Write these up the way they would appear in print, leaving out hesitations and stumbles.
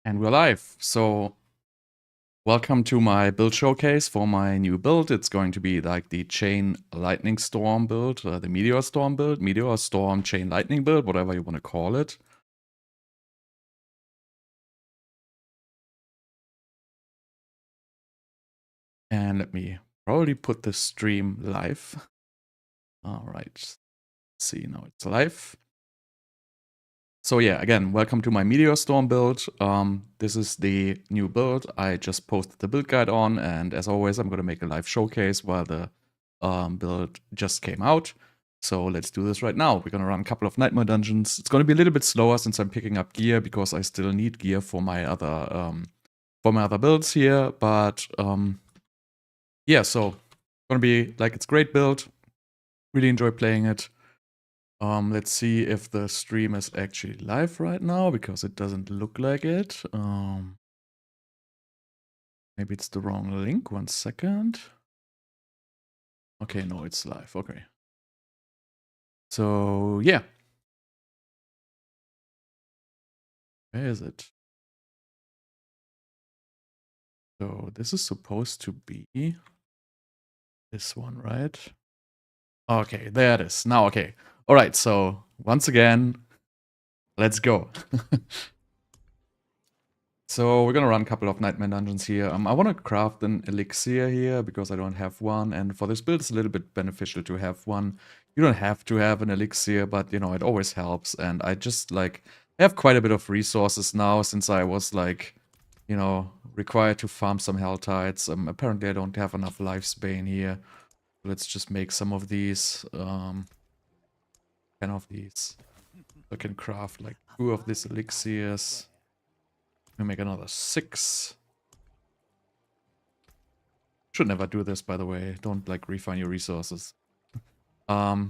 And we're live. So welcome to my build showcase for my new build. It's going to be like the Chain Lightning Storm build, the Meteor Storm build, Meteor Storm Chain Lightning build, whatever you want to call it. And let me probably put the stream live. All right. Let's see, now it's live. So yeah, again, welcome to my Meteor Storm build. This is the new build I just posted the build guide on, and as always, I'm going to make a live showcase while the build just came out. So let's do this right now. We're going to run a couple of Nightmare dungeons. It's going to be a little bit slower since I'm picking up gear because I still need gear for my other builds here. But yeah, so it's going to be like it's a great build. Really enjoy playing it. Let's see if the stream is actually live right now, because it doesn't look like it. Maybe it's the wrong link. 1 second. Okay, no, it's live. Okay. So, yeah. Where is it? So, this is supposed to be this one, right? Okay, there it is. Now, okay. All right, so once again, let's go. So we're gonna run a couple of Nightmare dungeons here. I want to craft an elixir here because I don't have one, and for this build it's a little bit beneficial to have one. You don't have to have an elixir, but you know, it always helps. And I just like have quite a bit of resources now since I was like, you know, required to farm some hell tides. Apparently I don't have enough lifespan here. Let's just make some of these, 10 of these. I can craft like 2 of these elixirs. We make another 6. Should never do this, by the way. Don't like refine your resources. So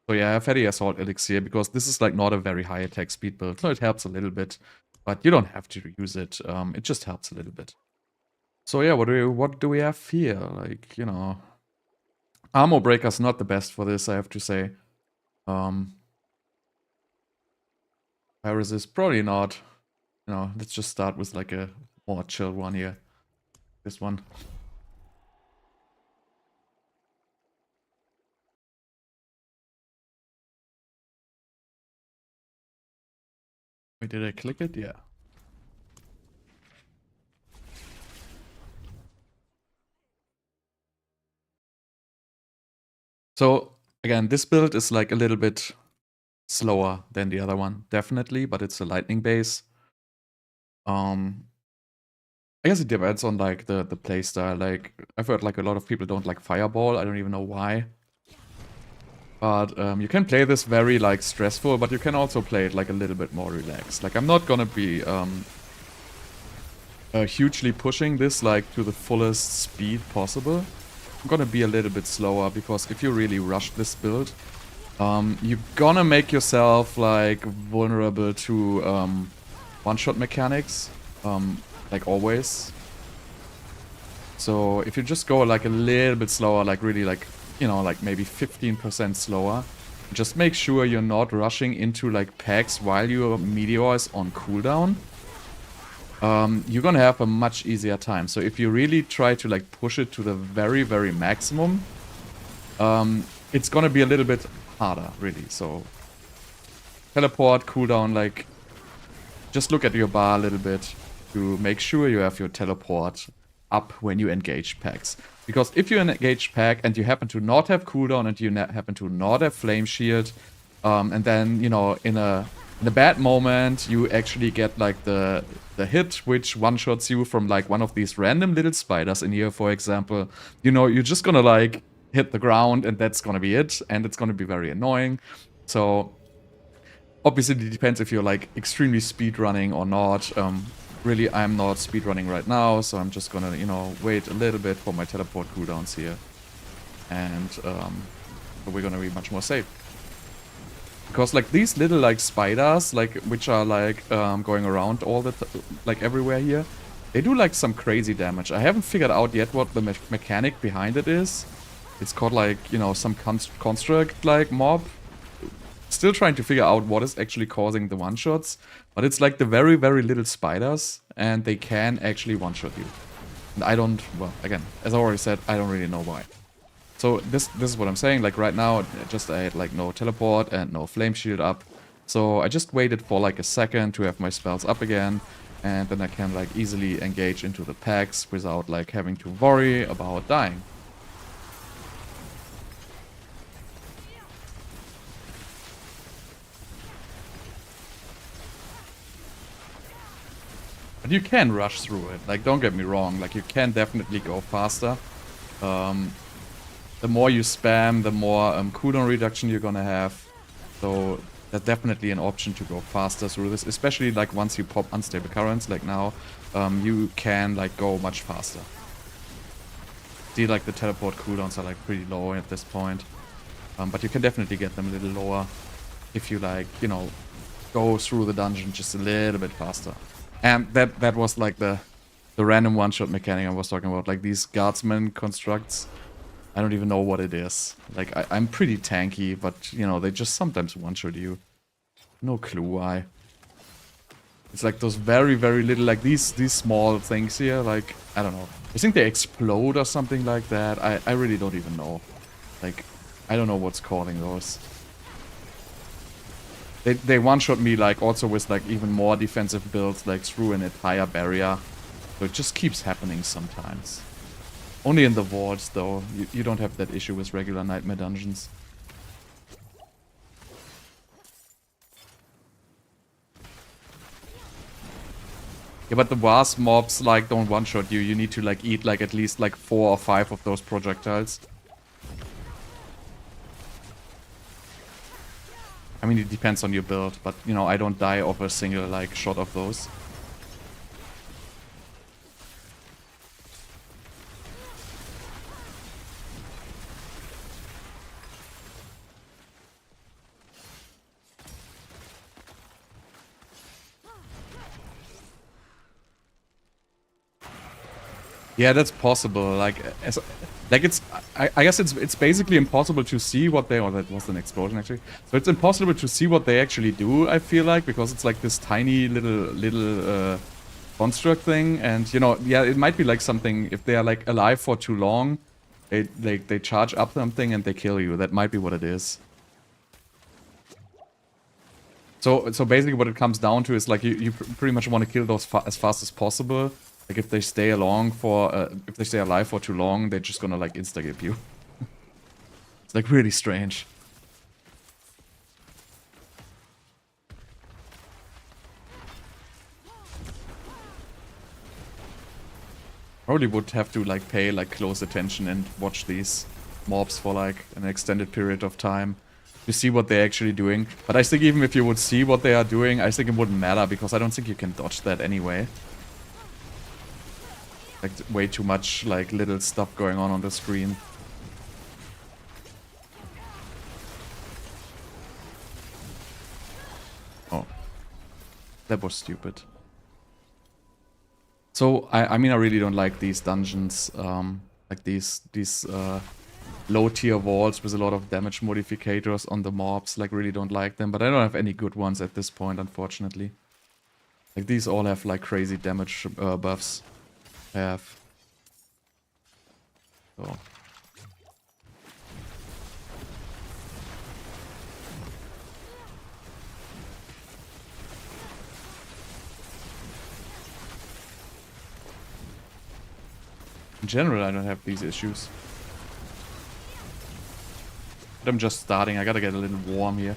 yeah, I have Fatty Assault Elixir because this is like not a very high attack speed build. So it helps a little bit, but you don't have to use it. It just helps a little bit. So yeah, what do we have here? Like, you know, Armor Breaker's not the best for this, I have to say. Iris is probably not. You know, let's just start with like a more chill one here. This one. Wait, did I click it? Yeah. So again, this build is like a little bit slower than the other one, definitely, but it's a lightning base. I guess it depends on like the playstyle. Like I've heard like a lot of people don't like Fireball. I don't even know why. But you can play this very like stressful, but you can also play it like a little bit more relaxed. Like I'm not gonna be hugely pushing this like to the fullest speed possible. I'm gonna be a little bit slower because if you really rush this build, you're gonna make yourself like vulnerable to one-shot mechanics. Like always. So if you just go like a little bit slower, like really like, you know, like maybe 15% slower, just make sure you're not rushing into like packs while your Meteor is on cooldown. You're gonna have a much easier time. So if you really try to like push it to the very, very maximum, it's gonna be a little bit harder, really. So teleport, cooldown, like just look at your bar a little bit to make sure you have your teleport up when you engage packs. Because if you engage pack and you happen to not have cooldown and you happen to not have flame shield, and then, you know, in a bad moment you actually get like the hit which one-shots you from like one of these random little spiders in here, for example, you know, you're just gonna like hit the ground and that's gonna be it, and it's gonna be very annoying. So obviously it depends if you're like extremely speed running or not. Really, I'm not speedrunning right now, so I'm just gonna, you know, wait a little bit for my teleport cooldowns here. And we're gonna be much more safe. Because like these little like spiders, like which are like going around all the like everywhere here, they do like some crazy damage. I haven't figured out yet what the mechanic behind it is. It's called like, you know, some construct like mob. Still trying to figure out what is actually causing the one-shots. But it's like the very, very little spiders. and they can actually one-shot you. And I don't, well, again, as I already said, I don't really know why. So this is what I'm saying, like right now, I had like no teleport and no flame shield up. So I just waited for like a second to have my spells up again, and then I can like easily engage into the packs without like having to worry about dying. But you can rush through it, like don't get me wrong, like you can definitely go faster. The more you spam, the more cooldown reduction you're gonna have. So that's definitely an option to go faster through this, especially like once you pop unstable currents like now, you can like go much faster. See, like the teleport cooldowns are like pretty low at this point, but you can definitely get them a little lower if you like, you know, go through the dungeon just a little bit faster. And that was like the random one-shot mechanic I was talking about, like these guardsman constructs. I don't even know what it is. Like, I'm pretty tanky, but, you know, they just sometimes one-shot you. No clue why. It's like those very, very little, like these small things here, like, I don't know. I think they explode or something like that. I really don't even know. Like, I don't know what's causing those. They one-shot me, like, also with, like, even more defensive builds, like, through an entire barrier. So it just keeps happening sometimes. Only in the vaults, though. You don't have that issue with regular nightmare dungeons. Yeah, but the wasp mobs, like, don't one-shot you. You need to, like, eat, like, at least, like, 4 or 5 of those projectiles. I mean, it depends on your build, but, you know, I don't die off a single, like, shot of those. Yeah, that's possible. Like it's. I guess it's basically impossible to see what they. Oh, that was an explosion actually. So it's impossible to see what they actually do. I feel like, because it's like this tiny little construct thing, and you know, yeah, it might be like something. If they are like alive for too long, they charge up something and they kill you. That might be what it is. So basically, what it comes down to is like you pretty much want to kill those as fast as possible. Like, if they stay along for, if they stay alive for too long, they're just gonna, like, insta-gip you. It's, like, really strange. Probably would have to, like, pay, like, close attention and watch these mobs for, like, an extended period of time to see what they're actually doing. But I think even if you would see what they are doing, I think it wouldn't matter, because I don't think you can dodge that anyway. Like, way too much, like, little stuff going on the screen. Oh. That was stupid. So, I mean, I really don't like these dungeons. Like, these low-tier walls with a lot of damage modificators on the mobs. Like, really don't like them. But I don't have any good ones at this point, unfortunately. Like, these all have, like, crazy damage buffs. I have. So. In general, I don't have these issues. But I'm just starting. I gotta get a little warm here.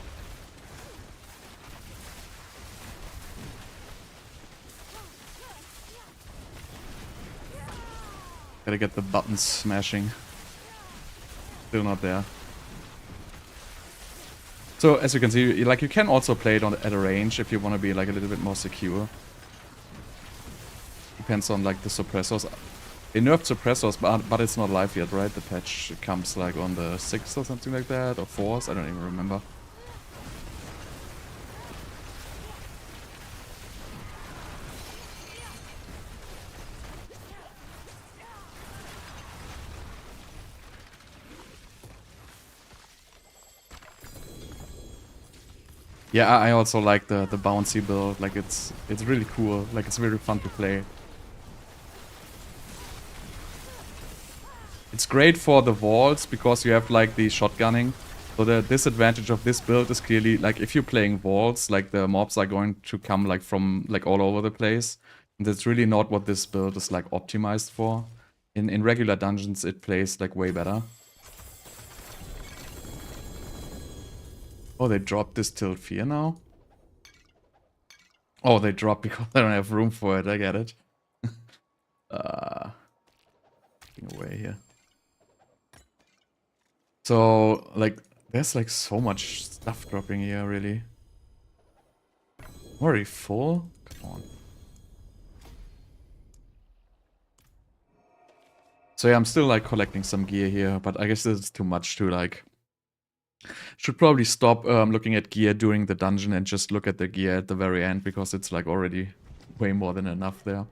Gotta get the buttons smashing. Still not there. So, as you can see, like, you can also play it at a range if you want to be, like, a little bit more secure. Depends on, like, the suppressors. They nerfed suppressors, but it's not live yet, right? The patch comes, like, on the 6th or something like that, or 4th, I don't even remember. Yeah, I also like the bouncy build. Like it's really cool. Like it's very fun to play. It's great for the walls because you have like the shotgunning. So the disadvantage of this build is clearly like if you're playing walls, like the mobs are going to come like from like all over the place. And that's really not what this build is like optimized for. In regular dungeons it plays like way better. Oh, they dropped Distilled Fear now? Oh, they dropped because they don't have room for it, I get it. Getting away here. So, like, there's like so much stuff dropping here, really. Already full? Come on. So yeah, I'm still like collecting some gear here, but I guess this is too much to like... Should probably stop looking at gear during the dungeon and just look at the gear at the very end, because it's like already way more than enough there.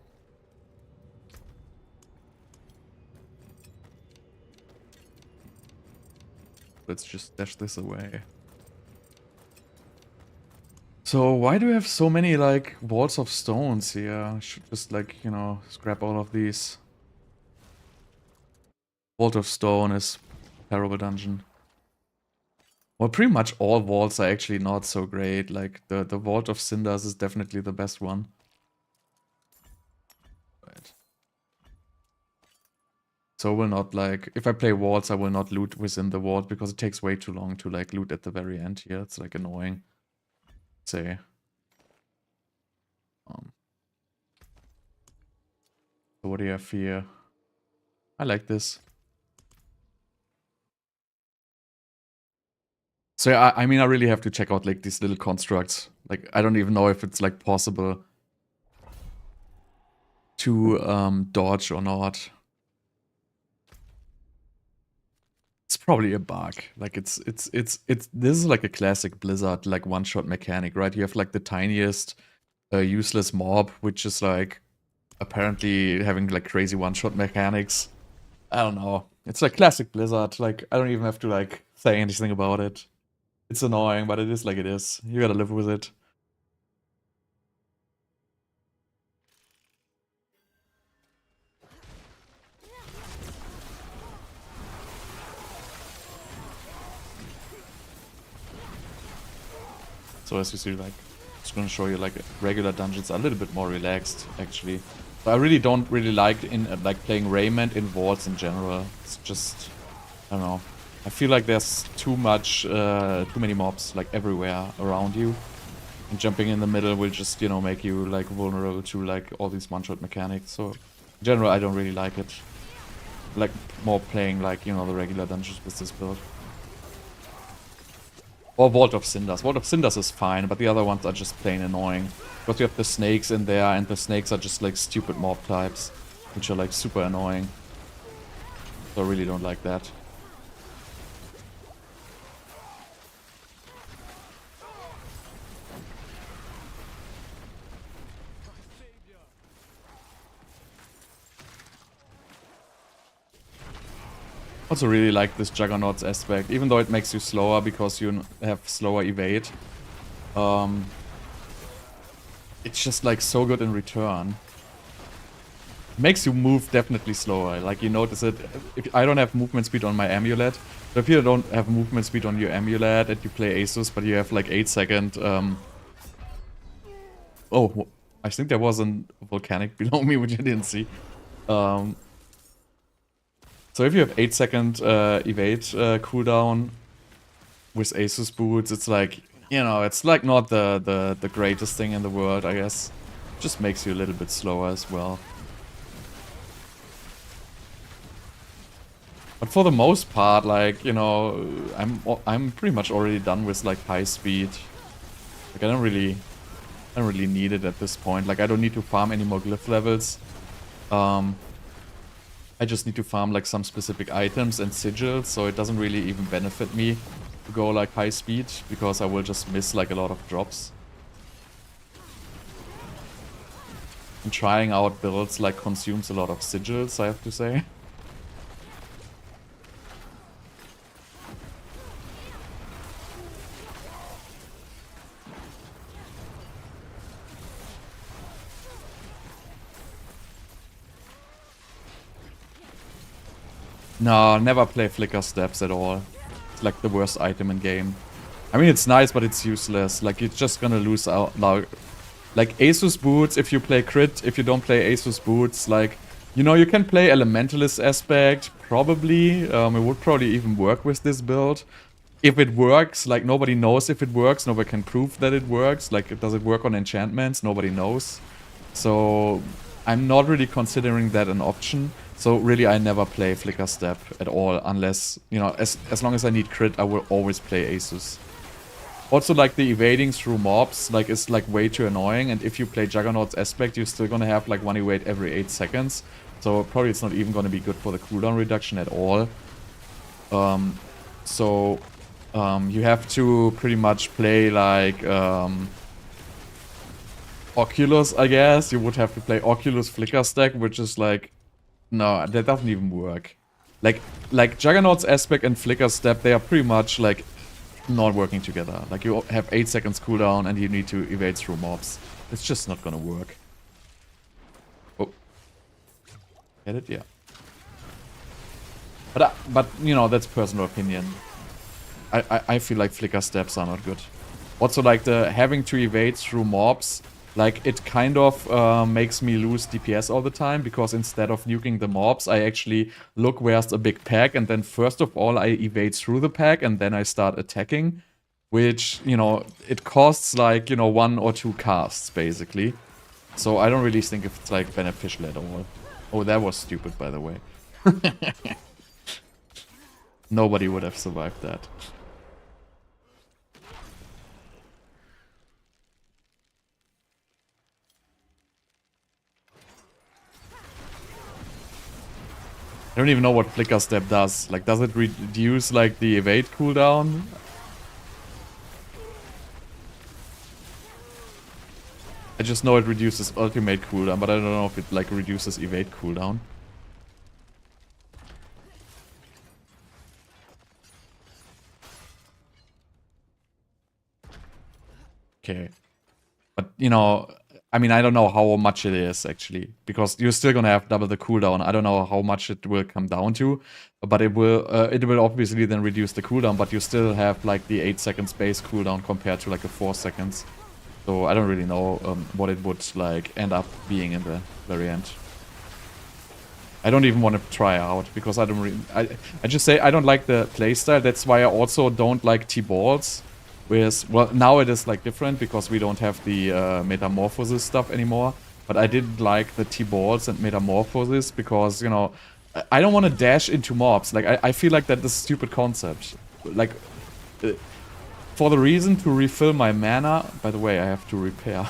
Let's just stash this away. So why do we have so many like walls of stones here? I should just like, you know, scrap all of these. Vault of Stone is a terrible dungeon. Well, pretty much all vaults are actually not so great. Like the Vault of Cinders is definitely the best one. Right. So I will not like, if I play vaults, I will not loot within the vault because it takes way too long to like loot at the very end here. It's like annoying. Say. So what do you have here? I like this. So yeah, I mean, I really have to check out like these little constructs. Like, I don't even know if it's like possible to dodge or not. It's probably a bug. Like it's this is like a classic Blizzard like one-shot mechanic, right? You have like the tiniest useless mob, which is like apparently having like crazy one-shot mechanics. I don't know. It's like classic Blizzard. Like I don't even have to like say anything about it. It's annoying, but it is like it is. You gotta live with it. So as you see, like, just gonna show you like regular dungeons are a little bit more relaxed, actually. But I really don't really like like playing Raymond in vaults in general. It's just, I don't know. I feel like there's too many mobs like everywhere around you, and jumping in the middle will just, you know, make you like vulnerable to like all these one-shot mechanics. So in general, I don't really like it. Like more playing like, you know, the regular dungeons with this build. Or Vault of Cinders. Vault of Cinders is fine, but the other ones are just plain annoying. Because you have the snakes in there, and the snakes are just like stupid mob types, which are like super annoying. So I really don't like that. Also really like this Juggernaut's aspect, even though it makes you slower because you have slower evade. It's just like so good in return. Makes you move definitely slower, like you notice it. If I don't have movement speed on my amulet, so if you don't have movement speed on your amulet and you play Asus, but you have like 8-second... Oh, I think there was a volcanic below me, which I didn't see. So if you have 8-second evade cooldown with Asus boots, it's like, you know, it's like not the greatest thing in the world, I guess. Just makes you a little bit slower as well. But for the most part, like, you know, I'm pretty much already done with like high speed. Like I don't really need it at this point. Like I don't need to farm any more glyph levels. I just need to farm like some specific items and sigils, so it doesn't really even benefit me to go like high speed, because I will just miss like a lot of drops. And trying out builds like consumes a lot of sigils, I have to say. No, never play Flicker Steps at all. It's like the worst item in game. I mean, it's nice, but it's useless. Like, you're just gonna lose out. Like, Asus Boots, if you play crit, if you don't play Asus Boots, like, you know, you can play Elementalist Aspect, probably. It would probably even work with this build. If it works, like, nobody knows if it works. Nobody can prove that it works. Like, does it work on enchantments? Nobody knows. So, I'm not really considering that an option. So, really, I never play Flicker Step at all. Unless, you know, as long as I need crit, I will always play Asus. Also, like, the evading through mobs, like, is, like, way too annoying. And if you play Juggernaut's Aspect, you're still gonna have, like, one evade every 8 seconds. So, probably it's not even gonna be good for the cooldown reduction at all. You have to pretty much play, like, Oculus, I guess. You would have to play Oculus Flicker Stack, which is, like... No, that doesn't even work. Like Juggernaut's Aspect and Flicker Step, they are pretty much, like... not working together. Like, you have 8 seconds cooldown and you need to evade through mobs. It's just not gonna work. Oh. Get it? Yeah. But you know, that's personal opinion. I feel like Flicker Steps are not good. Also, like, the having to evade through mobs, like, it kind of makes me lose DPS all the time, because instead of nuking the mobs, I actually look where's a big pack, and then first of all I evade through the pack, and then I start attacking, which, you know, it costs, like, you know, 1 or 2 casts, basically. So I don't really think it's, like, beneficial at all. Oh, that was stupid, by the way. Nobody would have survived that. I don't even know what Flicker Step does. Like, does it reduce, like, the evade cooldown? I just know it reduces ultimate cooldown, but I don't know if it, like, reduces evade cooldown. Okay. But, you know... I mean, I don't know how much it is, actually, because you're still gonna have double the cooldown. I don't know how much it will come down to, but it will obviously then reduce the cooldown, but you still have, like, the 8 seconds base cooldown compared to, like, a 4 seconds. So I don't really know what it would, like, end up being in the very end. I don't even want to try out, because I don't really... I just say I don't like the playstyle. That's why I also don't like T-Balls. Well, now it is, like, different because we don't have the Metamorphosis stuff anymore. But I did like the T-Balls and Metamorphosis because, you know, I don't want to dash into mobs. Like, I feel like that's a stupid concept. Like, for the reason to refill my mana... By the way, I have to repair.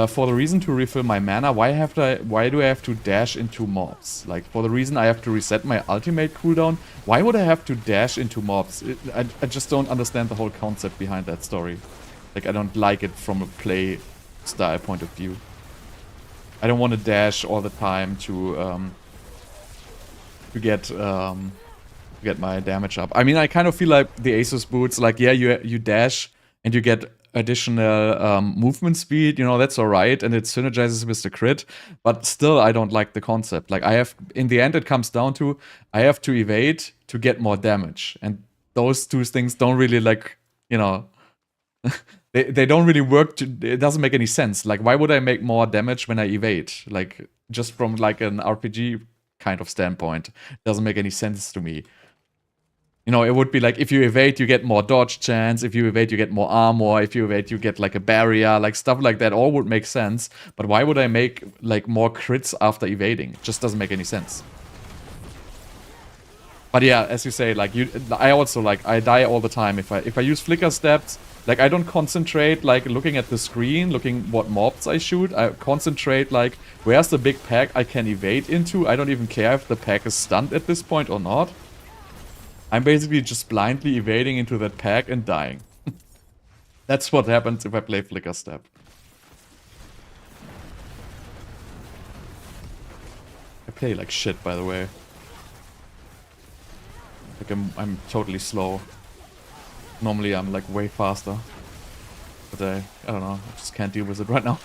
For the reason to refill my mana, why do I have to dash into mobs? Like, for the reason I have to reset my ultimate cooldown, why would I have to dash into mobs? I just don't understand the whole concept behind that story. Like, I don't like it from a play style point of view. I don't want to dash all the time to get my damage up. I mean, I kind of feel like the Asus boots, like, yeah, you dash and you get additional movement speed, you know, that's alright, and it synergizes with the crit, but still I don't like the concept. Like, in the end it comes down to, I have to evade to get more damage, and those two things don't really, like, you know, they don't really work, it doesn't make any sense. Like, why would I make more damage when I evade? Like, just from, like, an RPG kind of standpoint, it doesn't make any sense to me. You know, it would be like, if you evade, you get more dodge chance. If you evade, you get more armor. If you evade, you get, like, a barrier. Like, stuff like that all would make sense. But why would I make, like, more crits after evading? It just doesn't make any sense. But yeah, as you say, like, I also, like, I die all the time. If I use Flicker Steps, like, I don't concentrate, like, looking at the screen, looking what mobs I shoot. I concentrate, like, where's the big pack I can evade into? I don't even care if the pack is stunned at this point or not. I'm basically just blindly evading into that pack and dying. That's what happens if I play Flicker Step. I play like shit, by the way. Like, I'm totally slow. Normally I'm, like, way faster. But I don't know, I just can't deal with it right now.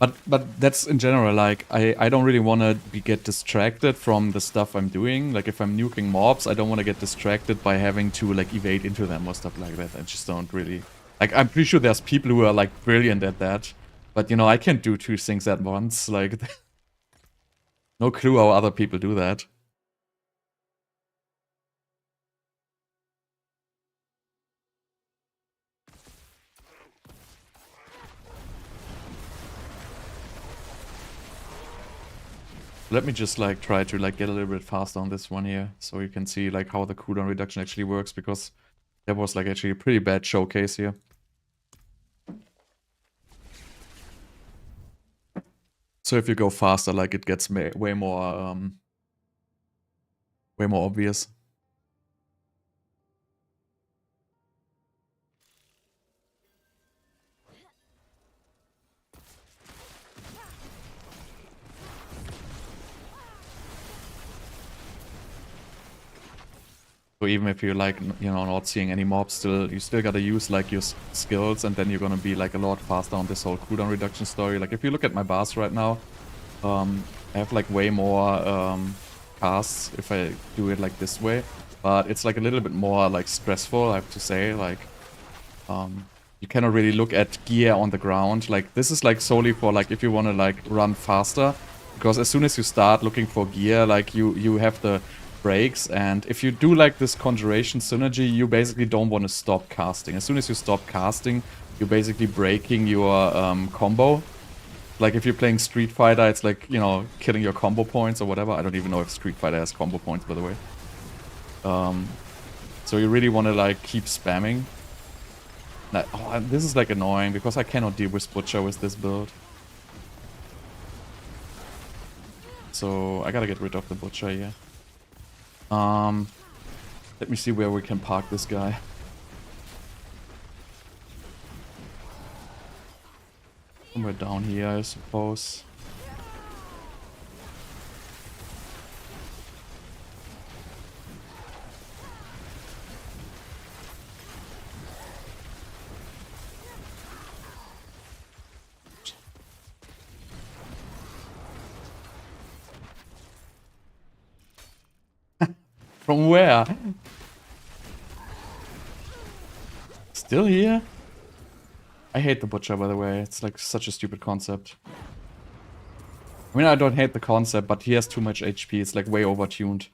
But that's in general, like, I don't really want to get distracted from the stuff I'm doing. Like, if I'm nuking mobs, I don't want to get distracted by having to, like, evade into them or stuff like that. I just don't really... Like, I'm pretty sure there's people who are, like, brilliant at that. But, you know, I can't do two things at once. Like, no clue how other people do that. Let me just like try to like get a little bit faster on this one here, so you can see like how the cooldown reduction actually works, because that was like actually a pretty bad showcase here. So if you go faster, like it gets way more obvious. So even if you're like, you know, not seeing any mobs, you still gotta use like your skills, and then you're gonna be like a lot faster on this whole cooldown reduction story. Like if you look at my bars right now, I have like way more casts if I do it like this way, but it's like a little bit more like stressful, I have to say. Like you cannot really look at gear on the ground. Like this is like solely for like if you want to like run faster, because as soon as you start looking for gear, like you have the breaks, and if you do like this conjuration synergy, you basically don't want to stop casting. As soon as you stop casting, you're basically breaking your combo. Like if you're playing Street Fighter, it's like, you know, killing your combo points or whatever. I don't even know if Street Fighter has combo points, by the way. So you really want to like keep spamming. Oh, this is like annoying because I cannot deal with Butcher with this build. So I gotta get rid of the Butcher here. Let me see where we can park this guy. Somewhere down here, I suppose. From where? Still here? I hate the Butcher, by the way. It's like such a stupid concept. I mean, I don't hate the concept, but he has too much HP. It's like way overtuned.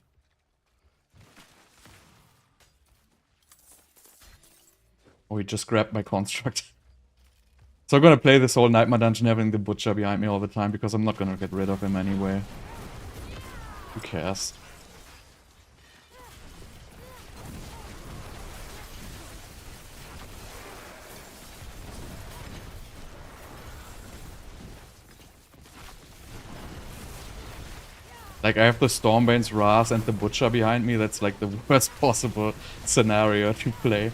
Oh, he just grabbed my construct. So I'm gonna play this whole Nightmare Dungeon having the Butcher behind me all the time, because I'm not gonna get rid of him anyway. Who cares? Like, I have the Stormbane's Wrath and the Butcher behind me. That's like the worst possible scenario to play.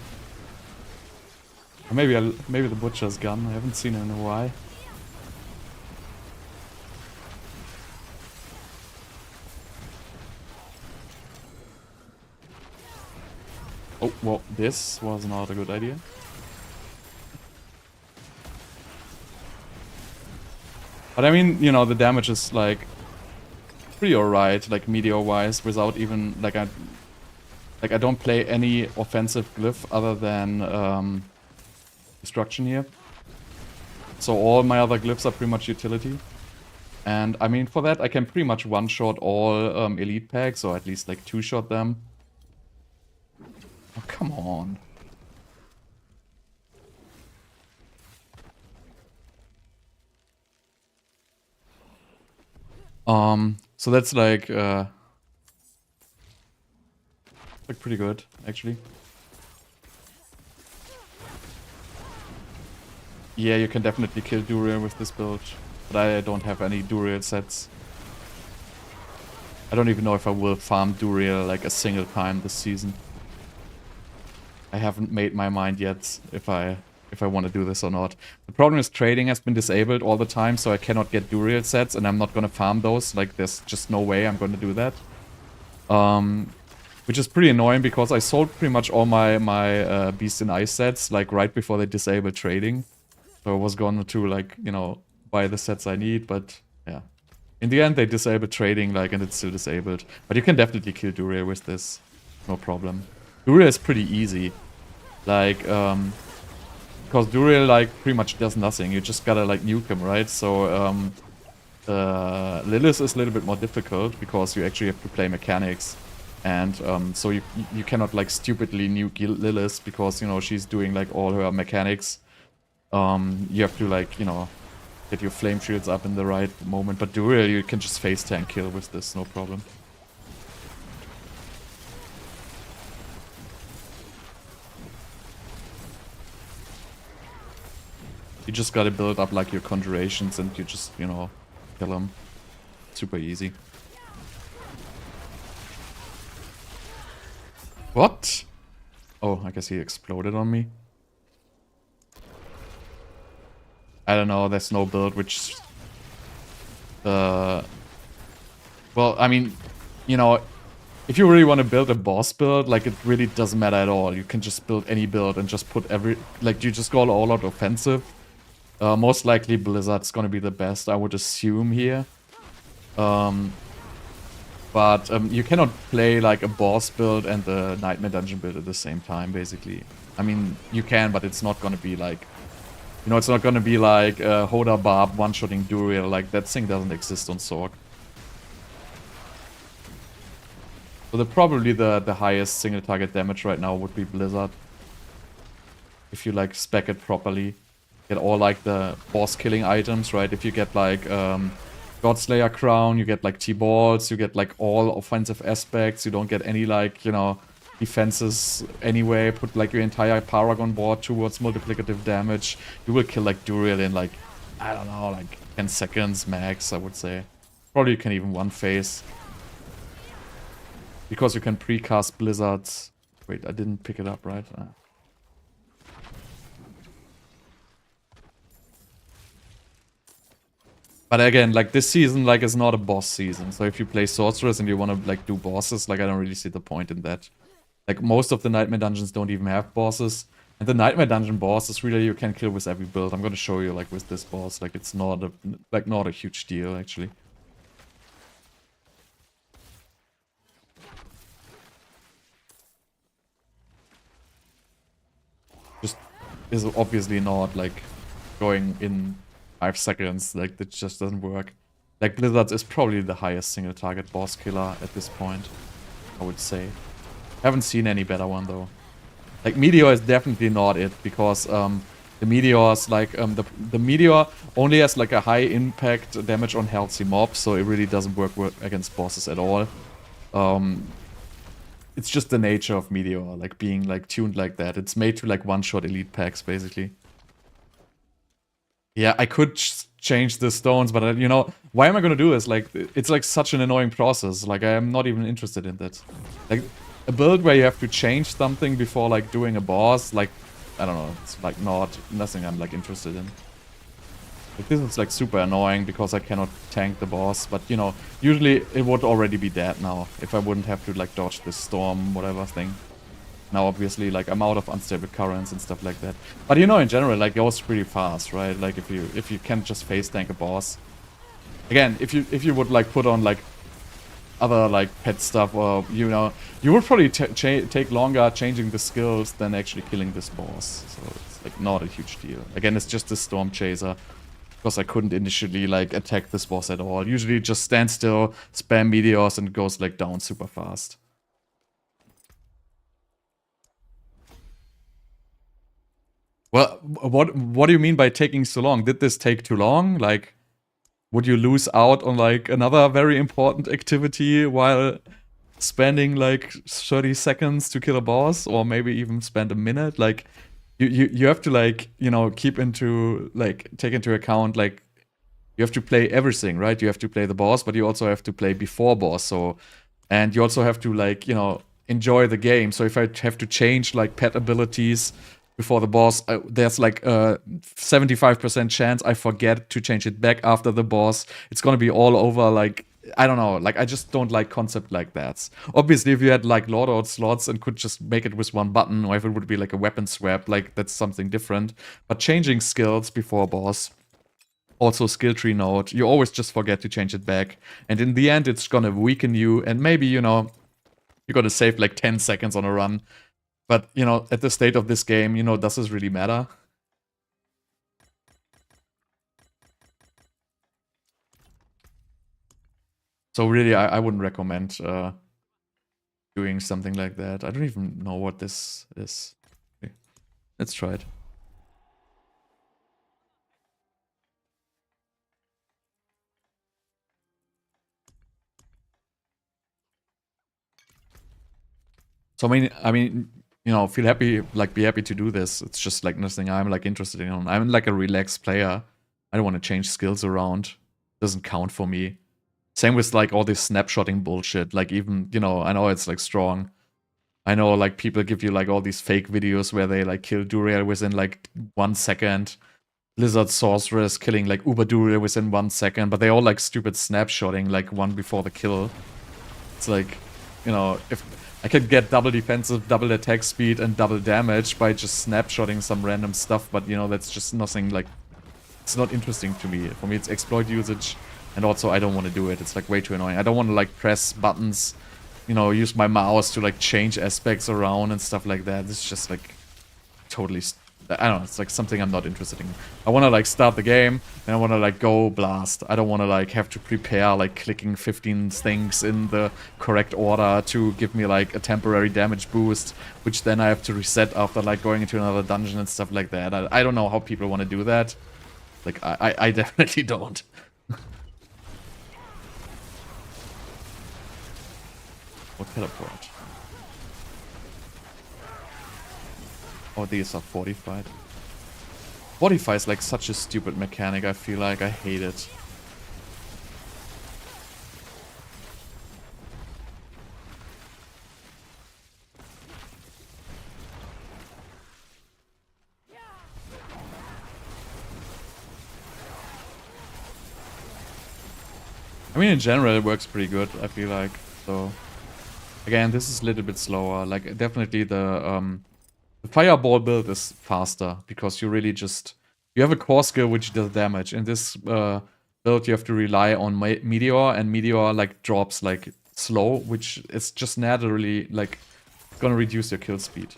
Or maybe the Butcher's gone. I haven't seen it in a while. Oh, well, this was not a good idea. But I mean, you know, the damage is like pretty alright, like Meteor-wise, without even like I don't play any offensive glyph other than destruction here. So all my other glyphs are pretty much utility. And I mean, for that I can pretty much one-shot all elite packs, or at least like two-shot them. Oh, come on. So that's like pretty good, actually. Yeah, you can definitely kill Duriel with this build, but I don't have any Duriel sets. I don't even know if I will farm Duriel like a single time this season. I haven't made my mind yet if I want to do this or not. The problem is trading has been disabled all the time, so I cannot get Duriel sets, and I'm not gonna farm those. Like, there's just no way I'm gonna do that. Which is pretty annoying, because I sold pretty much all my Beast in Ice sets, like, right before they disabled trading. So I was going to, like, you know, buy the sets I need, but yeah. In the end, they disable trading, like, and it's still disabled. But you can definitely kill Duriel with this. No problem. Duriel is pretty easy. Like, because Duriel, like, pretty much does nothing. You just gotta, like, nuke him, right? So, Lilith is a little bit more difficult because you actually have to play mechanics. And so you cannot, like, stupidly nuke Lilith because, you know, she's doing, like, all her mechanics. You have to, like, you know, get your flame shields up in the right moment. But Duriel, you can just face tank kill with this, no problem. You just gotta build up, like, your conjurations and you just, you know, kill them. Super easy. What? Oh, I guess he exploded on me. I don't know, there's no build which... Well, I mean, you know, if you really want to build a boss build, like, it really doesn't matter at all. You can just build any build and just put every... Like, you just go all out offensive. Most likely Blizzard's gonna be the best, I would assume here. But you cannot play like a boss build and the Nightmare Dungeon build at the same time, basically. I mean, you can, but it's not gonna be like... You know, it's not gonna be like Hoda Barb one-shotting Duriel. Like, that thing doesn't exist on Sorg. So probably the highest single target damage right now would be Blizzard. If you like spec it properly. Get all like the boss killing items, right? If you get like Godslayer Crown, you get like T-Balls, you get like all offensive aspects, you don't get any like, you know, defenses anyway. Put like your entire Paragon board towards multiplicative damage. You will kill like Duriel in like, I don't know, like 10 seconds max, I would say. Probably you can even one phase. Because you can precast Blizzards. Wait, I didn't pick it up, right? But again, like, this season, like, is not a boss season. So if you play Sorceress and you want to, like, do bosses, like, I don't really see the point in that. Like, most of the Nightmare Dungeons don't even have bosses. And the Nightmare Dungeon boss is really, you can kill with every build. I'm gonna show you, like, with this boss. Like, it's not a huge deal, actually. Just is obviously not, like, going in 5 seconds, like, that just doesn't work. Like, Blizzard is probably the highest single target boss killer at this point, I would say. Haven't seen any better one, though. Like, Meteor is definitely not it, because the Meteor's, like, the Meteor only has, like, a high impact damage on healthy mobs, so it really doesn't work against bosses at all. It's just the nature of Meteor, like, being, like, tuned like that. It's made to, like, one-shot elite packs, basically. Yeah, I could change the stones, but, you know, why am I gonna do this? Like, it's, like, such an annoying process. Like, I am not even interested in that. Like, a build where you have to change something before, like, doing a boss, like, I don't know, it's, like, nothing I'm, like, interested in. Like, this is, like, super annoying because I cannot tank the boss, but, you know, usually it would already be dead now if I wouldn't have to, like, dodge this storm, whatever thing. Now, obviously, like, I'm out of unstable currents and stuff like that. But, you know, in general, like, it goes pretty fast, right? Like, if you can just face tank a boss. Again, if you would, like, put on, like, other, like, pet stuff, or, you know, you would probably take longer changing the skills than actually killing this boss. So, it's, like, not a huge deal. Again, it's just a Storm Chaser. Because I couldn't initially, like, attack this boss at all. Usually just stand still, spam meteors, and it goes, like, down super fast. Well, what do you mean by taking so long? Did this take too long? Like, would you lose out on, like, another very important activity while spending, like, 30 seconds to kill a boss? Or maybe even spend a minute? Like, you have to, like, you know, take into account, like, you have to play everything, right? You have to play the boss, but you also have to play before boss, so... And you also have to, like, you know, enjoy the game. So if I have to change, like, pet abilities before the boss, there's like a 75% chance I forget to change it back after the boss. It's gonna be all over, like, I don't know, like, I just don't like concept like that. Obviously, if you had, like, loadout slots and could just make it with one button, or if it would be, like, a weapon swap, like, that's something different. But changing skills before boss, Also skill tree node, you always just forget to change it back. And in the end, it's gonna weaken you, and maybe, you know, you're gonna save like 10 seconds on a run. But, you know, at the state of this game, you know, does this really matter? So really, I wouldn't recommend doing something like that. I don't even know what this is. Okay. Let's try it. So I mean, you know, feel happy, like be happy to do this. It's just like nothing I'm like interested in. I'm like a relaxed player. I don't want to change skills around. Doesn't count for me. Same with like all this snapshotting bullshit. Like even, you know, I know it's like strong. I know like people give you like all these fake videos where they like kill Duriel within like 1 second. Lizard Sorceress killing like Uber Duriel within 1 second, but they all like stupid snapshotting like one before the kill. It's like, you know, if I could get double defensive, double attack speed, and double damage by just snapshotting some random stuff, but you know, that's just nothing like, it's not interesting to me. For me, it's exploit usage, and also I don't want to do it. It's like way too annoying. I don't want to like press buttons, you know, use my mouse to like change aspects around and stuff like that. It's just like totally, I don't know, it's like something I'm not interested in. I want to like start the game and I want to like go blast. I don't want to like have to prepare like clicking 15 things in the correct order to give me like a temporary damage boost, which then I have to reset after like going into another dungeon and stuff like that. I don't know how people want to do that. Like I definitely don't. What teleport? Oh, these are fortified. Fortify is like such a stupid mechanic, I feel like. I hate it. I mean, in general, it works pretty good, I feel like. So, again, this is a little bit slower. Like, definitely the Fireball build is faster, because you really just... You have a core skill which does damage. In this build, you have to rely on Meteor, and Meteor, like, drops, like, slow, which is just naturally, like, gonna reduce your kill speed.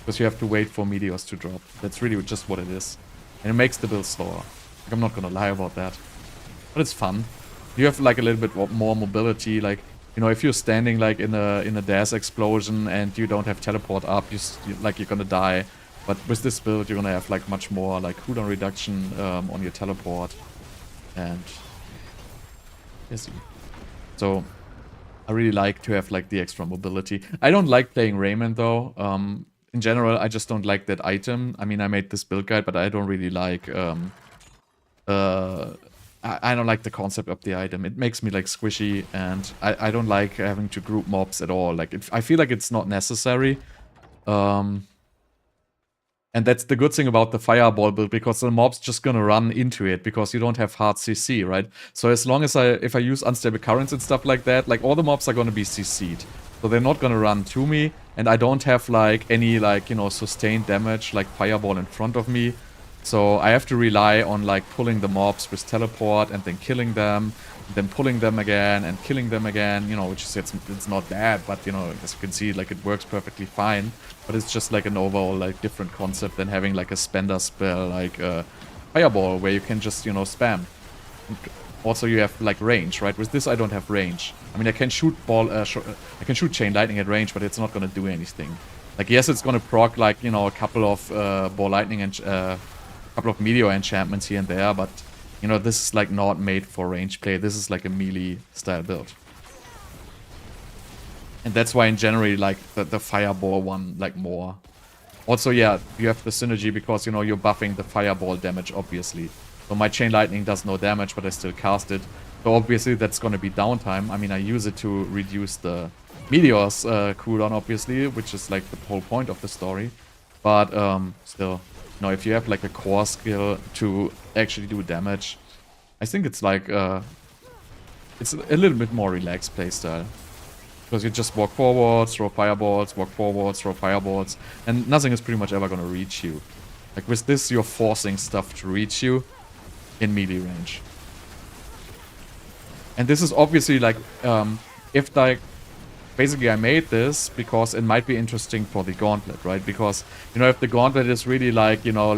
Because you have to wait for Meteors to drop. That's really just what it is. And it makes the build slower. Like, I'm not gonna lie about that. But it's fun. You have, like, a little bit more mobility, like... You know, if you're standing like in a dash explosion and you don't have teleport up, you're gonna die. But with this build, you're gonna have like much more like cooldown reduction on your teleport, and yes. So I really like to have like the extra mobility. I don't like playing Raymond though. In general, I just don't like that item. I mean, I made this build guide, but I don't really like I don't like the concept of the item. It makes me like squishy, and I don't like having to group mobs at all. Like I feel like it's not necessary. And that's the good thing about the Fireball build, because the mob's just gonna run into it because you don't have hard CC, right? So as long as if I use unstable currents and stuff like that, like all the mobs are gonna be CC'd. So they're not gonna run to me, and I don't have like any like, you know, sustained damage like Fireball in front of me. So I have to rely on like pulling the mobs with teleport and then killing them, then pulling them again and killing them again, you know, which is it's not bad, but you know, as you can see, like it works perfectly fine. But it's just like an overall like different concept than having like a spender spell like Fireball, where you can just, you know, spam. And also you have like range, right? With this I don't have range. I mean, I can shoot I can shoot Chain Lightning at range, but it's not gonna do anything. Like yes, it's gonna proc like, you know, a couple of Ball Lightning and couple of Meteor enchantments here and there, but you know, this is like not made for range play. This is like a melee style build, and that's why in general like the Fireball one like more. Also, yeah, you have the synergy because, you know, you're buffing the Fireball damage obviously. So my Chain Lightning does no damage, but I still cast it. So obviously that's gonna be downtime. I mean, I use it to reduce the Meteor's cooldown obviously, which is like the whole point of the story. But still. No, if you have like a core skill to actually do damage, I think it's like it's a little bit more relaxed playstyle. Because you just walk forwards, throw fireballs, walk forwards, throw fireballs, and nothing is pretty much ever gonna reach you. Like with this, you're forcing stuff to reach you. in melee range. And this is obviously like, if like, basically I made this because it might be interesting for the gauntlet, right? Because, you know, if the gauntlet is really like, you know,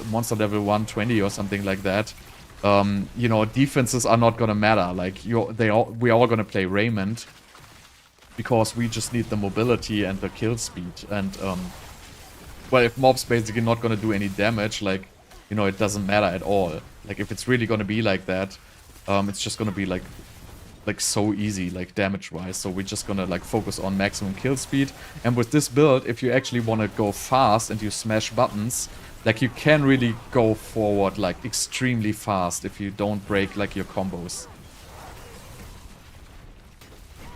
monster level 120 or something like that, you know, defenses are not gonna matter. Like, we are all gonna play Raymond because we just need the mobility and the kill speed. And, well, if mobs basically not gonna do any damage, like, you know, it doesn't matter at all. Like, if it's really gonna be like that, it's just gonna be like so easy, like damage wise. So we're just gonna like focus on maximum kill speed. And with this build, if you actually want to go fast and you smash buttons, like you can really go forward like extremely fast if you don't break like your combos.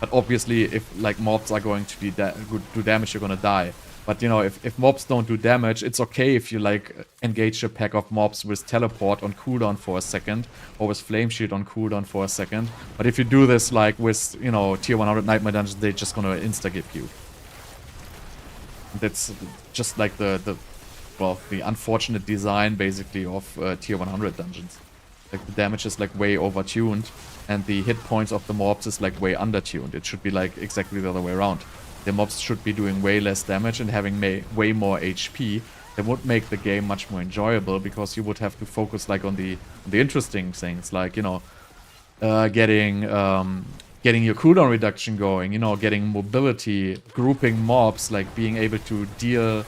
But obviously if like mobs are going to be do damage, you're gonna die. But, you know, if mobs don't do damage, it's okay if you, like, engage a pack of mobs with teleport on cooldown for a second, or with flame shield on cooldown for a second. But if you do this, like, with, you know, tier 100 Nightmare Dungeons, they're just gonna insta-give you. That's just, like, the unfortunate design, basically, of tier 100 dungeons. Like, the damage is, like, way over-tuned, and the hit points of the mobs is, like, way under-tuned. It should be, like, exactly the other way around. The mobs should be doing way less damage and having way more HP. That would make the game much more enjoyable, because you would have to focus like on the interesting things, like, you know, getting your cooldown reduction going, you know, getting mobility, grouping mobs, like being able to deal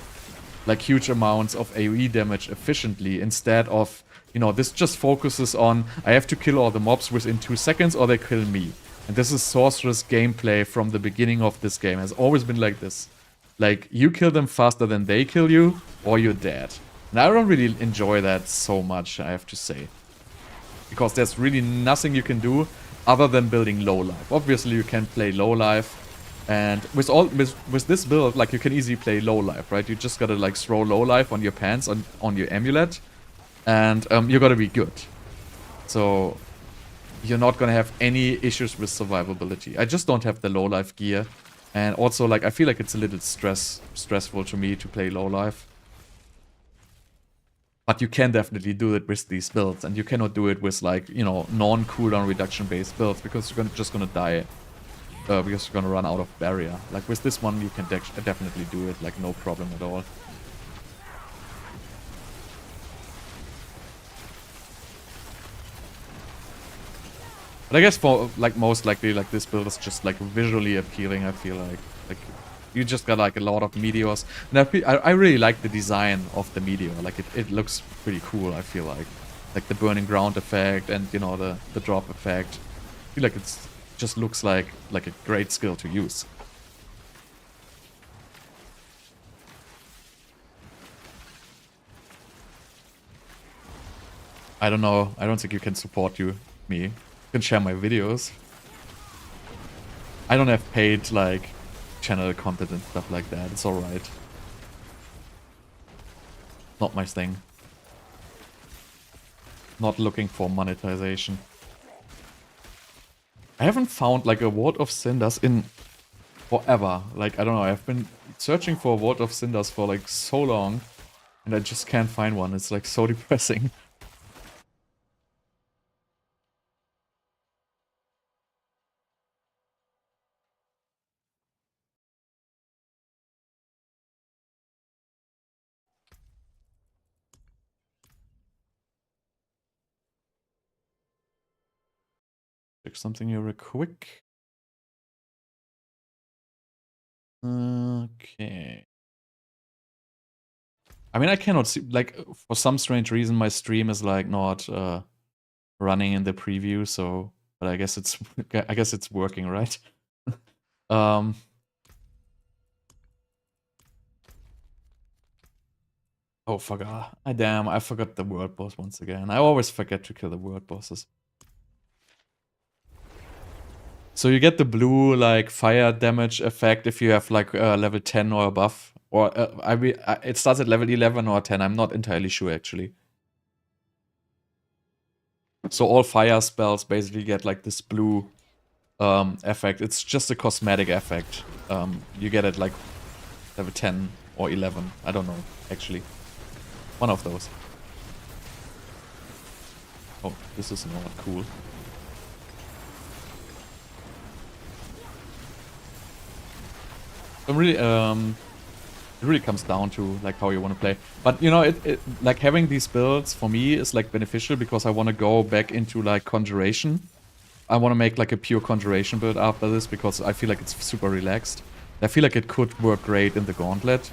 like huge amounts of AoE damage efficiently, instead of, you know, this just focuses on I have to kill all the mobs within 2 seconds or they kill me. And this is Sorceress gameplay from the beginning of this game. It has always been like this. Like, you kill them faster than they kill you, or you're dead. And I don't really enjoy that so much, I have to say. Because there's really nothing you can do other than building low life. Obviously, you can play low life. And with this build, like, you can easily play low life, right? You just gotta, like, throw low life on your pants, on your amulet. And you're gonna be good. So you're not gonna have any issues with survivability. I just don't have the low life gear, and also like I feel like it's a little stressful to me to play low life. But you can definitely do it with these builds, and you cannot do it with, like, you know, non-cooldown reduction based builds, because you're just gonna die, because you're gonna run out of barrier. Like with this one, you can definitely do it, like no problem at all. But I guess for, like, most likely, like, this build is just, like, visually appealing, I feel like. Like, you just got, like, a lot of meteors. And I really like the design of the meteor. Like, it looks pretty cool, I feel like. Like, the burning ground effect and, you know, the drop effect. I feel like it's just looks like a great skill to use. I don't know. I don't think you can support me. You can share my videos. I don't have paid, like, channel content and stuff like that. It's alright. Not my thing. Not looking for monetization. I haven't found, like, a Ward of Cinders in forever. Like, I don't know. I've been searching for a Ward of Cinders for, like, so long. And I just can't find one. It's, like, so depressing. Check something here real quick. Okay. I mean, I cannot see, like, for some strange reason, my stream is, like, not running in the preview, so, but I guess it's working, right? Oh, fuck. Damn, I forgot the world boss once again. I always forget to kill the world bosses. So you get the blue, like, fire damage effect if you have, like, level 10 or above. Or, it starts at level 11 or 10. I'm not entirely sure, actually. So all fire spells basically get, like, this blue effect. It's just a cosmetic effect. You get it, like, level 10 or 11. I don't know, actually. One of those. Oh, this is not cool. So really, it really comes down to like how you want to play. But you know, it like having these builds for me is like beneficial because I want to go back into like Conjuration. I want to make like a pure Conjuration build after this because I feel like it's super relaxed. I feel like it could work great in the Gauntlet.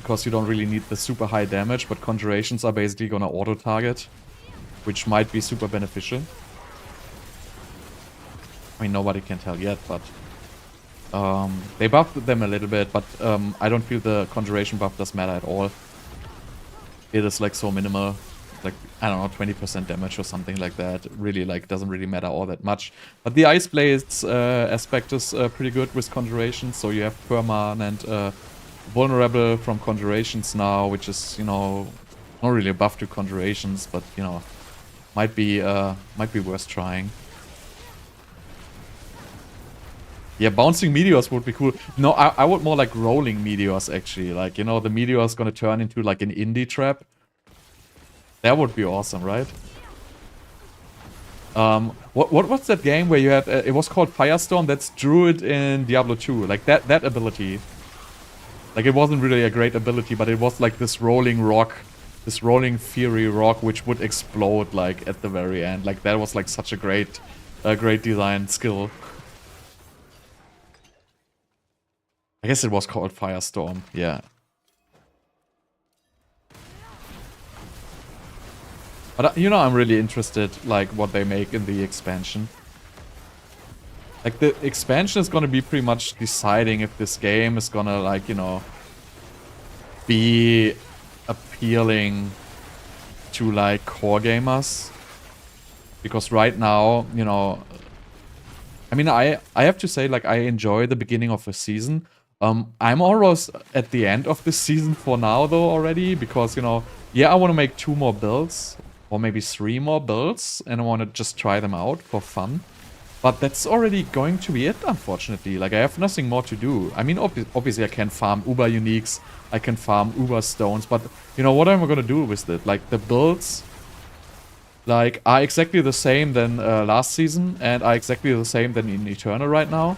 Because you don't really need the super high damage, but Conjurations are basically gonna auto-target. Which might be super beneficial. I mean, nobody can tell yet, but... they buffed them a little bit, but I don't feel the Conjuration buff does matter at all. It is like so minimal. Like, I don't know, 20% damage or something like that. It really, like, doesn't really matter all that much. But the Ice Blades aspect is pretty good with Conjuration, so you have permanent vulnerable from Conjurations now, which is, you know, not really a buff to Conjurations, but, you know, might be worth trying. Yeah, bouncing meteors would be cool. No, I would more like rolling meteors, actually. Like, you know, the meteor is gonna turn into like an indie trap. That would be awesome, right? What was that game where you had... it was called Firestorm. That's Druid in Diablo 2. Like, that ability. Like, it wasn't really a great ability, but it was like this rolling rock. This rolling fury rock, which would explode, like, at the very end. Like, that was like such a great design skill. I guess it was called Firestorm, yeah. But, you know, I'm really interested, like, what they make in the expansion. Like, the expansion is gonna be pretty much deciding if this game is gonna, like, you know, be appealing to, like, core gamers. Because right now, you know... I mean, I have to say, like, I enjoy the beginning of a season. I'm almost at the end of this season for now, though, already. Because, you know, yeah, I want to make 2 more builds. Or maybe 3 more builds. And I want to just try them out for fun. But that's already going to be it, unfortunately. Like, I have nothing more to do. I mean, obviously I can farm Uber Uniques. I can farm Uber Stones. But, you know, what am I going to do with it? Like, the builds... like, are exactly the same than last season. And are exactly the same than in Eternal right now.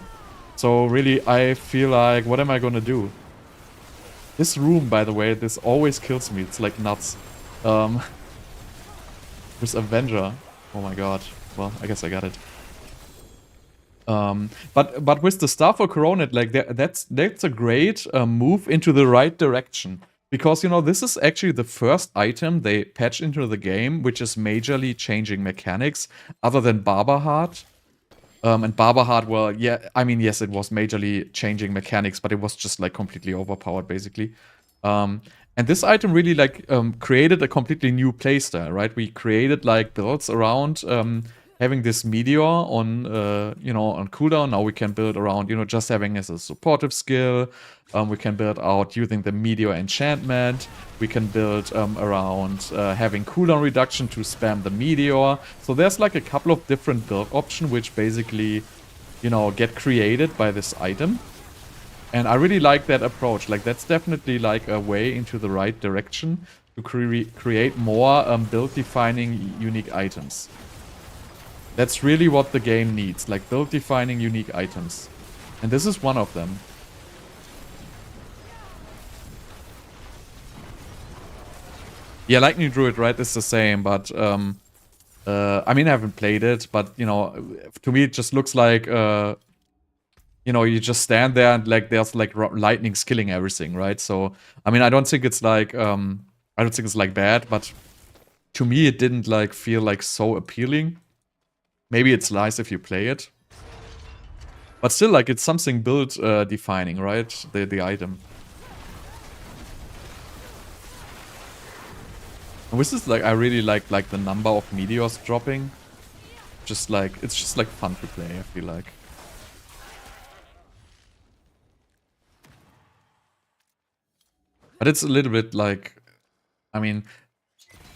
So, really, I feel like, what am I going to do? This room, by the way, this always kills me. It's like nuts. With Avenger. Oh my god. Well, I guess I got it. But with the Star for Coronet, like that's a great move into the right direction. Because, you know, this is actually the first item they patch into the game, which is majorly changing mechanics, other than Barber Heart. And Barber Heart, well, yeah, I mean, yes, it was majorly changing mechanics, but it was just, like, completely overpowered, basically. And this item really, like, created a completely new playstyle, right? We created, like, builds around having this Meteor on, you know, on cooldown. Now we can build around, you know, just having as a supportive skill. We can build out using the Meteor enchantment. We can build around having cooldown reduction to spam the Meteor. So there's like a couple of different build options which basically, you know, get created by this item. And I really like that approach. Like, that's definitely like a way into the right direction to create more build-defining unique items. That's really what the game needs, like build-defining unique items. And this is one of them. Yeah, Lightning Druid, right, is the same, but... I mean, I haven't played it, but, you know, to me it just looks like... you know, you just stand there and, like, there's, like, lightning killing everything, right? So, I mean, I don't think it's, like... I don't think it's, like, bad, but... To me, it didn't, like, feel, like, so appealing. Maybe it's nice if you play it. But still, like, it's something build defining, right? The item. And with this, like, I really like the number of meteors dropping. Just like, it's just like fun to play, I feel like. But it's a little bit like, I mean,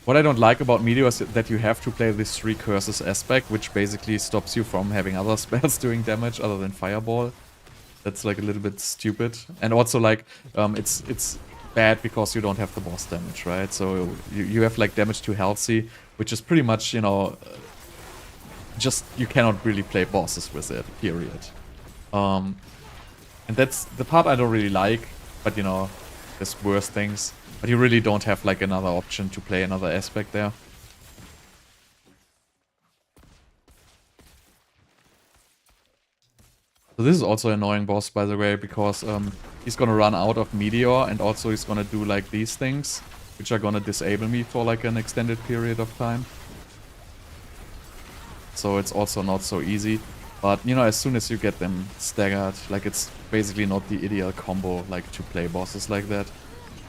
what I don't like about Meteor is that you have to play this 3 curses aspect, which basically stops you from having other spells doing damage other than Fireball. That's like a little bit stupid. And also like, it's bad because you don't have the boss damage, right? So you have like damage to healthy, which is pretty much, you know, just you cannot really play bosses with it, period. And that's the part I don't really like, but you know, there's worse things. But you really don't have like another option to play another aspect there. So this is also an annoying boss, by the way, because he's gonna run out of Meteor, and also he's gonna do like these things, which are gonna disable me for like an extended period of time. So it's also not so easy. But, you know, as soon as you get them staggered, like, it's basically not the ideal combo, like, to play bosses like that.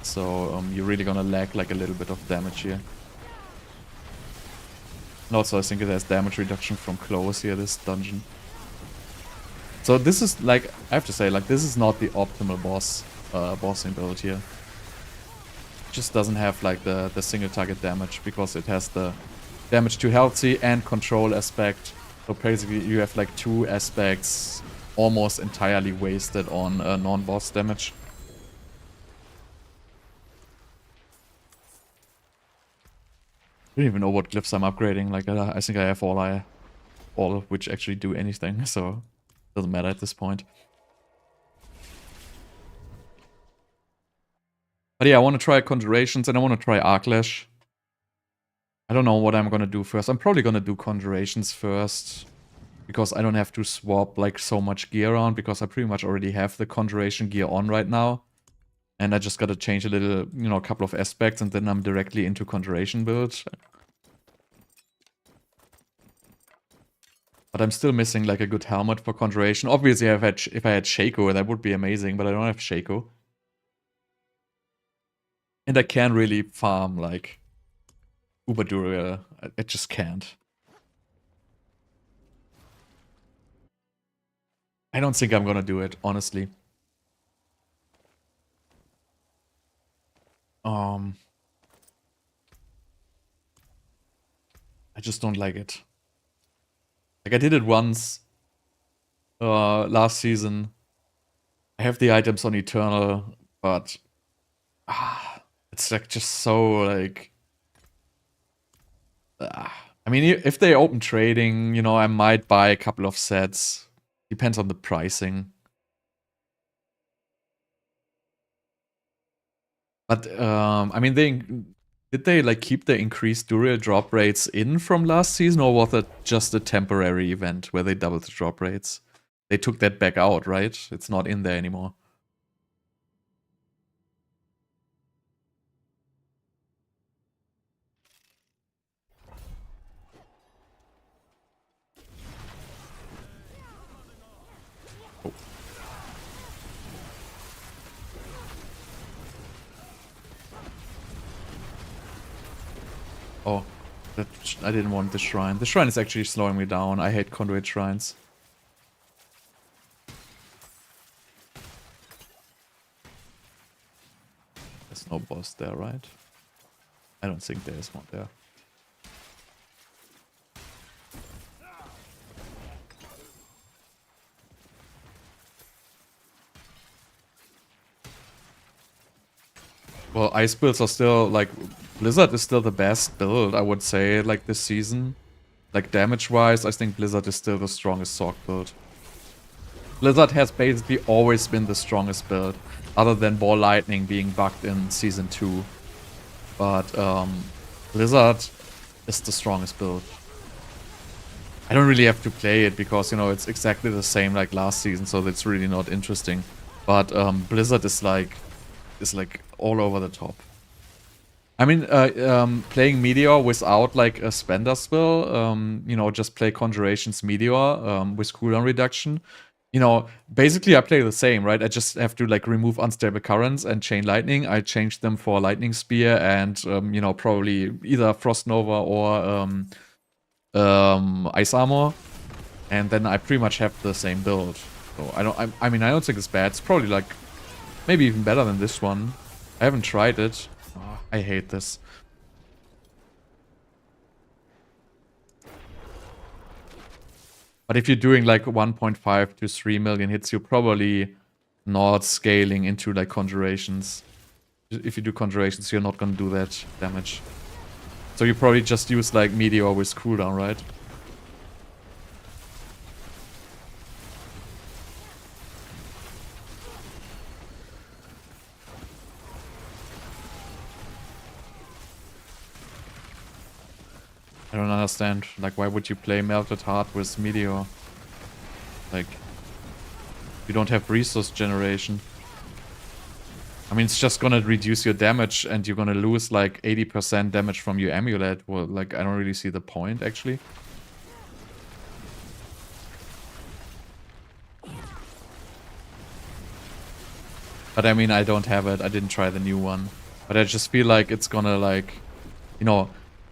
So, you're really gonna lack, like, a little bit of damage here. And also, I think it has damage reduction from close here, this dungeon. So this is, like, I have to say, like, this is not the optimal bossing build here. It just doesn't have, like, the single target damage, because it has the damage to healthy and control aspect. So basically you have like two aspects almost entirely wasted on non-boss damage. I don't even know what glyphs I'm upgrading. Like I think I have all of which actually do anything, so it doesn't matter at this point. But yeah, I want to try Conjurations and I want to try Arclash. I don't know what I'm gonna do first. I'm probably gonna do Conjurations first, because I don't have to swap like so much gear around, because I pretty much already have the Conjuration gear on right now. And I just gotta change a little, you know, a couple of aspects, and then I'm directly into Conjuration build. But I'm still missing like a good helmet for Conjuration. Obviously, if I had Shaco, that would be amazing, but I don't have Shaco. And I can't really farm like Uber Duriel. I just can't. I don't think I'm gonna do it, honestly. I just don't like it. Like, I did it once last season. I have the items on Eternal, but it's like just so like I mean, if they open trading, you know, I might buy a couple of sets. Depends on the pricing. But I mean, did they like keep the increased Duriel drop rates in from last season, or was it just a temporary event where they doubled the drop rates? They took that back out, right? It's not in there anymore. Oh. Oh, I didn't want the shrine. The shrine is actually slowing me down. I hate conduit shrines. There's no boss there, right? I don't think there is one there. Well, ice builds are still, like, Blizzard is still the best build, I would say, like, this season. Like, damage-wise, I think Blizzard is still the strongest Sorc build. Blizzard has basically always been the strongest build, other than Ball Lightning being bugged in Season 2. But, Blizzard is the strongest build. I don't really have to play it, because, you know, it's exactly the same like last season, so that's really not interesting. But, Blizzard is like all over the top. I mean, playing Meteor without like a spender spell, you know, just play Conjurations Meteor with cooldown reduction. You know, basically I play the same, right? I just have to like remove unstable currents and chain lightning. I change them for lightning spear and you know, probably either frost nova or ice armor, and then I pretty much have the same build. So I mean, I don't think it's bad. It's probably like maybe even better than this one. I haven't tried it. Oh, I hate this. But if you're doing like 1.5 to 3 million hits, you're probably not scaling into like Conjurations. If you do Conjurations, you're not gonna do that damage. So you probably just use like Meteor with cooldown, right? I don't understand. Like, why would you play Melted Heart with Meteor? Like, you don't have resource generation. I mean, it's just gonna reduce your damage and you're gonna lose like 80% damage from your amulet. Well, like, I don't really see the point, actually. But I mean, I don't have it. I didn't try the new one. But I just feel like it's gonna, like, you know,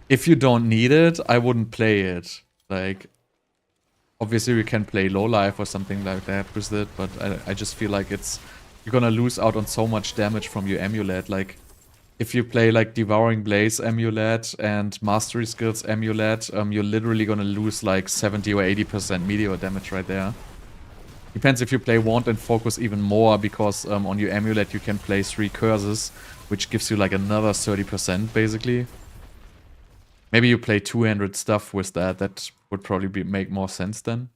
if you don't need it, I wouldn't play it. Like, obviously we can play low life or something like that with it, but I just feel like you're gonna lose out on so much damage from your amulet. Like, if you play like Devouring Blaze amulet and Mastery Skills amulet, you're literally gonna lose like 70 or 80% meteor damage right there. Depends if you play Wand and Focus even more, because on your amulet you can play 3 curses, which gives you like another 30% basically. Maybe you play 200 stuff with that. That would probably make more sense then.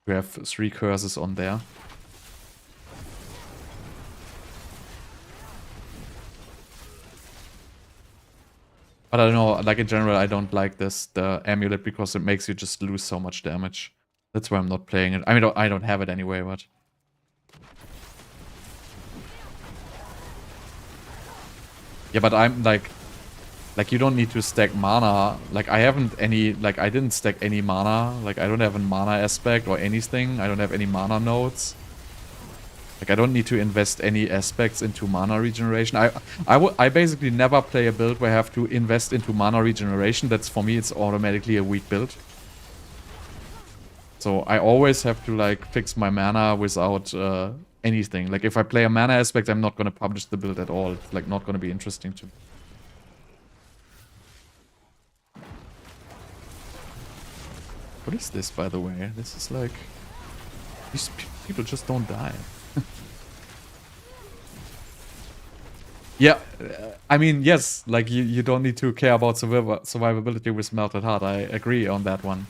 You have 3 curses on there. But I don't know, like in general, I don't like the amulet, because it makes you just lose so much damage. That's why I'm not playing it. I mean, I don't have it anyway, but... Yeah, but I'm like, you don't need to stack mana. Like, I didn't stack any mana. Like, I don't have a mana aspect or anything. I don't have any mana nodes. Like, I don't need to invest any aspects into mana regeneration. I basically never play a build where I have to invest into mana regeneration. That's, for me, it's automatically a weak build. So I always have to, like, fix my mana without anything. Like, if I play a mana aspect, I'm not going to publish the build at all. It's, like, not going to be interesting to me. What is this, by the way? This is like... These people just don't die. Yeah, I mean, yes, like, you don't need to care about survivability with Melted Heart. I agree on that one.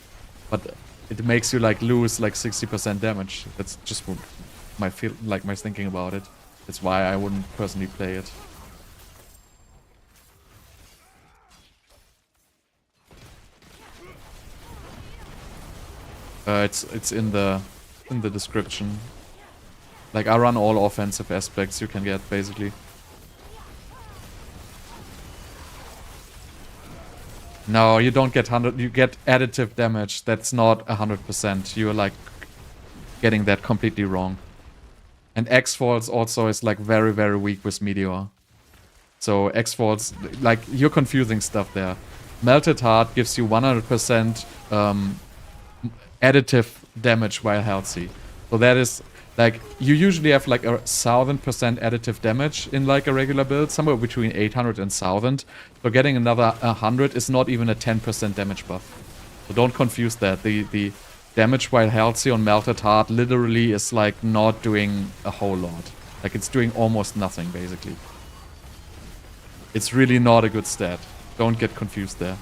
But it makes you, like, lose, like, 60% damage. That's just my thinking about it. That's why I wouldn't personally play it. It's in the description. Like, I run all offensive aspects you can get, basically. No, you don't get 100. You get additive damage. That's not 100%. You're, like, getting that completely wrong. And X-Falls also is, like, very, very weak with Meteor. So X-Falls, like, you're confusing stuff there. Melted Heart gives you 100% additive damage while healthy. So that is, like, you usually have like 1000% additive damage in like a regular build, somewhere between 800 and 1000. So getting another 100 is not even a 10% damage buff. So don't confuse that. The damage while healthy on Melted Heart literally is like not doing a whole lot. Like, it's doing almost nothing basically. It's really not a good stat. Don't get confused there.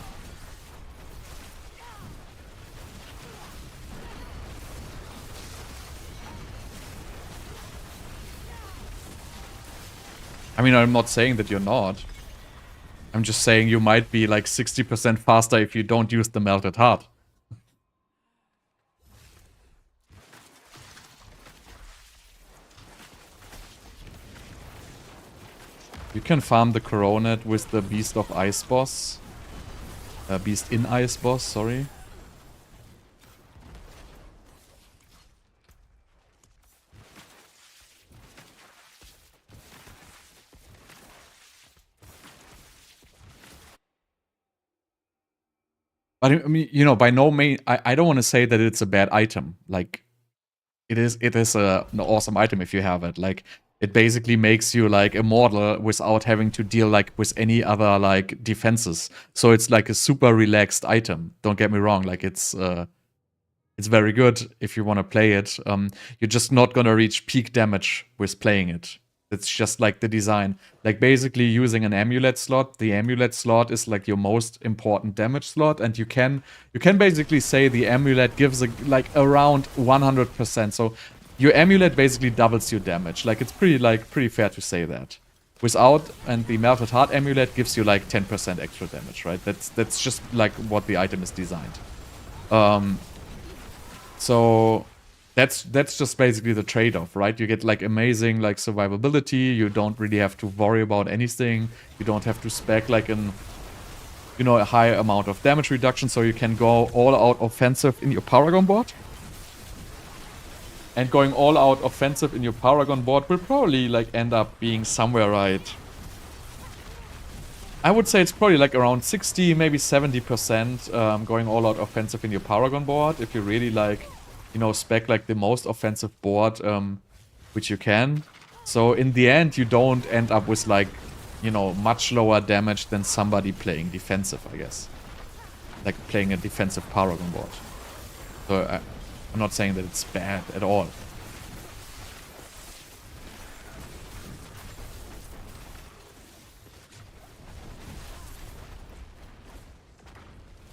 I mean, I'm not saying that you're not. I'm just saying you might be like 60% faster if you don't use the Melted Heart. You can farm the Coronet with the Beast of Ice boss. Beast in Ice boss, sorry. But I mean, you know, by no means, I don't want to say that it's a bad item. Like, it is an awesome item if you have it. Like, it basically makes you like immortal without having to deal like with any other like defenses. So it's like a super relaxed item. Don't get me wrong. Like, it's very good if you want to play it. You're just not gonna reach peak damage with playing it. It's just like the design. Like basically using an amulet slot. The amulet slot is like your most important damage slot, and you can basically say the amulet gives like around 100%. So your amulet basically doubles your damage. Like it's pretty fair to say that. Without, and the melted heart amulet gives you like 10% extra damage, right? That's just like what the item is designed. So that's just basically the trade-off, right? You get like amazing like survivability. You don't really have to worry about anything. You don't have to spec like an, you know, a high amount of damage reduction, so you can go all out offensive in your Paragon board. And going all out offensive in your Paragon board will probably like end up being somewhere right. I would say it's probably like around 60, maybe 70% going all out offensive in your Paragon board. If you really like, you know, spec like the most offensive board, which you can. So in the end, you don't end up with like, you know, much lower damage than somebody playing defensive, I guess. Like playing a defensive Paragon board. So I'm not saying that it's bad at all.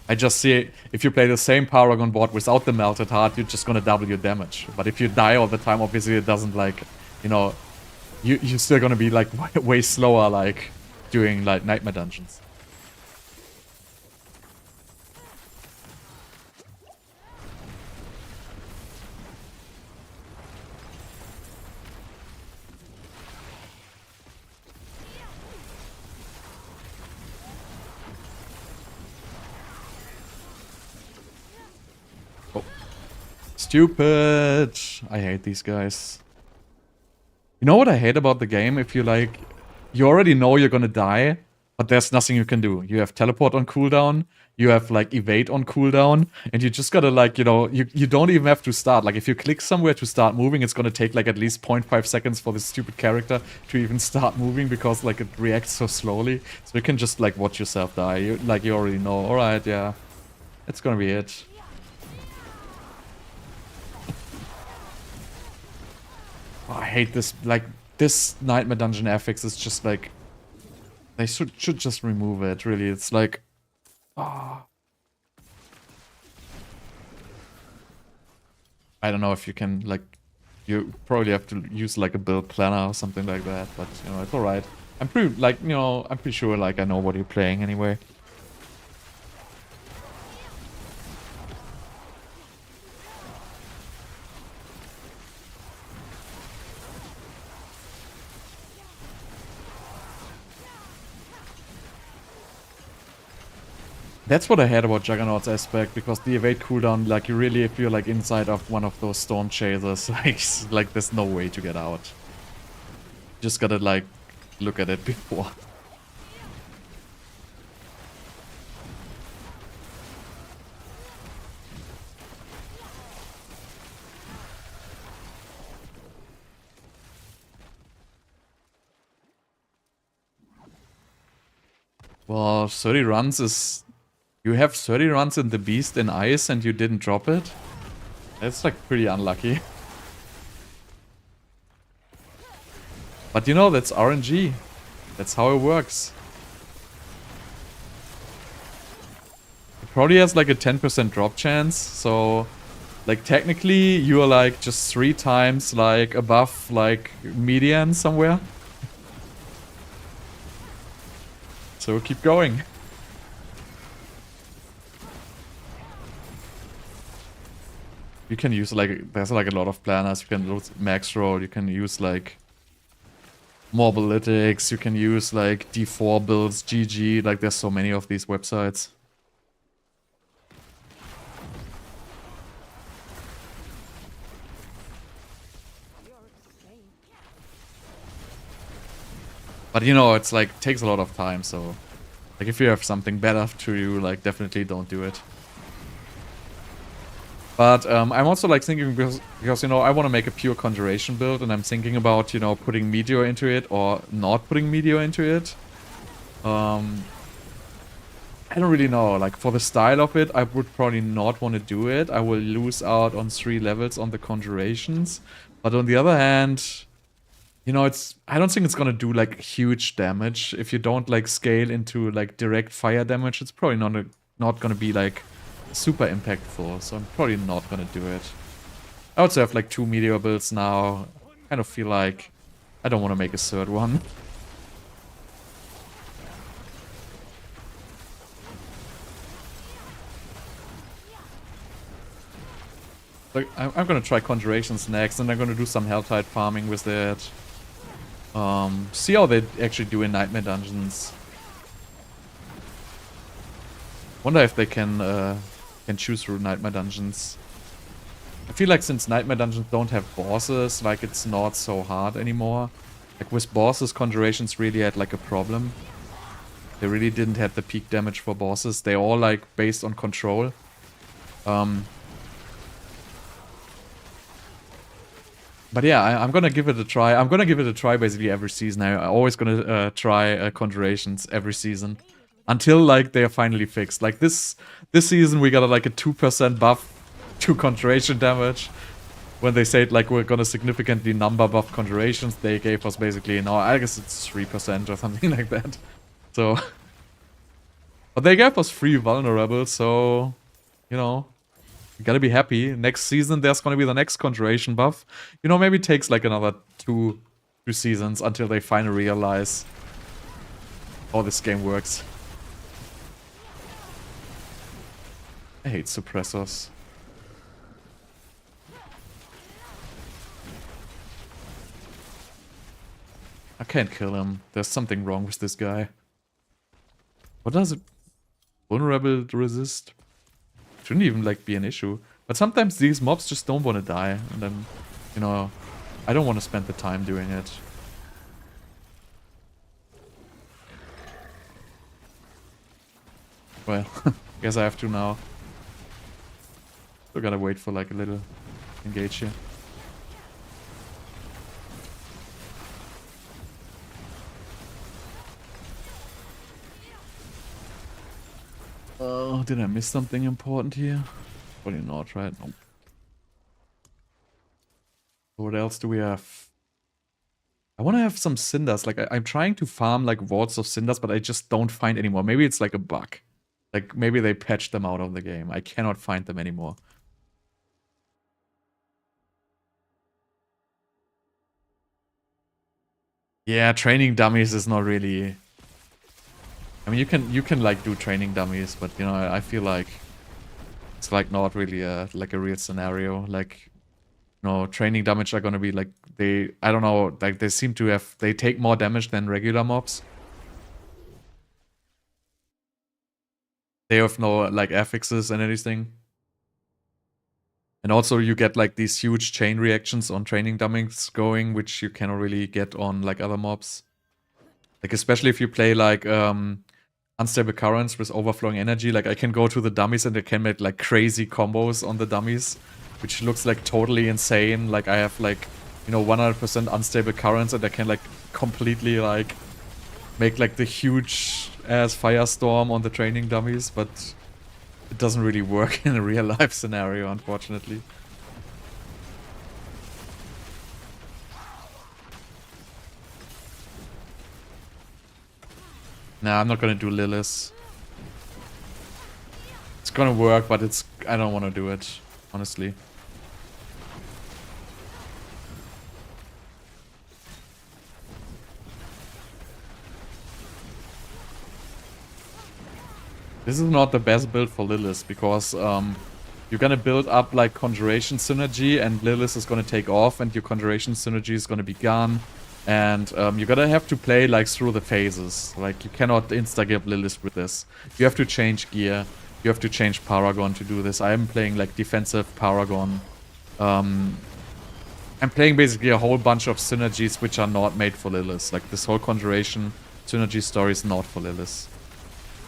I just see, if you play the same Paragon board without the Melted Heart, you're just gonna double your damage. But if you die all the time, obviously it doesn't like, you know, you're still gonna be like way slower like doing like Nightmare Dungeons. Stupid! I hate these guys. You know what I hate about the game? If you like, you already know you're gonna die, but there's nothing you can do. You have teleport on cooldown, you have like evade on cooldown, and you just gotta like, you know, you don't even have to start. Like if you click somewhere to start moving, it's gonna take like at least 0.5 seconds for this stupid character to even start moving because like it reacts so slowly. So you can just like watch yourself die. You already know, alright, yeah, it's gonna be it. Oh, I hate this, like, this Nightmare Dungeon affix is just like, they should just remove it, really. It's like, oh. I don't know if you can, like, you probably have to use like a build planner or something like that, but, you know, it's alright. I'm pretty, like, you know, I'm pretty sure, like, I know what you're playing anyway. That's what I hate about Juggernaut's aspect, because the evade cooldown, like, you really, if you're, like, inside of one of those storm chasers, like there's no way to get out. You just gotta, like, look at it before. Well, 30 runs is... You have 30 runs in the Beast in Ice and you didn't drop it? That's like pretty unlucky. But you know, that's RNG. That's how it works. It probably has like a 10% drop chance, so... Like technically, you are like just 3 times like above like median somewhere. So keep going. You can use like, there's like a lot of planners. You can use max roll, you can use like Morbalytics, you can use like D4 builds, GG, like there's so many of these websites. But you know, it's like, takes a lot of time, so like if you have something better to you, like definitely don't do it. But I'm also like thinking, because you know, I want to make a pure Conjuration build, and I'm thinking about, you know, putting Meteor into it or not putting Meteor into it. I don't really know, like for the style of it, I would probably not want to do it. I will lose out on 3 levels on the Conjurations. But on the other hand, You know, I don't think it's gonna do like huge damage. If you don't like scale into like direct fire damage, it's probably not gonna be like super impactful. So I'm probably not gonna do it. I also have like 2 Meteor builds now. Kind of feel like I don't want to make a third one. Like, I'm gonna try Conjurations next, and I'm gonna do some Helltide farming with it. See how they actually do in Nightmare Dungeons. Wonder if they can choose through Nightmare Dungeons. I feel like since Nightmare Dungeons don't have bosses, like it's not so hard anymore. Like with bosses, Conjurations really had like a problem. They really didn't have the peak damage for bosses. They're all like based on control. But yeah, I'm gonna give it a try. I'm gonna give it a try basically every season. I'm always gonna try Conjurations every season. Until like they are finally fixed. Like this season we got like a 2% buff to Conjuration damage. When they said like we're gonna significantly number buff Conjurations, they gave us basically, no, I guess it's 3% or something like that. So... But they gave us 3 vulnerable, so... You know... You gotta be happy. Next season, there's gonna be the next Conjuration buff. You know, maybe it takes like another two seasons until they finally realize how this game works. I hate suppressors. I can't kill him. There's something wrong with this guy. What does it... Vulnerable to resist? Shouldn't even like be an issue. But sometimes these mobs just don't want to die. And then, you know, I don't want to spend the time doing it. Well, guess I have to now. Still gotta wait for like a little engage here. Oh, did I miss something important here? Probably not, right? Nope. What else do we have? I want to have some cinders. Like, I'm trying to farm, like, wards of cinders, but I just don't find anymore. Maybe it's, like, a bug. Like, maybe they patched them out of the game. I cannot find them anymore. Yeah, training dummies is not really... I mean, you can like do training dummies, but you know, I feel like it's like not really like a real scenario. Like, you know, training damage are gonna be like I don't know, like they seem to have, they take more damage than regular mobs. They have no like affixes and anything. And also you get like these huge chain reactions on training dummies going, which you cannot really get on like other mobs. Like especially if you play like Unstable Currents with overflowing energy. Like I can go to the dummies and I can make like crazy combos on the dummies, which looks like totally insane. Like I have like, you know, 100% Unstable Currents and I can like completely like make like the huge ass firestorm on the training dummies, but it doesn't really work in a real life scenario, unfortunately. Nah, I'm not gonna do Lilith. It's gonna work, but it's... I don't want to do it, honestly. This is not the best build for Lilith, because you're gonna build up like Conjuration synergy, and Lilith is gonna take off, and your Conjuration synergy is gonna be gone. And you're gonna have to play like through the phases. Like you cannot insta-give Lilith with this. You have to change gear. You have to change Paragon to do this. I am playing like defensive Paragon. I'm playing basically a whole bunch of synergies which are not made for Lilith. Like this whole Conjuration synergy story is not for Lilith.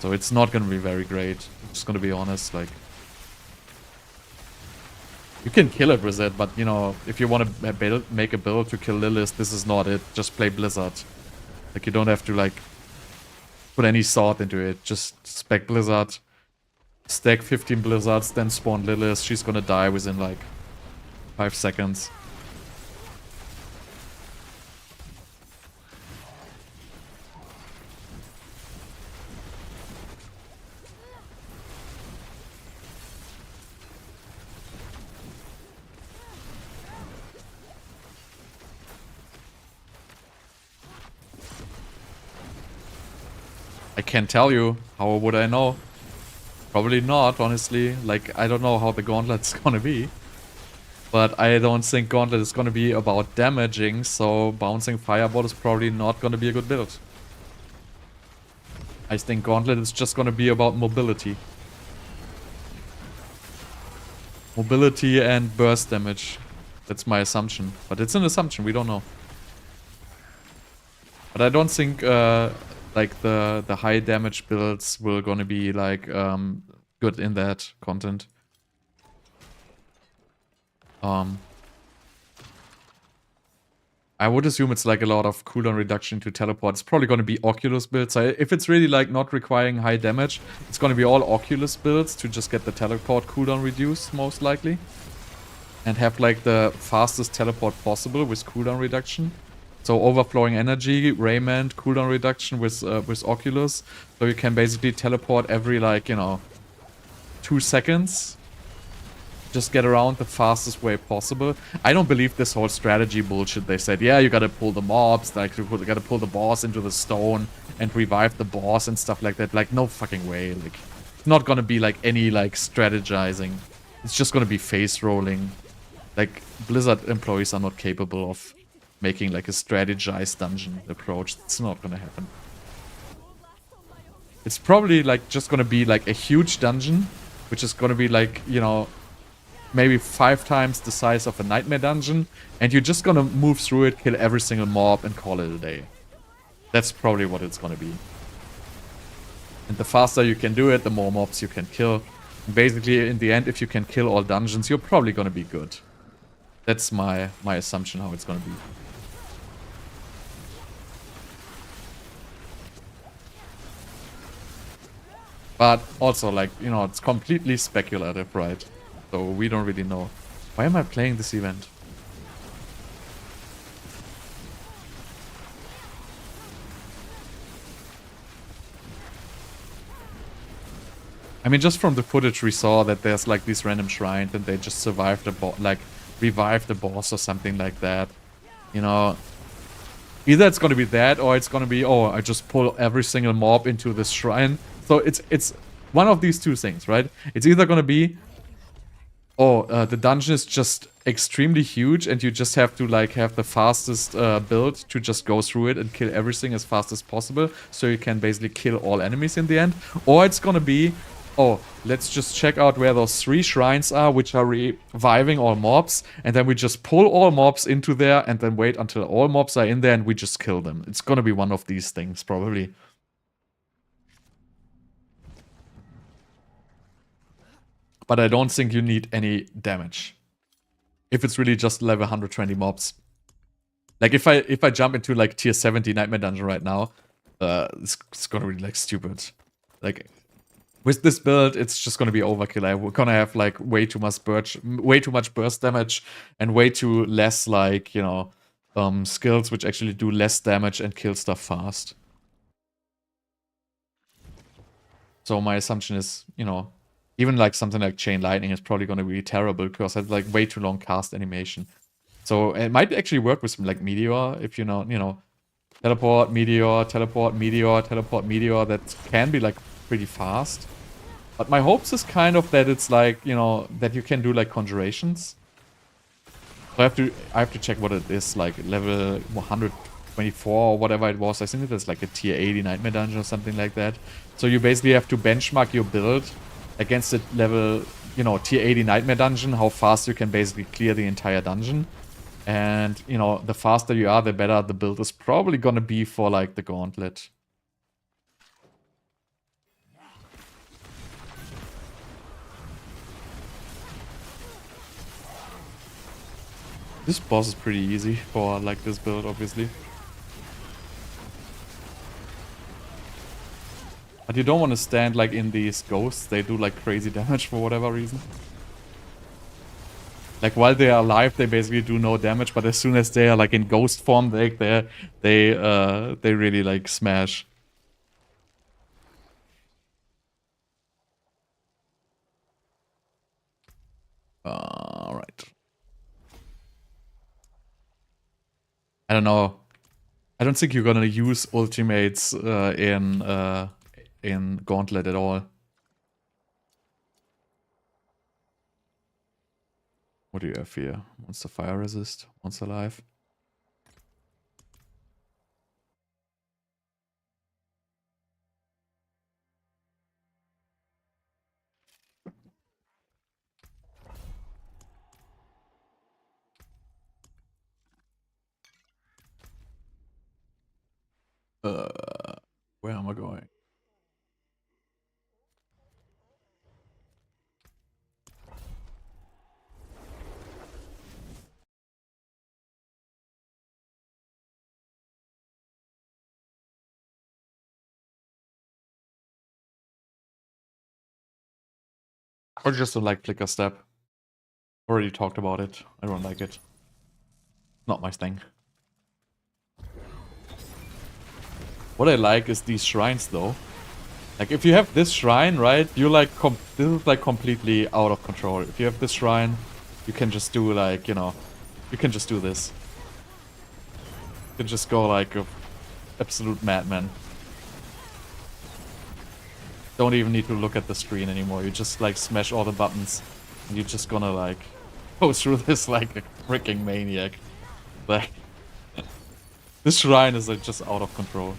So it's not gonna be very great. I'm just gonna be honest, like... You can kill it with it, but you know, if you want to make a build to kill Lilith, this is not it. Just play Blizzard. Like you don't have to like put any thought into it. Just spec Blizzard, stack 15 Blizzards, then spawn Lilith. She's gonna die within like 5 seconds. I can't tell you. How would I know? Probably not, honestly. Like, I don't know how the Gauntlet's gonna be. But I don't think Gauntlet is gonna be about damaging, so bouncing Fireball is probably not gonna be a good build. I think Gauntlet is just gonna be about mobility. Mobility and burst damage. That's my assumption. But it's an assumption, we don't know. But I don't think like the high damage builds will gonna be like good in that content. I would assume it's like a lot of cooldown reduction to teleport. It's probably going to be Oculus builds. So if it's really like not requiring high damage, it's going to be all Oculus builds to just get the teleport cooldown reduced, most likely. And have like the fastest teleport possible with cooldown reduction. So overflowing energy, Rayment, cooldown reduction with Oculus. So you can basically teleport every like, you know, 2 seconds. Just get around the fastest way possible. I don't believe this whole strategy bullshit. They said, yeah, you gotta pull the mobs, like you gotta pull the boss into the stone and revive the boss and stuff like that. Like, no fucking way. Like, it's not gonna be like any like strategizing. It's just gonna be face rolling. Like, Blizzard employees are not capable of making like a strategized dungeon approach. It's not gonna happen. It's probably like just gonna be like a huge dungeon, which is gonna be like, you know, maybe 5 times the size of a Nightmare dungeon, and you're just gonna move through it, kill every single mob, and call it a day. That's probably what it's gonna be. And the faster you can do it, the more mobs you can kill. And basically, in the end, if you can kill all dungeons, you're probably gonna be good. That's my assumption how it's gonna be. But also, like, you know, it's completely speculative, right? So we don't really know. Why am I playing this event? I mean, just from the footage we saw that there's like these random shrines and they just survived the like revive the boss or something like that. You know, either it's gonna be that or it's gonna be, oh, I just pull every single mob into this shrine. So it's one of these two things, right? It's either gonna be, oh, the dungeon is just extremely huge and you just have to like have the fastest build to just go through it and kill everything as fast as possible, so you can basically kill all enemies in the end. Or it's gonna be, oh, let's just check out where those 3 shrines are, which are reviving all mobs, and then we just pull all mobs into there and then wait until all mobs are in there and we just kill them. It's gonna be one of these things, probably. But I don't think you need any damage. If it's really just level 120 mobs. Like, if I jump into, like, tier 70 Nightmare Dungeon right now, it's gonna be, like, stupid. Like, with this build, it's just gonna be overkill. We're gonna have, like, way too much burst damage, and way too less, like, you know, skills which actually do less damage and kill stuff fast. So my assumption is, you know, even like something like Chain Lightning is probably going to be terrible because it has like way too long cast animation. So it might actually work with some like Meteor if you know, teleport, Meteor, teleport, Meteor, teleport, Meteor. That can be like pretty fast. But my hopes is kind of that it's like, you know, that you can do like conjurations. So I have to check what it is, like level 124 or whatever it was. I think it is like a tier 80 Nightmare Dungeon or something like that. So you basically have to benchmark your build against the level, you know, tier 80 Nightmare Dungeon, how fast you can basically clear the entire dungeon. And, you know, the faster you are, the better the build is probably gonna be for, like, the Gauntlet. This boss is pretty easy for, like, this build, obviously. But you don't want to stand, like, in these ghosts. They do, like, crazy damage for whatever reason. Like, while they are alive, they basically do no damage, but as soon as they are, like, in ghost form, they really, like, smash. Alright. I don't know. I don't think you're gonna use ultimates in in Gauntlet at all. What do you have here? Monster fire resist, monster life. Where am I going? Or just don't like Flicker Step. Already talked about it. I don't like it. Not my thing. What I like is these shrines though. Like if you have this shrine, right, you like this is like completely out of control. If you have this shrine, you can just do like, you know, you can just do this. You can just go like a absolute madman. Don't even need to look at the screen anymore. You just like smash all the buttons. And you're just gonna like go through this like a freaking maniac. Like this shrine is like just out of control.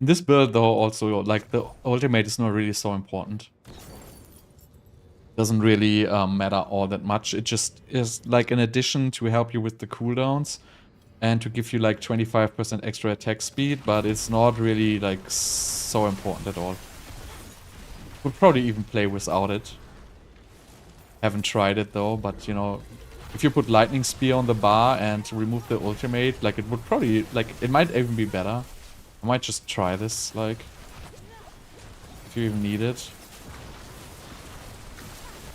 This build though also, like the ultimate is not really so important. Doesn't really matter all that much. It just is like an addition to help you with the cooldowns and to give you like 25% extra attack speed, but it's not really like so important at all. Would probably even play without it. Haven't tried it though, but you know, if you put Lightning Spear on the bar and remove the ultimate, like it would probably, like it might even be better. I might just try this, like, if you even need it.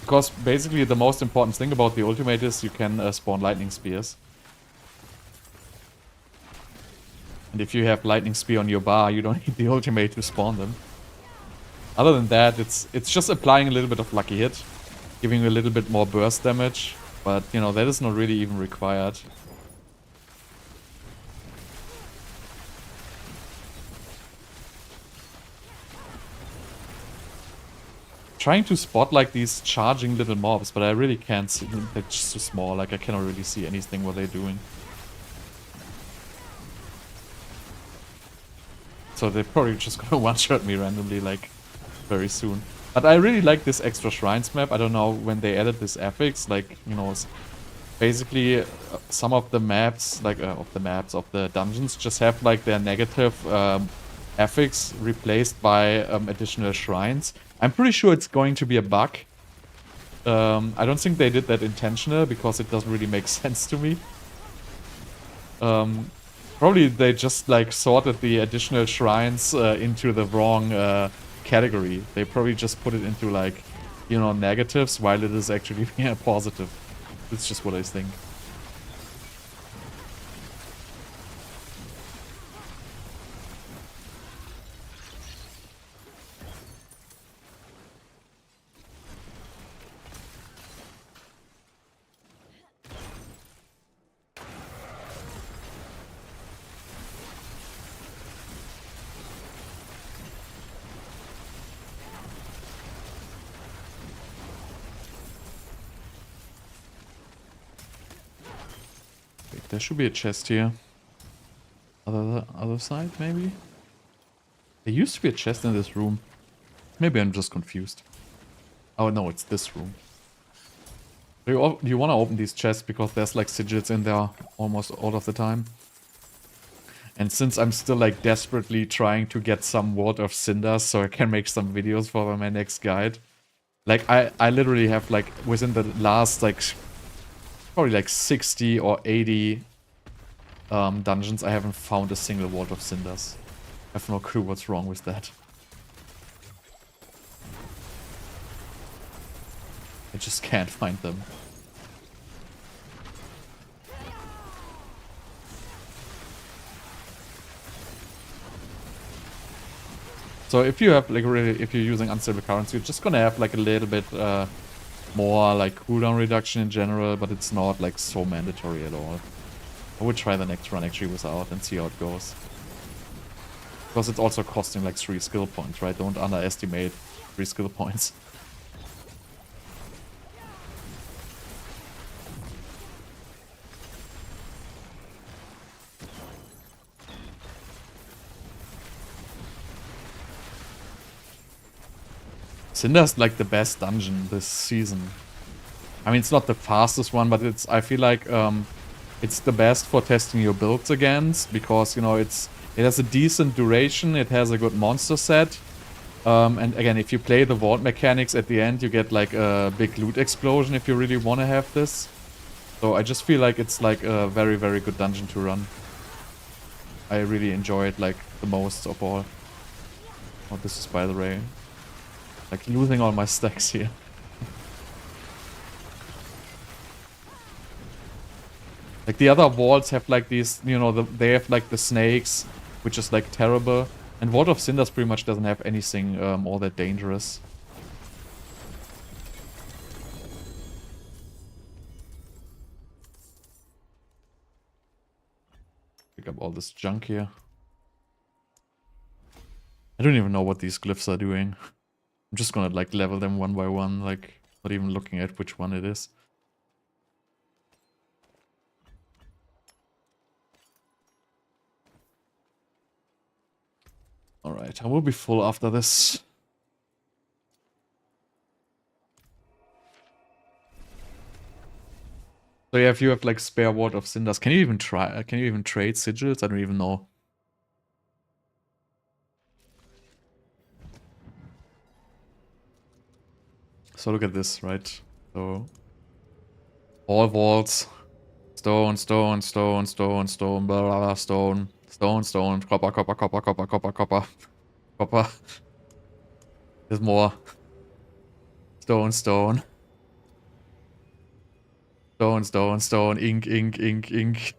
Because basically the most important thing about the ultimate is you can spawn lightning spears. And if you have lightning spear on your bar, you don't need the ultimate to spawn them. Other than that, it's just applying a little bit of lucky hit, giving you a little bit more burst damage, but you know, that is not really even required. Trying to spot like these charging little mobs, but I really can't see them. They're just too small, like I cannot really see anything what they're doing. So they're probably just gonna one-shot me randomly, like, very soon. But I really like this extra shrines map. I don't know when they added this affix, like, you know, basically some of the maps, like, of the dungeons just have like their negative affix replaced by additional shrines. I'm pretty sure it's going to be a bug. I don't think they did that intentional because it doesn't really make sense to me. Probably they just like sorted the additional shrines into the wrong category. They probably just put it into like, you know, negatives while it is actually being positive. That's just what I think. There should be a chest here. Other side, maybe? There used to be a chest in this room. Maybe I'm just confused. Oh no, it's this room. Do you want to open these chests because there's like sigils in there almost all of the time. And since I'm still like desperately trying to get some Ward of Cinders so I can make some videos for my next guide. Like I literally have like within the last like probably like 60 or 80 dungeons, I haven't found a single Ward of Cinders. I have no clue what's wrong with that. I just can't find them. So if you have like really, if you're using unstable currents, you're just gonna have like a little bit more like cooldown reduction in general, but it's not like so mandatory at all. I would try the next run actually without and see how it goes. Because it's also costing like 3 skill points, right? Don't underestimate 3 skill points. Cinder's like the best dungeon this season. I mean, it's not the fastest one, but it's, I feel like it's the best for testing your builds against, because, you know, it has a decent duration, it has a good monster set. And again, if you play the vault mechanics at the end, you get like a big loot explosion if you really want to have this. So I just feel like it's like a very, very good dungeon to run. I really enjoy it like the most of all. Oh, this is by the way. Like losing all my stacks here. Like the other vaults have like these, you know, they have like the snakes, which is like terrible. And Vault of Cinders pretty much doesn't have anything all that dangerous. Pick up all this junk here. I don't even know what these glyphs are doing. I'm just gonna like level them one by one, like not even looking at which one it is. Alright, I will be full after this. So yeah, if you have like spare Vault of Cinders, can you even trade sigils? I don't even know. So look at this, right? So all vaults, stone, stone, stone, stone, stone, blah, blah, blah, stone, stone, stone, copper, copper, copper, copper, copper, copper, copper. There's more. Stone, stone. Stone, stone, stone, ink, ink, ink, ink.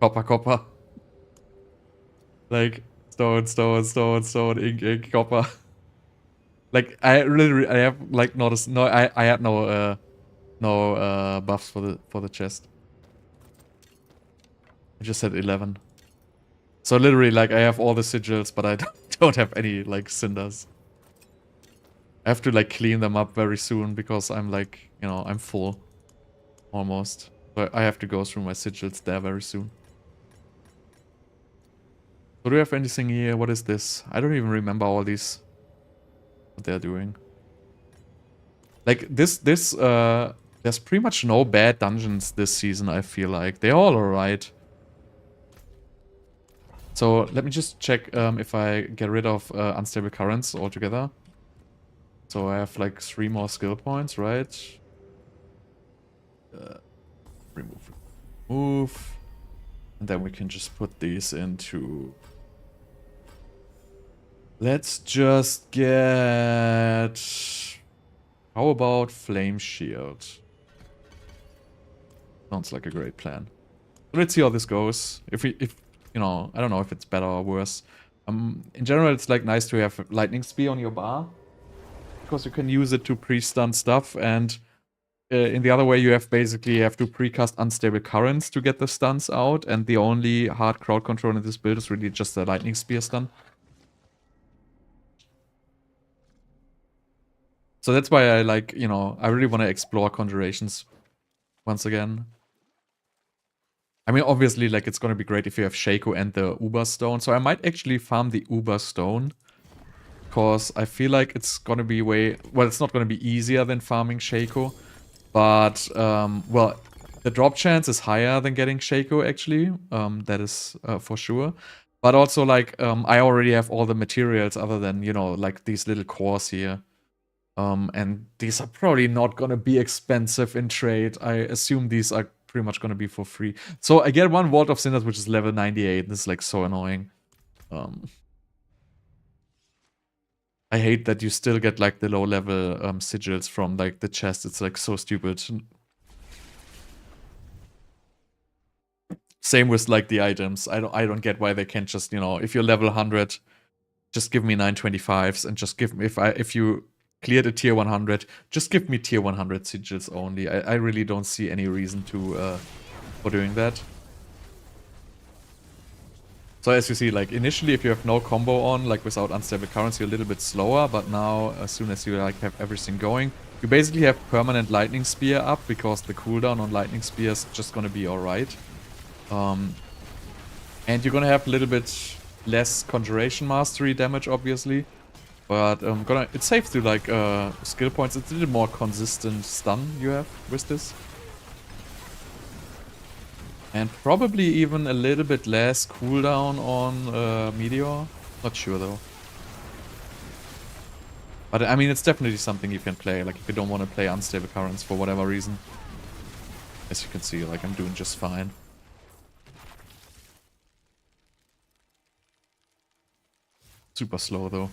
Copper, copper. Like, stone, stone, stone, stone, ink, ink, copper. Like, I have like not a, no, I had no buffs for the chest. I just had 11. So literally, like, I have all the sigils, but I don't have any, like, cinders. I have to, like, clean them up very soon, because I'm, like, you know, I'm full. Almost. But I have to go through my sigils there very soon. So do we have anything here? What is this? I don't even remember all these. What they're doing. Like, there's pretty much no bad dungeons this season, I feel like. They're all alright. So let me just check if I get rid of unstable currents altogether. So I have like 3 more skill points, right? Remove. Move. And then we can just put these into... Let's just get... How about Flame Shield? Sounds like a great plan. So let's see how this goes. If you know, I don't know if it's better or worse. In general, it's like nice to have Lightning Spear on your bar, because you can use it to pre-stun stuff, and in the other way you have basically to precast Unstable Currents to get the stuns out, and the only hard crowd control in this build is really just the Lightning Spear stun. So that's why I like, you know, I really want to explore Conjurations once again. I mean, obviously, like, it's gonna be great if you have Shaco and the Uber Stone. So I might actually farm the Uber Stone, because I feel like it's gonna be well, it's not gonna be easier than farming Shaco, but, well, the drop chance is higher than getting Shaco, actually. That is for sure. But also, like, I already have all the materials other than, you know, like, these little cores here. And these are probably not gonna be expensive in trade. I assume these are pretty much gonna be for free. So I get 1 Vault of Cinders, which is level 98. This is like so annoying. I hate that you still get like the low level sigils from like the chest. It's like so stupid. Same with like the items. I don't get why they can't just, you know, if you're level 100, just give me 925s and just give me, if you cleared a tier 100, just give me tier 100 sigils only. I really don't see any reason to for doing that. So as you see, like initially if you have no combo on, like without unstable currency, you're a little bit slower, but now as soon as you like have everything going, you basically have permanent lightning spear up because the cooldown on lightning spear is just gonna be alright. And you're gonna have a little bit less conjuration mastery damage, obviously. But it's safe to like skill points. It's a little more consistent stun you have with this. And probably even a little bit less cooldown on Meteor. Not sure though. But I mean, it's definitely something you can play. Like if you don't want to play unstable currents for whatever reason. As you can see, like I'm doing just fine. Super slow though.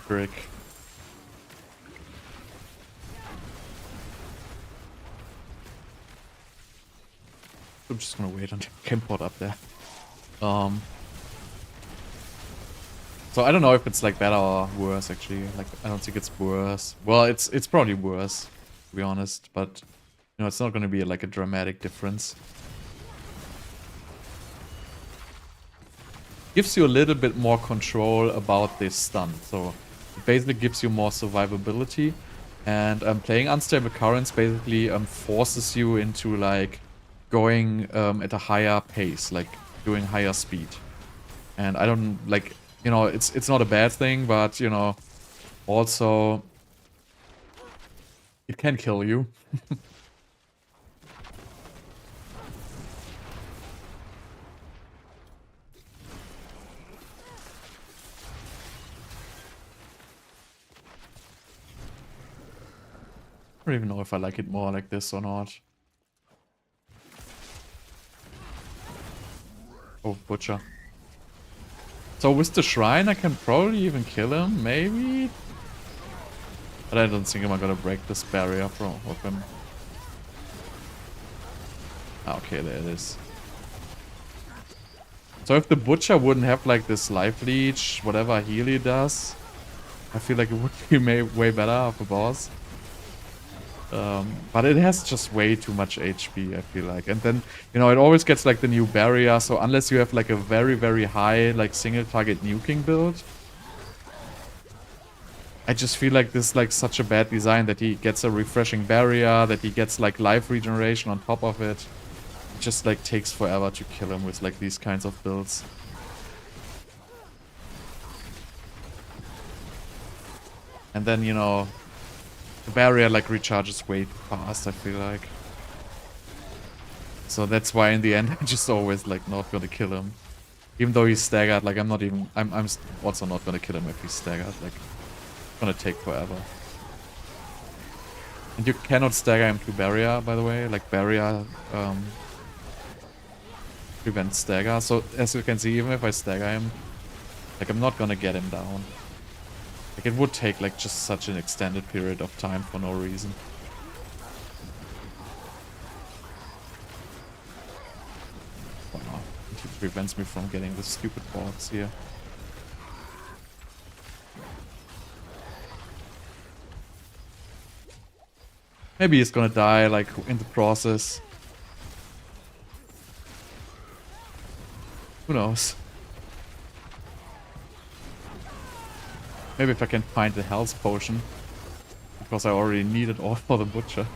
Brick. I'm just gonna wait until Camport up there. So I don't know if it's like better or worse actually. Like I don't think it's worse. Well, it's probably worse, to be honest. But you know, it's not gonna be like a dramatic difference. Gives you a little bit more control about this stun. So it basically gives you more survivability. And playing unstable currents basically forces you into like going at a higher pace, like doing higher speed. And I don't like, you know, it's not a bad thing, but you know, also it can kill you. I don't even know if I like it more like this or not. Oh, Butcher. So with the Shrine, I can probably even kill him, maybe? But I don't think I'm gonna break this barrier from him. Ah, okay, there it is. So if the Butcher wouldn't have like this life leech, whatever heal he does, I feel like it would be way better of a boss. But it has just way too much HP, I feel like. And then, you know, it always gets like the new barrier. So unless you have like a very, very high like single target nuking build, I just feel like this is like such a bad design that he gets a refreshing barrier, that he gets like life regeneration on top of it. It just like takes forever to kill him with like these kinds of builds. And then, you know, the barrier like recharges way too fast, I feel like. So that's why in the end I'm just always like not gonna kill him. Even though he's staggered, like I'm also not gonna kill him if he's staggered, like it's gonna take forever. And you cannot stagger him to barrier, by the way, like barrier prevents stagger. So as you can see, even if I stagger him, like I'm not gonna get him down. Like it would take like just such an extended period of time for no reason. Wow, it prevents me from getting the stupid bots here. Maybe he's gonna die like in the process. Who knows? Maybe if I can find the health potion. Because I already need it all for the Butcher.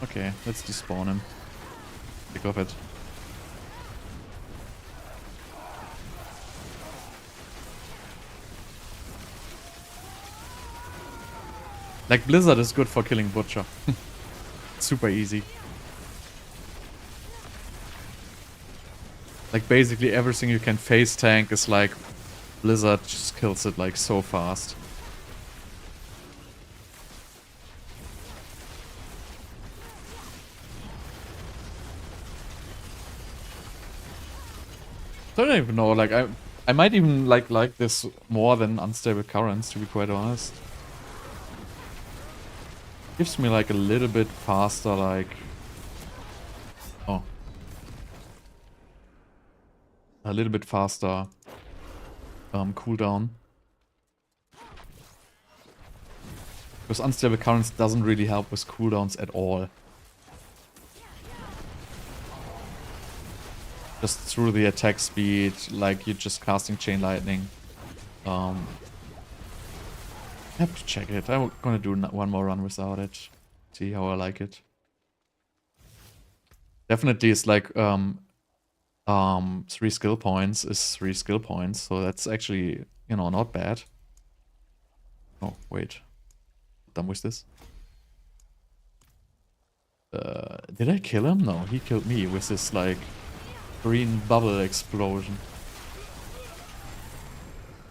Okay, let's despawn him. Pick off it. Like Blizzard is good for killing Butcher. Super easy. Like basically everything you can face tank is like Blizzard just kills it like so fast. I don't even know, like I might even like this more than Unstable Currents, to be quite honest. Gives me like a little bit faster, like... Oh. A little bit faster cooldown. Because Unstable Currents doesn't really help with cooldowns at all. Just through the attack speed, like you're just casting Chain Lightning. I have to check it. I'm gonna do one more run without it. See how I like it. Definitely it's like 3 skill points is 3 skill points, so that's actually, you know, not bad. Oh, wait. Done with this. Did I kill him? No, he killed me with this like green bubble explosion.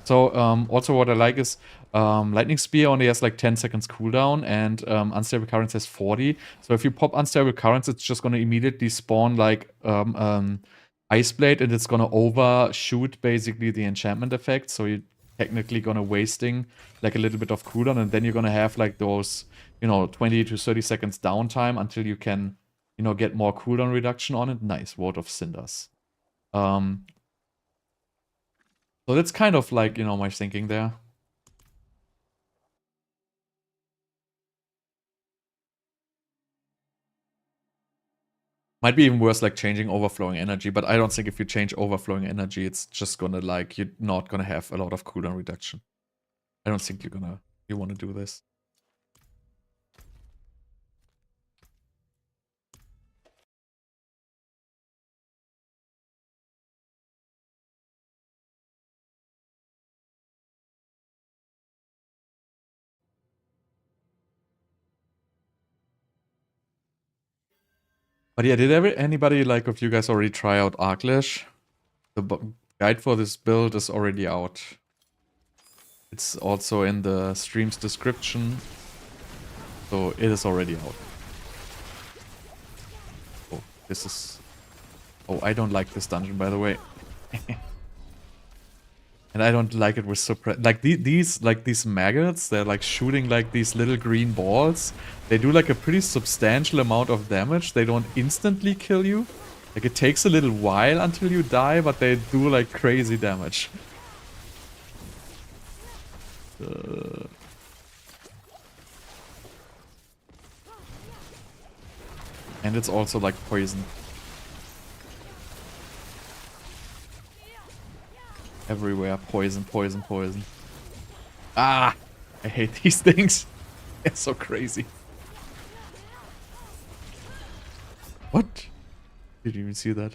So also what I like is Lightning Spear only has like 10 seconds cooldown and Unstable Currents has 40. So if you pop Unstable Currents, it's just going to immediately spawn like Ice Blade and it's going to overshoot basically the enchantment effect. So you're technically going to wasting like a little bit of cooldown and then you're going to have like those, you know, 20 to 30 seconds downtime until you can, you know, get more cooldown reduction on it. Nice, Ward of Cinders. So that's kind of like, you know, my thinking there. Might be even worse like changing Overflowing Energy, but I don't think if you change Overflowing Energy, it's just gonna like, you're not gonna have a lot of cooldown reduction. I don't think you wanna do this. But yeah, did anybody like of you guys already try out Arklash? The guide for this build is already out. It's also in the stream's description. So it is already out. Oh, this is... Oh, I don't like this dungeon, by the way. And I don't like it with suppress. Like these maggots, they're like shooting like these little green balls. They do like a pretty substantial amount of damage. They don't instantly kill you. Like it takes a little while until you die, but they do like crazy damage. And it's also like poison. Everywhere, poison, poison, poison. Ah! I hate these things. They're so crazy. What? Did you even see that?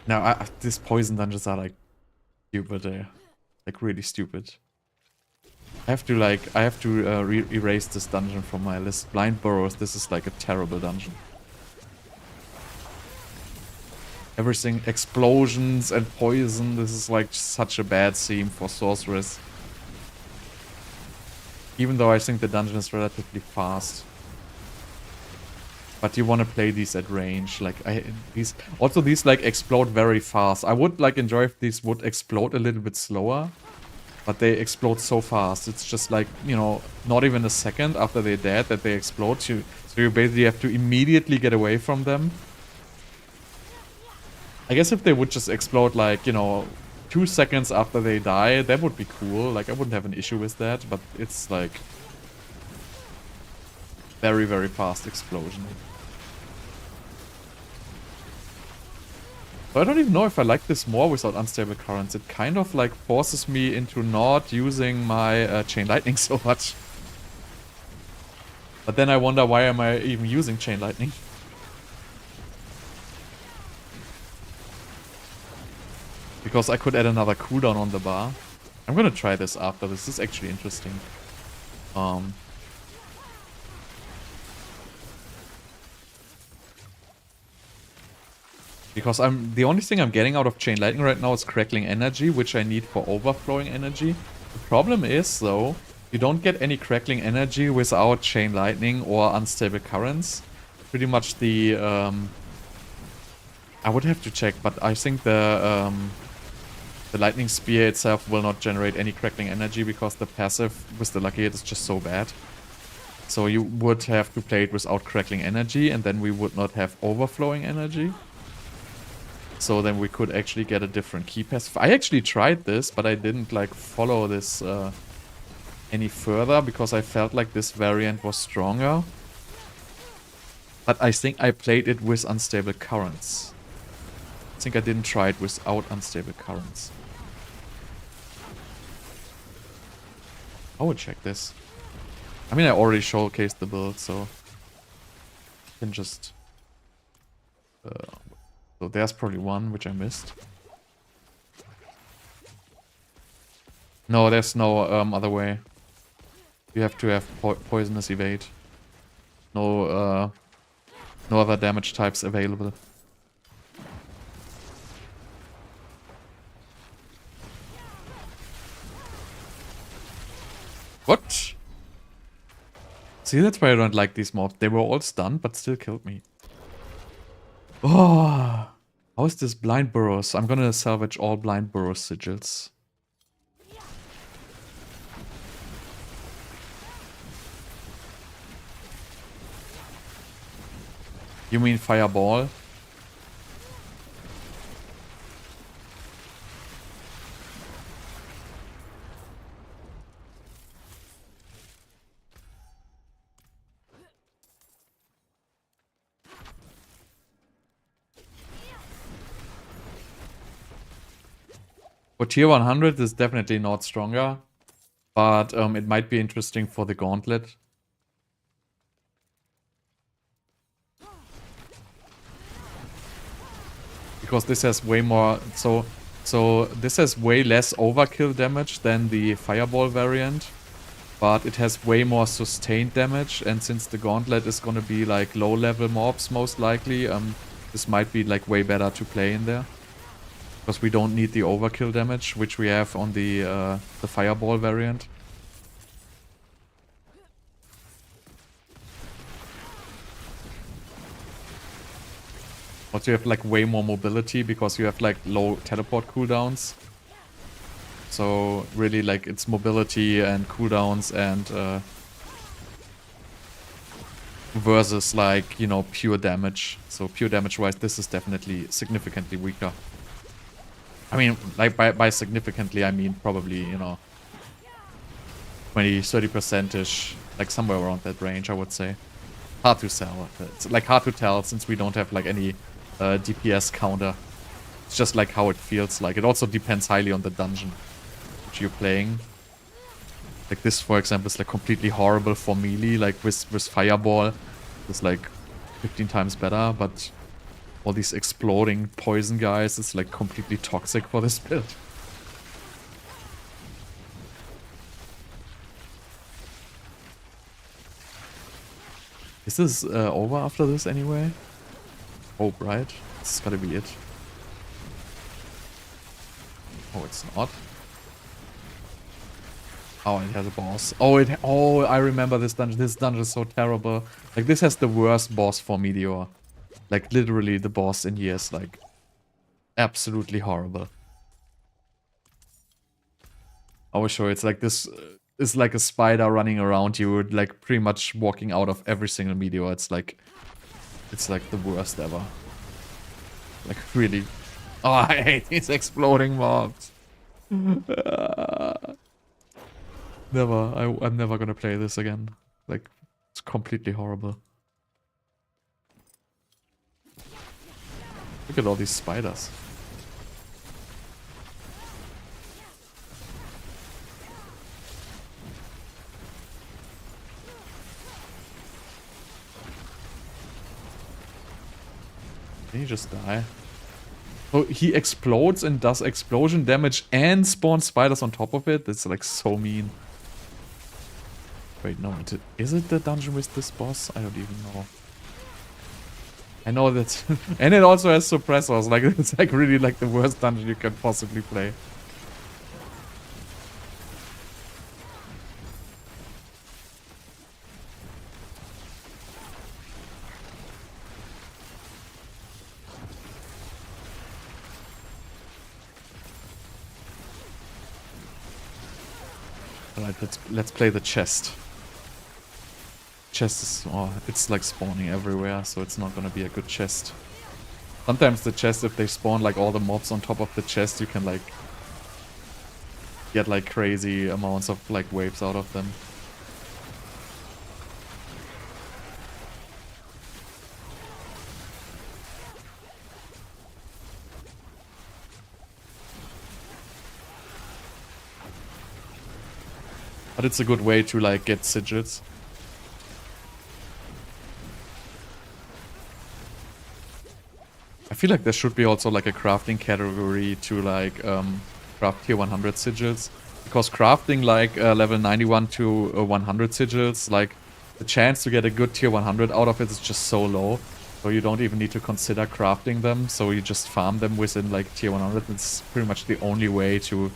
Now, these poison dungeons are like stupid. Like really stupid. I have to erase this dungeon from my list. Blind Burrows, this is like a terrible dungeon. Everything, explosions and poison, this is like such a bad theme for Sorceress. Even though I think the dungeon is relatively fast. But you want to play these at range, like these like explode very fast. I would like enjoy if these would explode a little bit slower. But they explode so fast, it's just like, you know, not even a second after they're dead that they explode. So you basically have to immediately get away from them. I guess if they would just explode like, you know, 2 seconds after they die, that would be cool. Like, I wouldn't have an issue with that, but it's like very, very fast explosion. So I don't even know if I like this more without Unstable Currents. It kind of like forces me into not using my Chain Lightning so much. But then I wonder, why am I even using Chain Lightning? Because I could add another cooldown on the bar. I'm gonna try this after. This is actually interesting. Because the only thing I'm getting out of Chain Lightning right now is Crackling Energy, which I need for Overflowing Energy. The problem is, though, you don't get any Crackling Energy without Chain Lightning or Unstable Currents. Pretty much the I would have to check, but I think the lightning spear itself will not generate any crackling energy because the passive with the lucky hit is just so bad. So you would have to play it without crackling energy, and then we would not have overflowing energy. So then we could actually get a different key passive. I actually tried this, but I didn't like follow this any further because I felt like this variant was stronger. But I think I played it with unstable currents. I think I didn't try it without unstable currents. I would check this. I mean, I already showcased the build, so I can just... so there's probably one, which I missed. No, there's no other way. You have to have poisonous evade. No, no other damage types available. What? See, that's why I don't like these mobs. They were all stunned, but still killed me. Oh, how is this blind burrows? I'm gonna salvage all blind burrow sigils. You mean fireball? For tier 100 is definitely not stronger, but it might be interesting for the gauntlet. Because this has way more, so this has way less overkill damage than the fireball variant, but it has way more sustained damage, and since the gauntlet is gonna be like low level mobs most likely, this might be like way better to play in there. Because we don't need the overkill damage, which we have on the fireball variant. Also, you have like way more mobility because you have like low teleport cooldowns. So really, like it's mobility and cooldowns and versus like, you know, pure damage. So pure damage wise, this is definitely significantly weaker. I mean, like by significantly, I mean probably, you know, 20-30%ish, like somewhere around that range, I would say. Hard to tell. It's like hard to tell since we don't have like any DPS counter. It's just like how it feels like. It also depends highly on the dungeon which you're playing. Like this, for example, is like completely horrible for melee. Like with fireball, it's like 15 times better, but all these exploding poison guys is like completely toxic for this build. Is this over after this anyway? Hope, right? This is gotta be it. Oh, it's not. Oh, it has a boss. Oh, I remember this dungeon. This dungeon is so terrible. Like, this has the worst boss for Meteor. Like, literally the boss in years. Like, absolutely horrible. I will show you. It's like this. It's like a spider running around you, like pretty much walking out of every single Meteor. It's like the worst ever. Like, really. Oh, I hate these exploding mobs. Never. I'm never gonna play this again. Like, it's completely horrible. Look at all these spiders. Can he just die? So he explodes and does explosion damage and spawns spiders on top of it? That's like so mean. Wait, no. Is it the dungeon with this boss? I don't even know. I know that. And it also has suppressors. Like, it's like really like the worst dungeon you can possibly play. Alright, let's play the chest. Chest is, oh, it's like spawning everywhere, so it's not gonna be a good chest. Sometimes the chest, if they spawn like all the mobs on top of the chest, you can like get like crazy amounts of like waves out of them. But it's a good way to like get sigils. I feel like there should be also like a crafting category to like craft tier 100 sigils. Because crafting like level 91 to 100 sigils, like the chance to get a good tier 100 out of it is just so low. So you don't even need to consider crafting them. So you just farm them within like tier 100. It's pretty much the only way to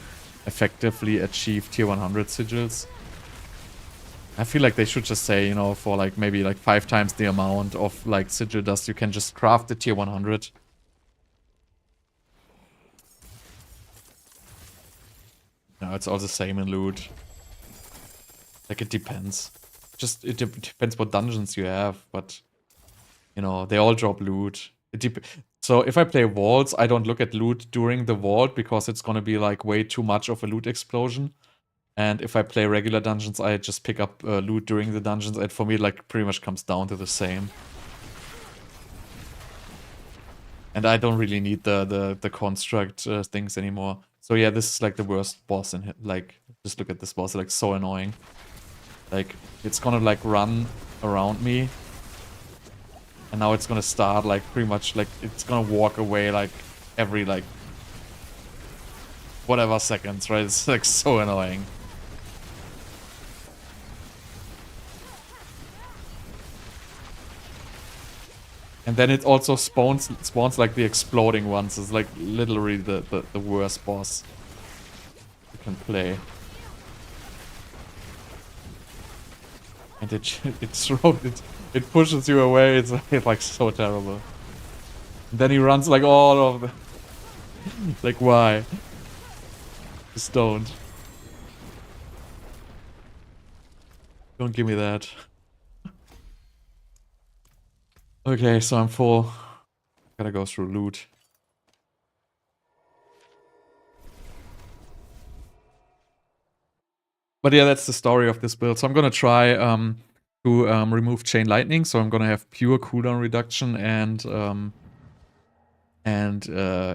effectively achieve tier 100 sigils. I feel like they should just say, you know, for like maybe like 5 times the amount of like sigil dust, you can just craft the tier 100. No, it's all the same in loot. Like it depends. Just it depends what dungeons you have, but you know, they all drop loot. So if I play vaults, I don't look at loot during the vault because it's gonna be like way too much of a loot explosion. And if I play regular dungeons, I just pick up loot during the dungeons, and for me, like, pretty much comes down to the same. And I don't really need the construct things anymore. So yeah, this is like the worst boss in it. Like, just look at this boss, like, so annoying. Like, it's gonna, like, run around me. And now it's gonna start, like, pretty much, like, it's gonna walk away, like, every, like, whatever seconds, right? It's, like, so annoying. And then it also spawns like the exploding ones. It's like literally the worst boss you can play. And it pushes you away. It's like so terrible. And then he runs like all of the like why? Just don't. Don't give me that. Okay, so I'm full. Gotta go through loot. But yeah, that's the story of this build. So I'm gonna try to remove Chain Lightning. So I'm gonna have pure cooldown reduction and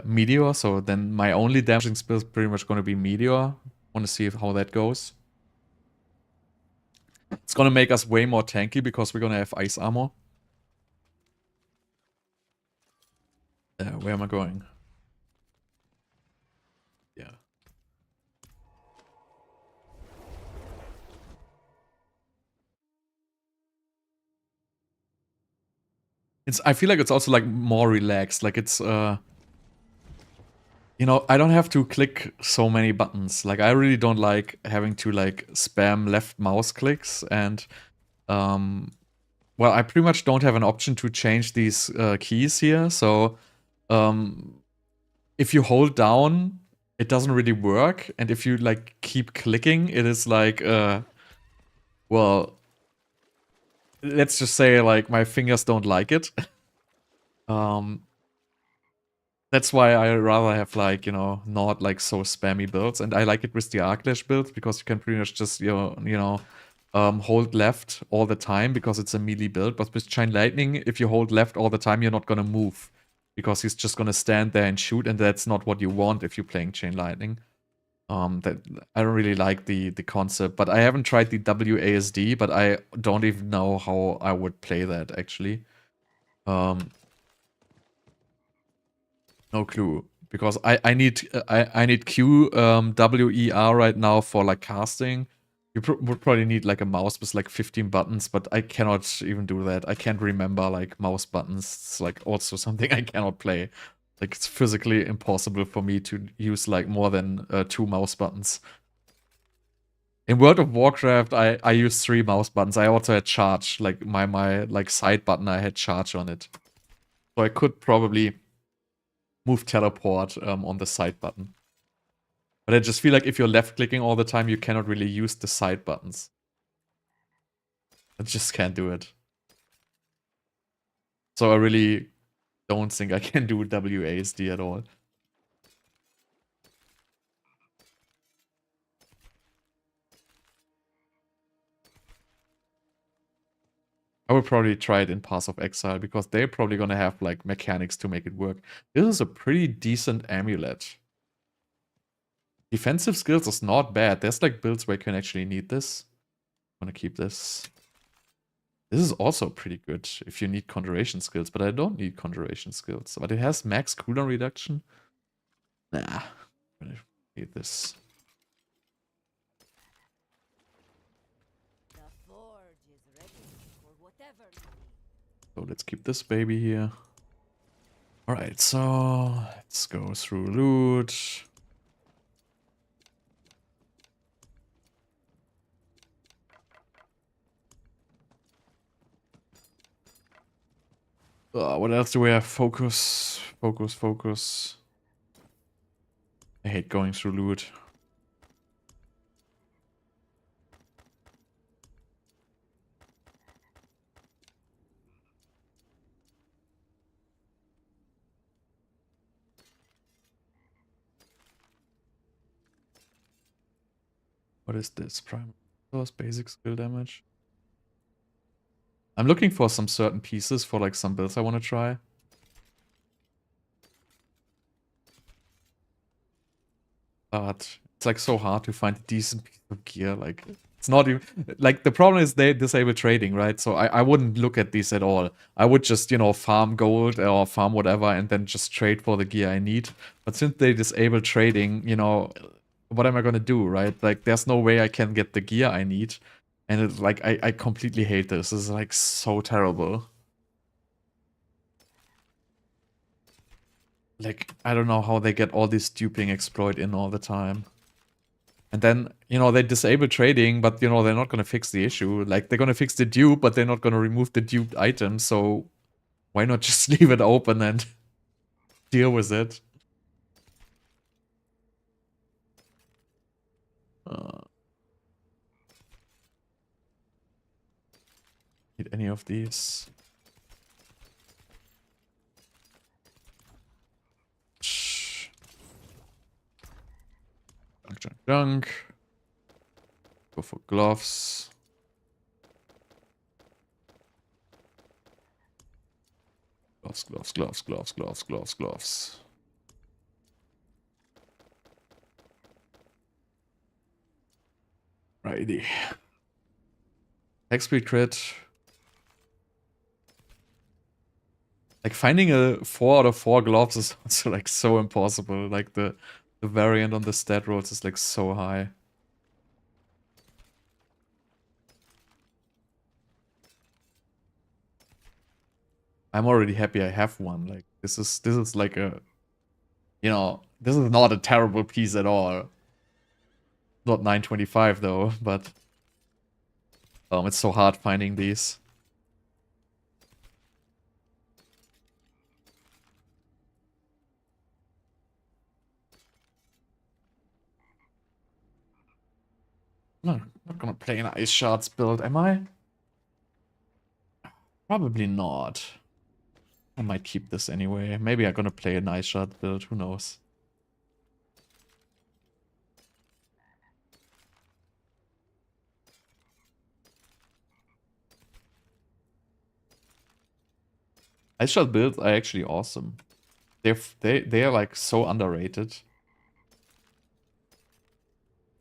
Meteor. So then my only damaging spell is pretty much gonna be Meteor. Want to see how that goes. It's gonna make us way more tanky because we're gonna have ice armor. Where am I going? Yeah. I feel like it's also like more relaxed. Like it's you know, I don't have to click so many buttons. Like I really don't like having to like spam left mouse clicks and well, I pretty much don't have an option to change these keys here. So if you hold down, it doesn't really work, and if you like keep clicking, it is like well, let's just say like my fingers don't like it. That's why I rather have like, you know, not like so spammy builds, and I like it with the Arclash build because you can pretty much just hold left all the time because it's a melee build. But with Chain Lightning, if you hold left all the time, you're not gonna move because he's just gonna stand there and shoot, and that's not what you want if you're playing Chain Lightning. That I don't really like the concept, but I haven't tried the WASD, but I don't even know how I would play that actually. No clue, because I need Q WER right now for like casting. You would probably need like a mouse with like 15 buttons, but I cannot even do that. I can't remember like mouse buttons. It's like also something I cannot play. Like it's physically impossible for me to use like more than 2 mouse buttons. In World of Warcraft, I use 3 mouse buttons. I also had charge, like my like side button. I had charge on it, so I could probably move teleport on the side button. But I just feel like if you're left-clicking all the time, you cannot really use the side buttons. I just can't do it. So I really don't think I can do WASD at all. I would probably try it in Pass of Exile, because they're probably gonna have, like, mechanics to make it work. This is a pretty decent amulet. Defensive skills is not bad. There's, like, builds where you can actually need this. I'm gonna keep this. This is also pretty good if you need conjuration skills, but I don't need conjuration skills. But it has max cooldown reduction. Nah, I'm gonna need this. So let's keep this baby here. Alright, so let's go through loot. What else do we have? Focus, focus, focus. I hate going through loot. What is this? Prime source, basic skill damage. I'm looking for some certain pieces for like some builds I want to try. But it's like so hard to find a decent piece of gear. Like, it's not even like, the problem is they disable trading, right? So I wouldn't look at these at all. I would just, you know, farm gold or farm whatever and then just trade for the gear I need. But since they disable trading, you know, what am I gonna do, right? Like, there's no way I can get the gear I need. And it's like, I completely hate this. This is like so terrible. Like, I don't know how they get all this duping exploit in all the time. And then, you know, they disable trading, but, you know, they're not going to fix the issue. Like, they're going to fix the dupe, but they're not going to remove the duped item. So why not just leave it open and deal with it? Need any of these? Junk, junk, junk. Go for gloves. Gloves, gloves, gloves, gloves, gloves, gloves, gloves. Righty. XP crit. Like, finding a 4 out of 4 gloves is also like so impossible. Like, the variant on the stat rolls is like so high. I'm already happy I have one. Like, this is like a, you know, this is not a terrible piece at all. Not 925 though, but it's so hard finding these. No, I'm not gonna play an Ice Shards build, am I? Probably not. I might keep this anyway. Maybe I'm gonna play an Ice Shard build, who knows. Ice Shard builds are actually awesome. They're like so underrated.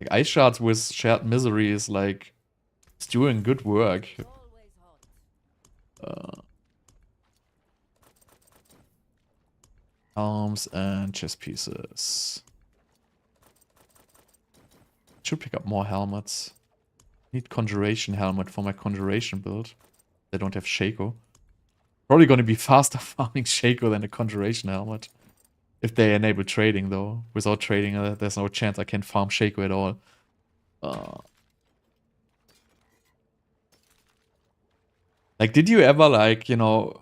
Like, Ice Shards with Shared Misery is like, it's doing good work. Arms and chest pieces. Should pick up more helmets. Need Conjuration helmet for my Conjuration build. They don't have Shaco. Probably going to be faster farming Shaco than a Conjuration helmet. If they enable trading though. Without trading, there's no chance I can farm Shaco at all. Like, did you ever, like, you know,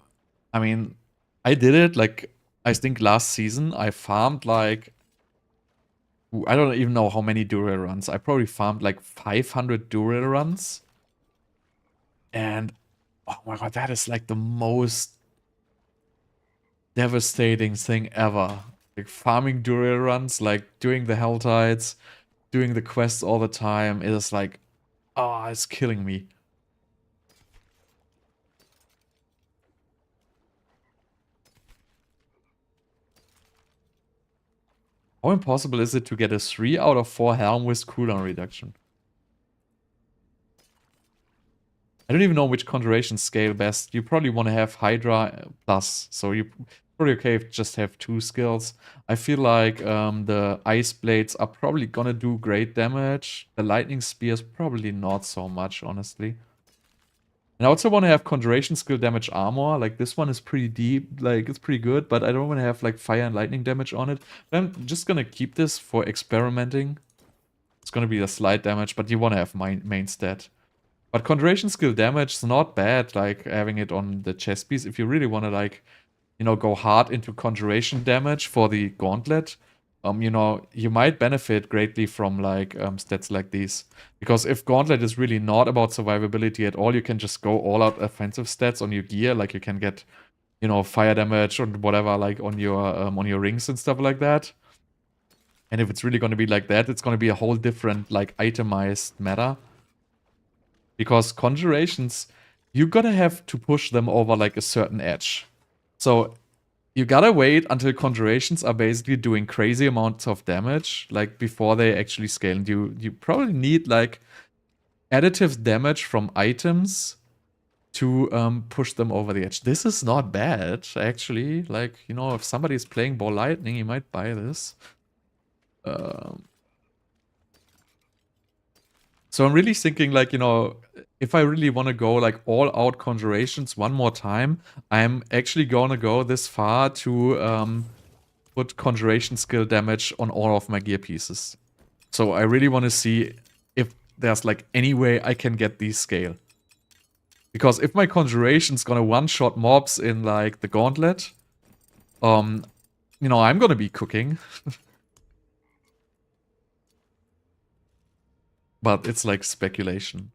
I mean, I did it, like, I think last season I farmed like I don't even know how many Durel runs. I probably farmed like 500 Durel runs. And oh my god, that is like the most devastating thing ever. Like farming Durel runs, like doing the Hell Tides, doing the quests all the time. It is like, ah, it's killing me. How impossible is it to get a 3 out of 4 Helm with cooldown reduction? I don't even know which conjuration scale best. You probably want to have Hydra plus, so you probably okay if just have 2 skills. I feel like the Ice Blades are probably gonna do great damage. The Lightning Spears probably not so much, honestly. And I also want to have Conjuration skill damage armor. Like, this one is pretty deep, like, it's pretty good, but I don't want to have, like, fire and lightning damage on it. But I'm just gonna keep this for experimenting. It's gonna be a slight damage, but you want to have main stat. But Conjuration skill damage is not bad, like, having it on the chest piece. If you really want to, like, you know, go hard into Conjuration damage for the Gauntlet, you know, you might benefit greatly from, like, stats like these. Because if Gauntlet is really not about survivability at all, you can just go all out offensive stats on your gear. Like, you can get, you know, fire damage or whatever, like, on your rings and stuff like that. And if it's really going to be like that, it's going to be a whole different, like, itemized meta. Because conjurations, you're gonna have to push them over like a certain edge. So you gotta wait until conjurations are basically doing crazy amounts of damage, like before they actually scale. And you probably need like additive damage from items to push them over the edge. This is not bad, actually. Like, you know, if somebody's playing Ball Lightning, you might buy this. So I'm really thinking, like, you know, if I really want to go like all out conjurations one more time, I'm actually gonna go this far to put conjuration skill damage on all of my gear pieces. So I really want to see if there's like any way I can get these scale. Because if my conjuration's gonna one-shot mobs in like the gauntlet, you know, I'm gonna be cooking. But it's like speculation.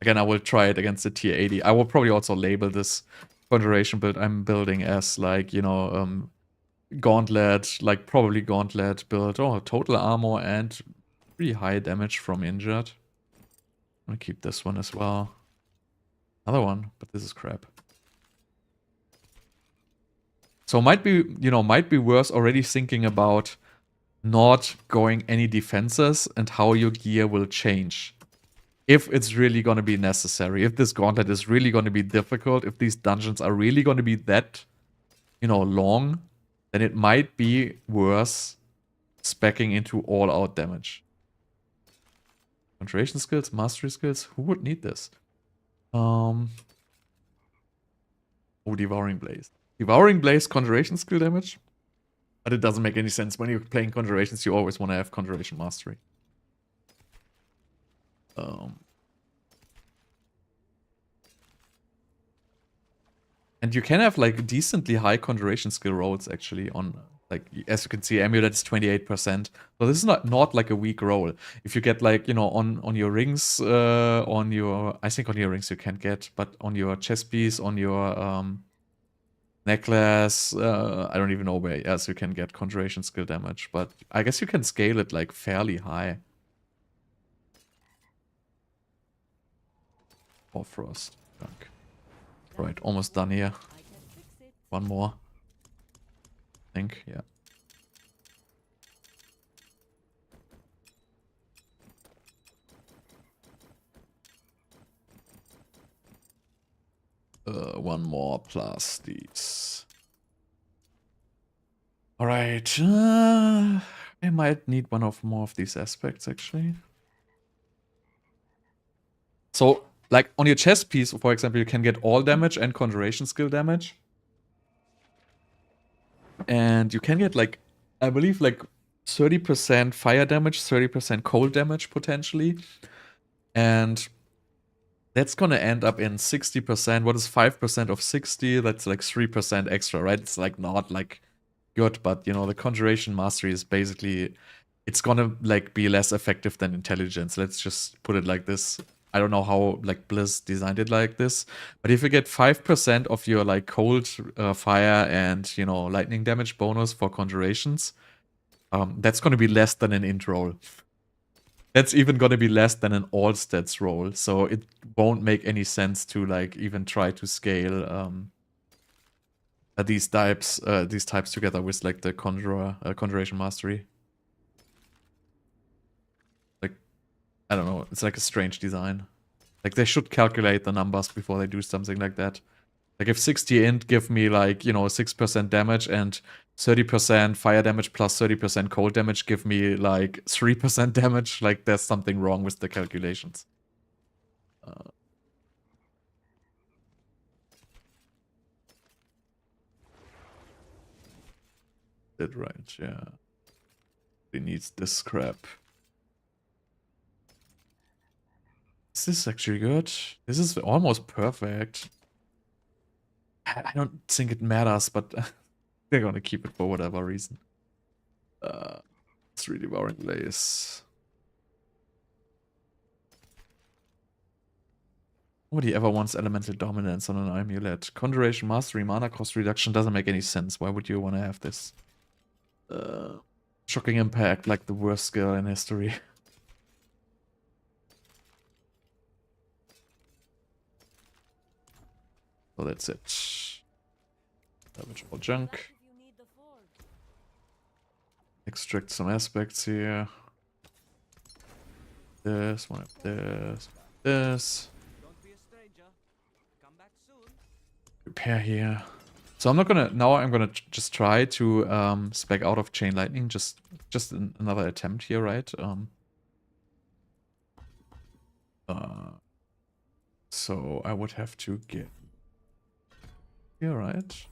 Again, I will try it against the tier 80. I will probably also label this conjuration build I'm building as like, you know, gauntlet, like probably gauntlet build. Oh, total armor and pretty high damage from injured. I'm gonna keep this one as well. Another one, but this is crap. So might be, you know, might be worth already thinking about not going any defenses and how your gear will change. If it's really going to be necessary. If this gauntlet is really going to be difficult. If these dungeons are really going to be that, you know, long. Then it might be worth speccing into all-out damage. Concentration skills, mastery skills. Who would need this? Oh, Devouring Blaze. Devouring Blaze conjuration skill damage? But it doesn't make any sense. When you're playing conjurations, you always want to have conjuration mastery. And you can have like decently high conjuration skill rolls actually on, like, as you can see, amulet is 28%. So this is not like a weak roll. If you get like, you know, on your rings, on your, I think on your rings you can get, but on your chest piece, on your necklace, I don't even know where else you can get conjuration skill damage, but I guess you can scale it like fairly high. Hoarfrost. Junk. Right, almost done here. One more. I think, yeah. One more plus these. Alright. I might need one of more of these aspects, actually. So, like, on your chest piece, for example, you can get all damage and conjuration skill damage. And you can get, like, I believe, like, 30% fire damage, 30% cold damage, potentially. And that's gonna end up in 60%. What is 5% of 60? That's like 3% extra, right? It's like not like good, but you know, the conjuration mastery is basically it's gonna like be less effective than intelligence. Let's just put it like this. I don't know how like Bliss designed it like this, but if you get 5% of your like cold, fire, and you know lightning damage bonus for conjurations, that's gonna be less than an int roll. That's even gonna be less than an all stats roll. So it won't make any sense to like even try to scale these types together with like the conjuration mastery. I don't know, it's like a strange design. Like they should calculate the numbers before they do something like that. Like if 60 int give me like, you know, 6% damage and 30% fire damage plus 30% cold damage give me like 3% damage, like there's something wrong with the calculations. Did right, yeah. He needs this scrap. Is this actually good? This is almost perfect. I don't think it matters, but they're gonna keep it for whatever reason. 3 Devouring Blaze. Nobody ever wants Elemental Dominance on an amulet. Conjuration Mastery mana cost reduction doesn't make any sense. Why would you want to have this? Shocking Impact, like the worst skill in history. So that's it. Damage all junk. Extract some aspects here. This, one of this, this. Repair here. So I'm not gonna, now I'm gonna just try to spec out of Chain Lightning, just another attempt here, right? So I would have to get here, right?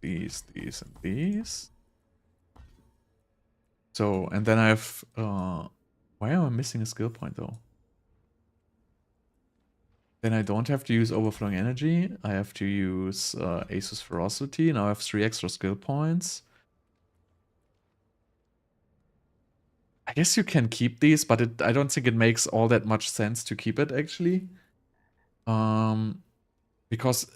These, and these. So, and then I have, why am I missing a skill point though? Then I don't have to use Overflowing Energy. I have to use Asus Ferocity. Now I have 3 extra skill points. I guess you can keep these, but I don't think it makes all that much sense to keep it actually. Because,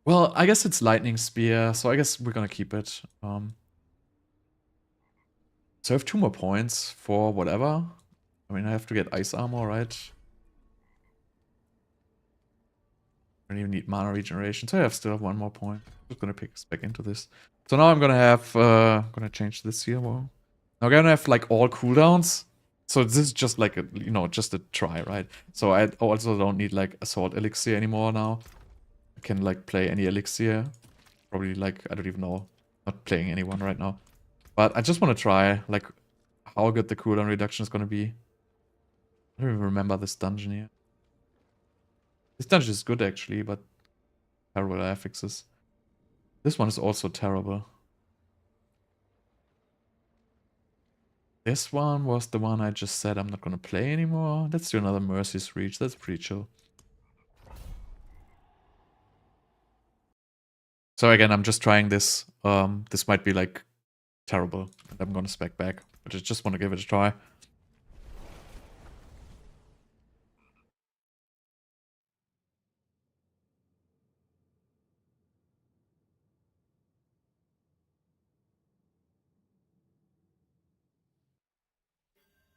well, I guess it's Lightning Spear, so I guess we're gonna keep it. So I have 2 more points for whatever. I mean, I have to get Ice Armor, right? I don't even need mana regeneration, so I still have 1 more point. Just gonna pick us back into this. So now I'm gonna have, gonna change this here. Well, now I'm gonna have like all cooldowns. So this is just like a, you know, just a try, right? So I also don't need like Assault Elixir anymore now. I can like play any Elixir. Probably like, I don't even know. Not playing anyone right now. But I just want to try like how good the cooldown reduction is gonna be. I don't even remember this dungeon here. This dungeon is good actually, but terrible affixes. This one is also terrible. This one was the one I just said I'm not gonna play anymore. Let's do another Mercy's Reach. That's pretty chill. So again, I'm just trying this. This might be like terrible, and I'm gonna spec back. But I just want to give it a try.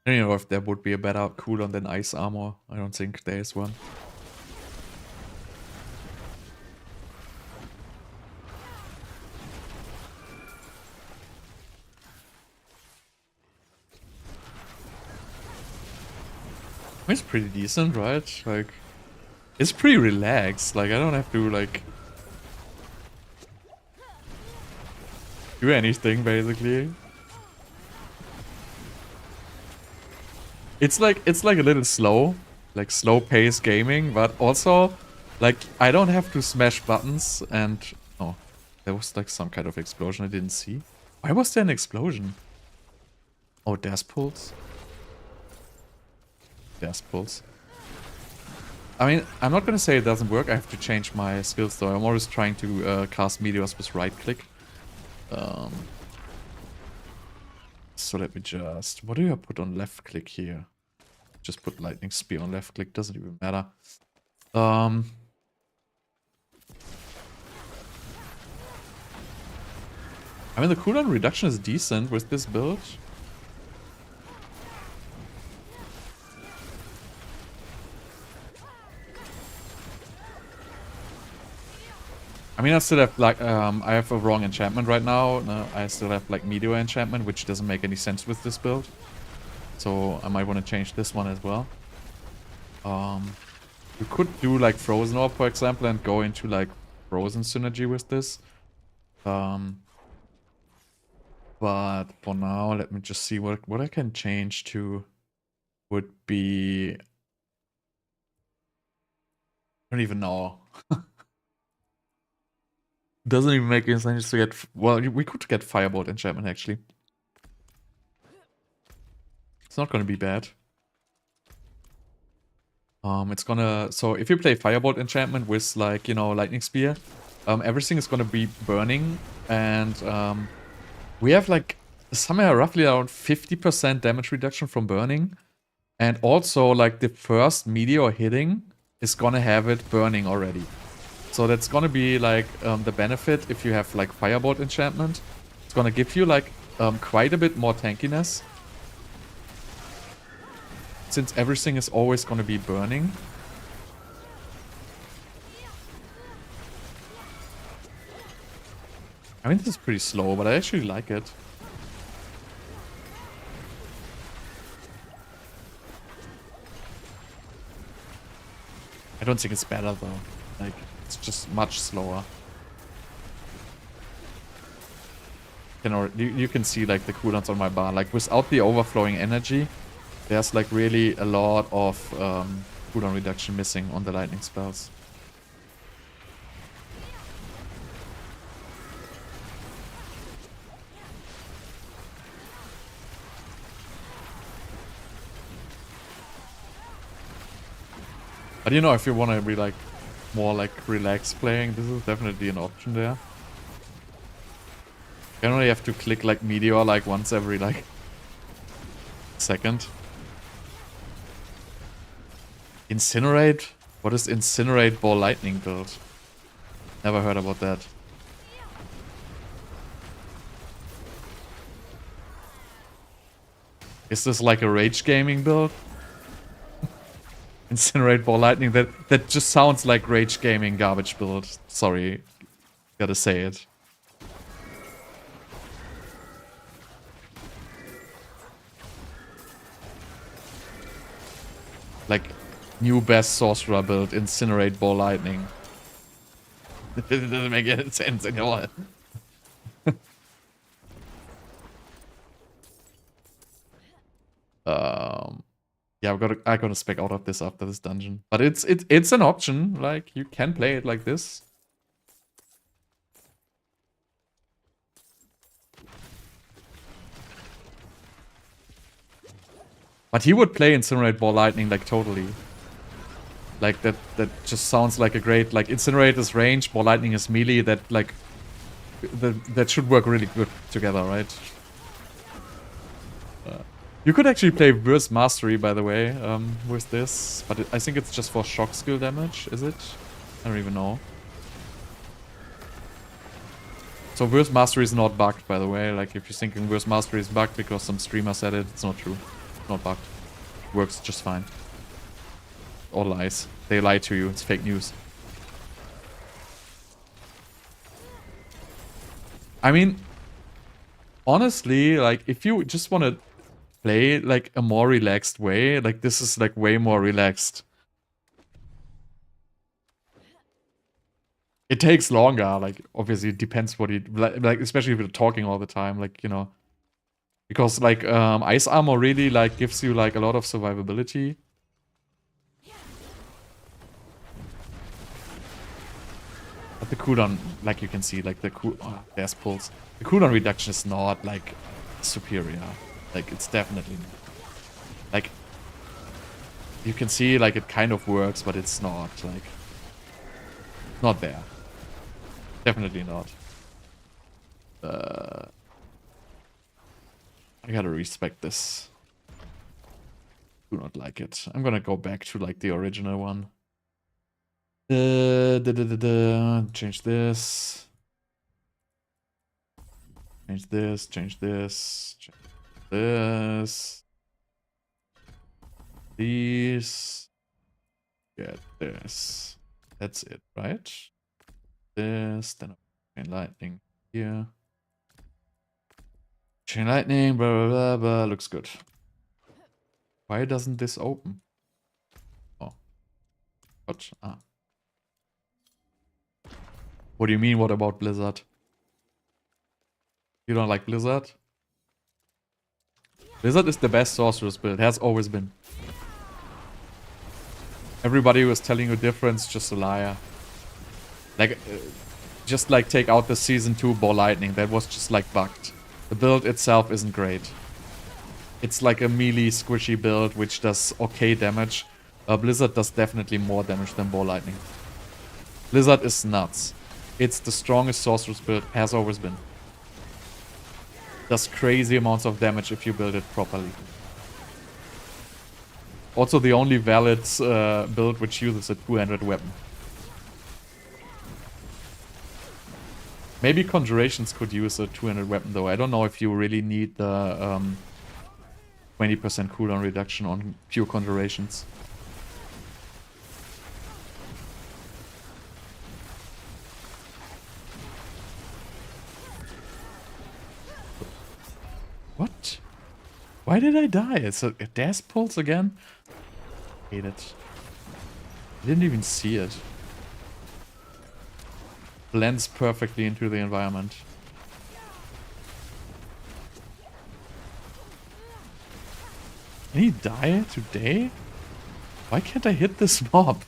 I don't know if there would be a better cooldown than Ice Armor. I don't think there is one. It's pretty decent, right? Like, it's pretty relaxed. Like, I don't have to, like, do anything, basically. It's like a little slow. Like, slow-paced gaming, but also, like, I don't have to smash buttons and... Oh, there was, like, some kind of explosion I didn't see. Why was there an explosion? Oh, Death Pulse. Death Pulse. I mean, I'm not gonna say it doesn't work. I have to change my skills though. I'm always trying to cast Meteors with right click. So let me just... What do I put on left click here? Just put lightning spear on left click, doesn't even matter. I mean, the cooldown reduction is decent with this build. I mean, I still have, like, I have a wrong enchantment right now. No, I still have, like, Meteor enchantment, which doesn't make any sense with this build. So I might want to change this one as well. You could do, like, Frozen Orb, for example, and go into, like, Frozen synergy with this. But for now, let me just see what I can change to. Would be... I don't even know. Doesn't even make any sense to get... Well, we could get Firebolt enchantment, actually. It's not gonna be bad. It's gonna... So, if you play Firebolt enchantment with, like, you know, Lightning Spear, everything is gonna be burning, and, we have, like, somewhere roughly around 50% damage reduction from burning. And also, like, the first Meteor hitting is gonna have it burning already. So that's gonna be, like, the benefit if you have, like, Firebolt enchantment. It's gonna give you, like, quite a bit more tankiness. Since everything is always gonna be burning. I mean, this is pretty slow, but I actually like it. I don't think it's better, though. Like, it's just much slower. You can see, like, the cooldowns on my bar. Like, without the overflowing energy, there's, like, really a lot of cooldown reduction missing on the lightning spells. But you know, if you want to be, like, more, like, relaxed playing, this is definitely an option there. You only have to click, like, Meteor, like, once every, like, second. Incinerate? What is Incinerate Ball Lightning build? Never heard about that. Is this like a rage gaming build? Incinerate Ball Lightning, that just sounds like rage gaming garbage build. Sorry, gotta say it. Like, new best sorcerer build, Incinerate Ball Lightning. It doesn't make any sense anymore. Yeah, I gotta spec out of this after this dungeon. But it's an option. Like, you can play it like this. But he would play Incinerate Ball Lightning, like, totally. Like, that just sounds like a great... Like, Incinerate is range, Ball Lightning is melee. That, like... That should work really good together, right? You could actually play Burst Mastery, by the way, with this. But I think it's just for shock skill damage, is it? I don't even know. So Burst Mastery is not bugged, by the way. Like, if you're thinking Burst Mastery is bugged because some streamer said it, it's not true. It's not bugged. It works just fine. All lies. They lie to you. It's fake news. I mean, honestly, like, if you just want to play, like, a more relaxed way, like, this is, like, way more relaxed. It takes longer, like, obviously it depends what you... Like, especially if you're talking all the time, like, you know. Because, like, Ice Armor really, like, gives you, like, a lot of survivability. But the cooldown, like you can see, like, the there's pulls. The cooldown reduction is not, like, superior. Like, it's definitely not. Like, you can see, like, it kind of works, but it's not, like... Not there. Definitely not. I gotta respect this. Do not like it. I'm gonna go back to like the original one. Change this. Change this, change this, change this. These. Get this. That's it, right? This, then chain lightning here. Chain lightning, blah, blah, blah, blah. Looks good. Why doesn't this open? Oh. What? Ah. What do you mean, what about Blizzard? You don't like Blizzard? Blizzard is the best Sorceress build, has always been. Everybody who was telling you different is just a liar. Like, just like take out the Season 2 Ball Lightning, that was just like bugged. The build itself isn't great. It's like a melee squishy build which does okay damage. Blizzard does definitely more damage than Ball Lightning. Blizzard is nuts. It's the strongest Sorceress build, has always been. Does crazy amounts of damage if you build it properly. Also the only valid build which uses a two-handed weapon. Maybe Conjurations could use a two-handed weapon though. I don't know if you really need the 20% cooldown reduction on pure Conjurations. What? Why did I die? It's a Death Pulse again? Hate it. I didn't even see it. Blends perfectly into the environment. Can he die today? Why can't I hit this mob?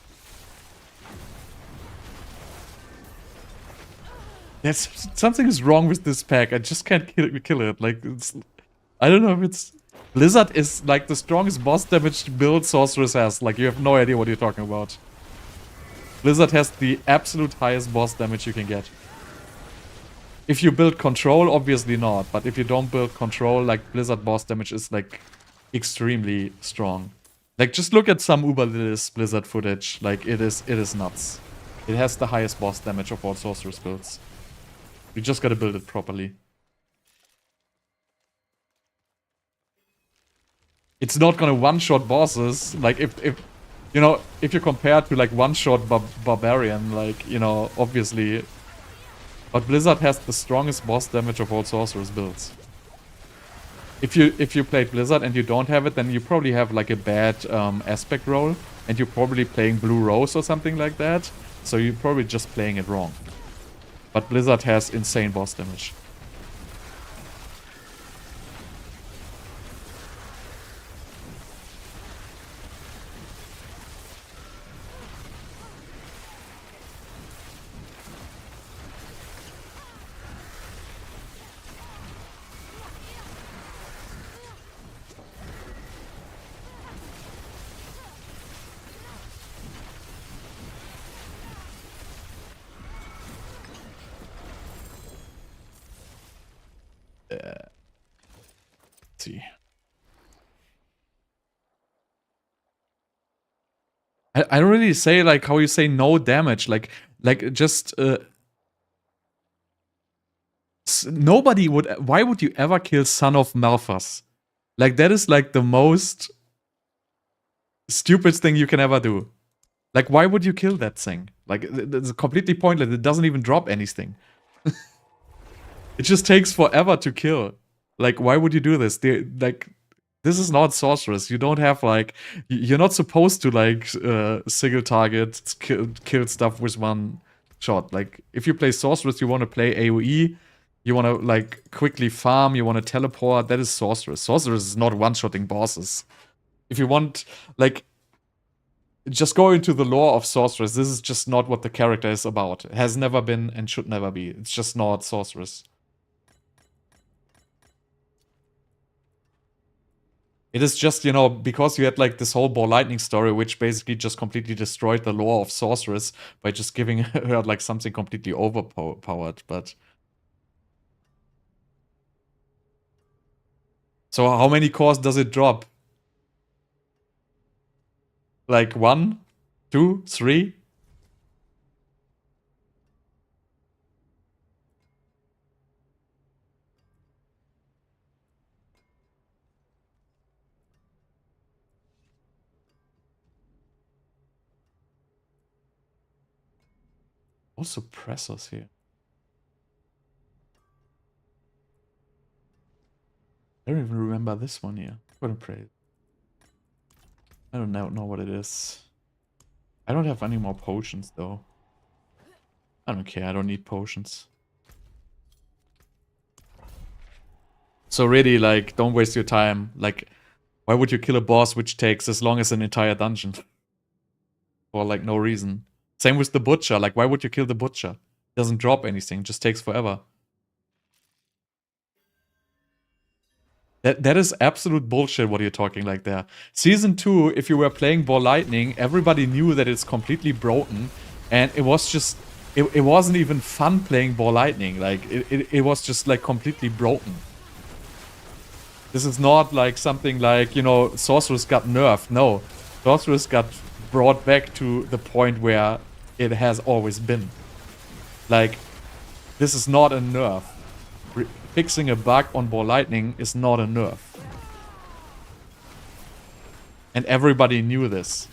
Something is wrong with this pack. I just can't kill it. Like, it's, I don't know if it's... Blizzard is like the strongest boss damage build Sorceress has. Like, you have no idea what you're talking about. Blizzard has the absolute highest boss damage you can get. If you build Control, obviously not. But if you don't build Control, like, Blizzard boss damage is, like, extremely strong. Like, just look at some Uberlist Blizzard footage. Like, it is nuts. It has the highest boss damage of all Sorceress builds. You just gotta build it properly. It's not gonna one-shot bosses. Like, if you know, if you compare to, like, one-shot Barbarian, like, you know, obviously. But Blizzard has the strongest boss damage of all Sorceress builds. If you played Blizzard and you don't have it, then you probably have, like, a bad aspect roll. And you're probably playing Blue Rose or something like that. So you're probably just playing it wrong. But Blizzard has insane boss damage. Let's see. I don't really say like how you say no damage, like just nobody would. Why would you ever kill Son of Malphas? Like, that is like the most stupid thing you can ever do. Like, why would you kill that thing? Like, it's completely pointless. It doesn't even drop anything. It just takes forever to kill. Like, why would you do this? Like, this is not Sorceress. You don't have, like... You're not supposed to, like, single target, kill stuff with one shot. Like, if you play Sorceress, you want to play AoE. You want to, like, quickly farm. You want to teleport. That is Sorceress. Sorceress is not one-shotting bosses. If you want, like... Just go into the lore of Sorceress. This is just not what the character is about. It has never been and should never be. It's just not Sorceress. It is just, you know, because you had like this whole Ball Lightning story, which basically just completely destroyed the lore of Sorceress by just giving her like something completely overpowered, but... So how many cores does it drop? Like 1, 2, 3? Oh, suppressors here. I don't even remember this one here. I'm gonna pray. I don't know what it is. I don't have any more potions though. I don't care, I don't need potions. So really, like, don't waste your time. Like, why would you kill a boss which takes as long as an entire dungeon? For like no reason. Same with the butcher. Like, why would you kill the butcher? Doesn't drop anything, just takes forever. That is absolute bullshit what you're talking like there. Season 2, if you were playing Ball Lightning, everybody knew that it's completely broken. And it was just... It wasn't even fun playing Ball Lightning. Like, it was just, like, completely broken. This is not, like, something like, you know, Sorceress got nerfed. No. Sorceress got brought back to the point where it has always been. Like, this is not a nerf. Fixing a bug on Ball Lightning is not a nerf. And everybody knew this.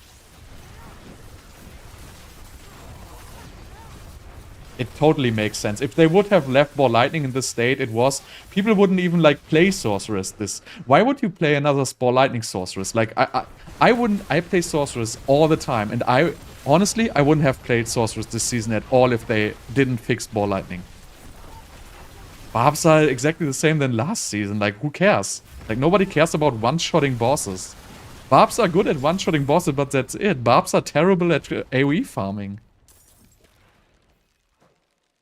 It totally makes sense. If they would have left Ball Lightning in this state it was, people wouldn't even like play Sorceress this. Why would you play another Ball Lightning Sorceress? Like I wouldn't. I play Sorceress all the time, and honestly I wouldn't have played Sorceress this season at all if they didn't fix Ball Lightning. Barbs are exactly the same than last season. Like, who cares? Like, nobody cares about one-shotting bosses. Barbs are good at one-shotting bosses, but that's it. Barbs are terrible at AoE farming.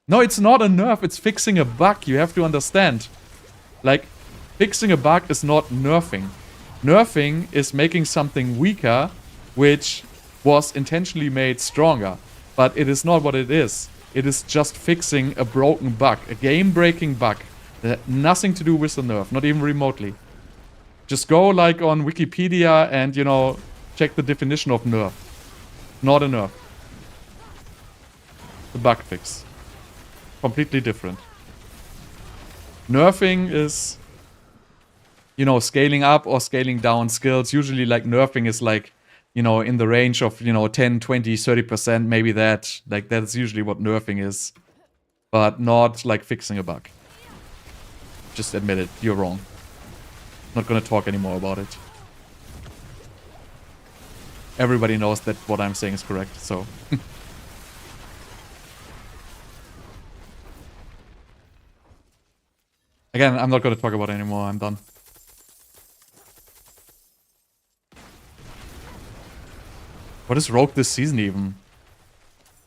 No, it's not a nerf. It's fixing a bug. You have to understand. Like, fixing a bug is not nerfing. Nerfing is making something weaker, which was intentionally made stronger. But it is not what it is. It is just fixing a broken bug, a game-breaking bug. That had nothing to do with the nerf, not even remotely. Just go like on Wikipedia and, you know, check the definition of nerf. Not a nerf. The bug fix. Completely different. Nerfing is, you know, scaling up or scaling down skills. Usually like nerfing is like, you know, in the range of, you know, 10, 20, 30%, maybe that. Like, that's usually what nerfing is. But not, like, fixing a bug. Just admit it. You're wrong. Not gonna talk anymore about it. Everybody knows that what I'm saying is correct, so... Again, I'm not gonna talk about it anymore. I'm done. What is Rogue this season even?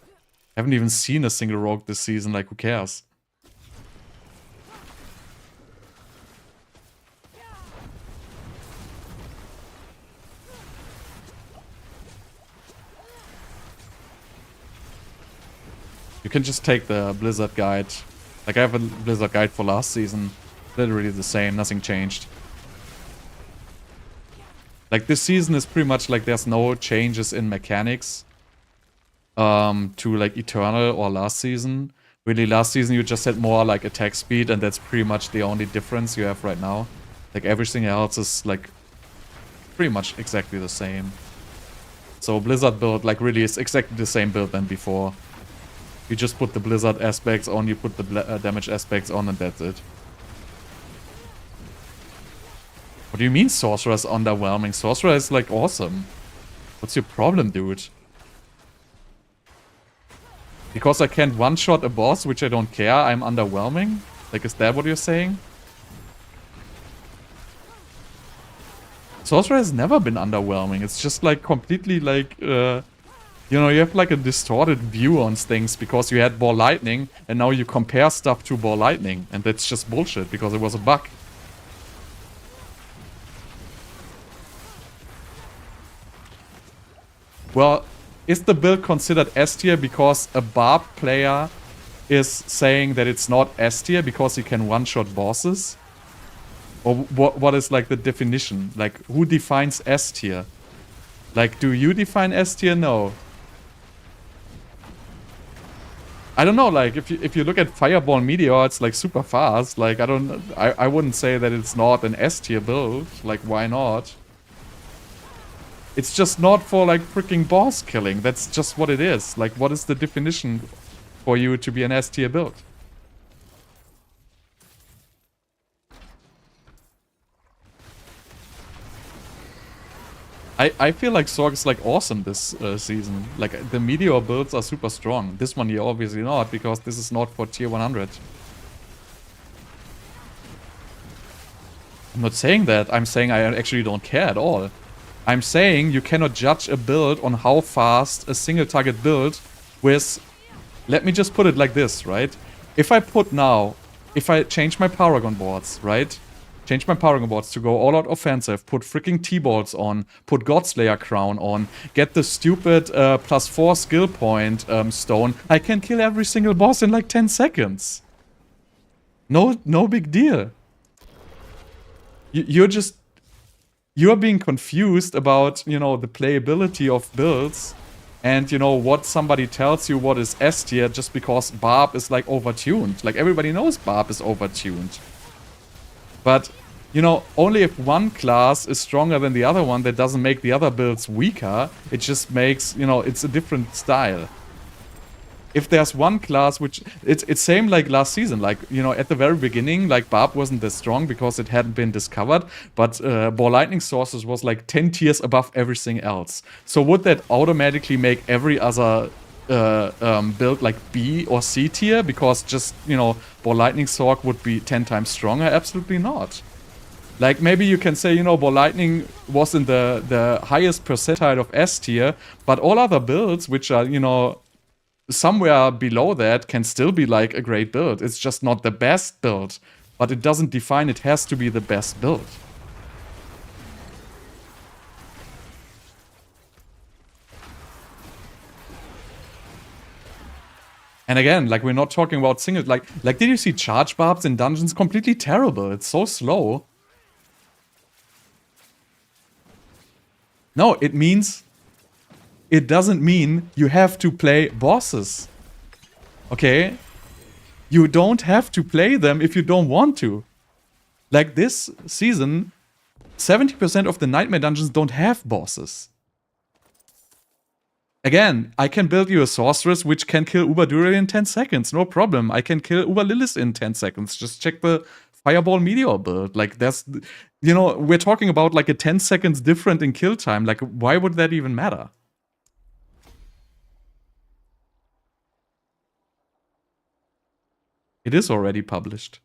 I haven't even seen a single Rogue this season, like who cares? You can just take the Blizzard guide. Like I have a Blizzard guide for last season. Literally the same, nothing changed. Like, this season is pretty much like there's no changes in mechanics to, like, Eternal or last season. Really, last season you just had more, like, attack speed, and that's pretty much the only difference you have right now. Like, everything else is, like, pretty much exactly the same. So, Blizzard build, like, really is exactly the same build than before. You just put the Blizzard aspects on, you put the damage aspects on, and that's it. What do you mean Sorceress underwhelming? Sorceress is like awesome. What's your problem, dude? Because I can't one-shot a boss, which I don't care, I'm underwhelming? Like, is that what you're saying? Sorcerer has never been underwhelming. It's just like completely like, you know, you have like a distorted view on things because you had Ball Lightning and now you compare stuff to Ball Lightning. And that's just bullshit because it was a bug. Well, is the build considered S tier because a Barb player is saying that it's not S tier because he can one-shot bosses? Or what is like the definition? Like, who defines S tier? Like, do you define S tier? No. I don't know, like, if you look at Fireball Meteor, it's like super fast. Like, I wouldn't say that it's not an S tier build. Like, why not? It's just not for like freaking boss killing. That's just what it is. Like, what is the definition for you to be an S tier build? I feel like Sorg is like awesome this season. Like, the Meteor builds are super strong. This one here obviously not, because this is not for tier 100. I'm not saying that. I'm saying I actually don't care at all. I'm saying you cannot judge a build on how fast a single target build with... Let me just put it like this, right? If I change my Paragon boards, right? Change my Paragon boards to go all out offensive, put freaking T-Balls on, put Godslayer Crown on, get the stupid +4 skill point stone, I can kill every single boss in like 10 seconds. No big deal. You're being confused about, you know, the playability of builds and, you know, what somebody tells you what is S tier just because Barb is, like, overtuned. Like, everybody knows Barb is overtuned. But, you know, only if one class is stronger than the other one, that doesn't make the other builds weaker. It just makes, you know, it's a different style. If there's one class which... It's same like last season. Like, you know, at the very beginning, like, Barb wasn't as strong because it hadn't been discovered. But Ball Lightning Sorceress was like 10 tiers above everything else. So would that automatically make every other build like B or C tier? Because just, you know, Ball Lightning Sorc would be 10 times stronger? Absolutely not. Like, maybe you can say, you know, Ball Lightning was in the highest percentile of S tier. But all other builds, which are, you know... somewhere below that can still be like a great build. It's just not the best build, but it doesn't define it has to be the best build. And again, like, we're not talking about single, like did you see charge barbs in dungeons? Completely terrible. It's so slow. No, it doesn't mean you have to play bosses. Okay? You don't have to play them if you don't want to. Like, this season, 70% of the Nightmare dungeons don't have bosses. Again, I can build you a Sorceress which can kill Uber Dural in 10 seconds. No problem. I can kill Uber Lilith in 10 seconds. Just check the Fireball Meteor build. Like, there's... You know, we're talking about like a 10 seconds different in kill time. Like, why would that even matter? It is already published.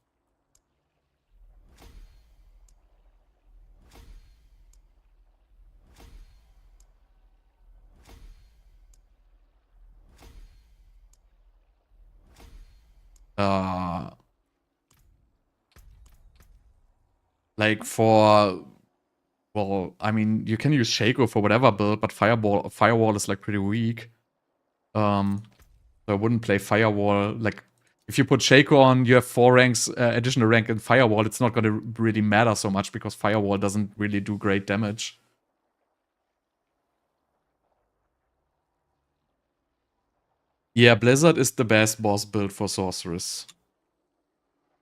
Like, for... Well, I mean, you can use Shaco for whatever build, but Firewall is like pretty weak. So I wouldn't play Firewall. Like, if you put Shaco on, you have 4 ranks, additional rank in Firewall, it's not gonna really matter so much because Firewall doesn't really do great damage. Yeah, Blizzard is the best boss build for Sorceress.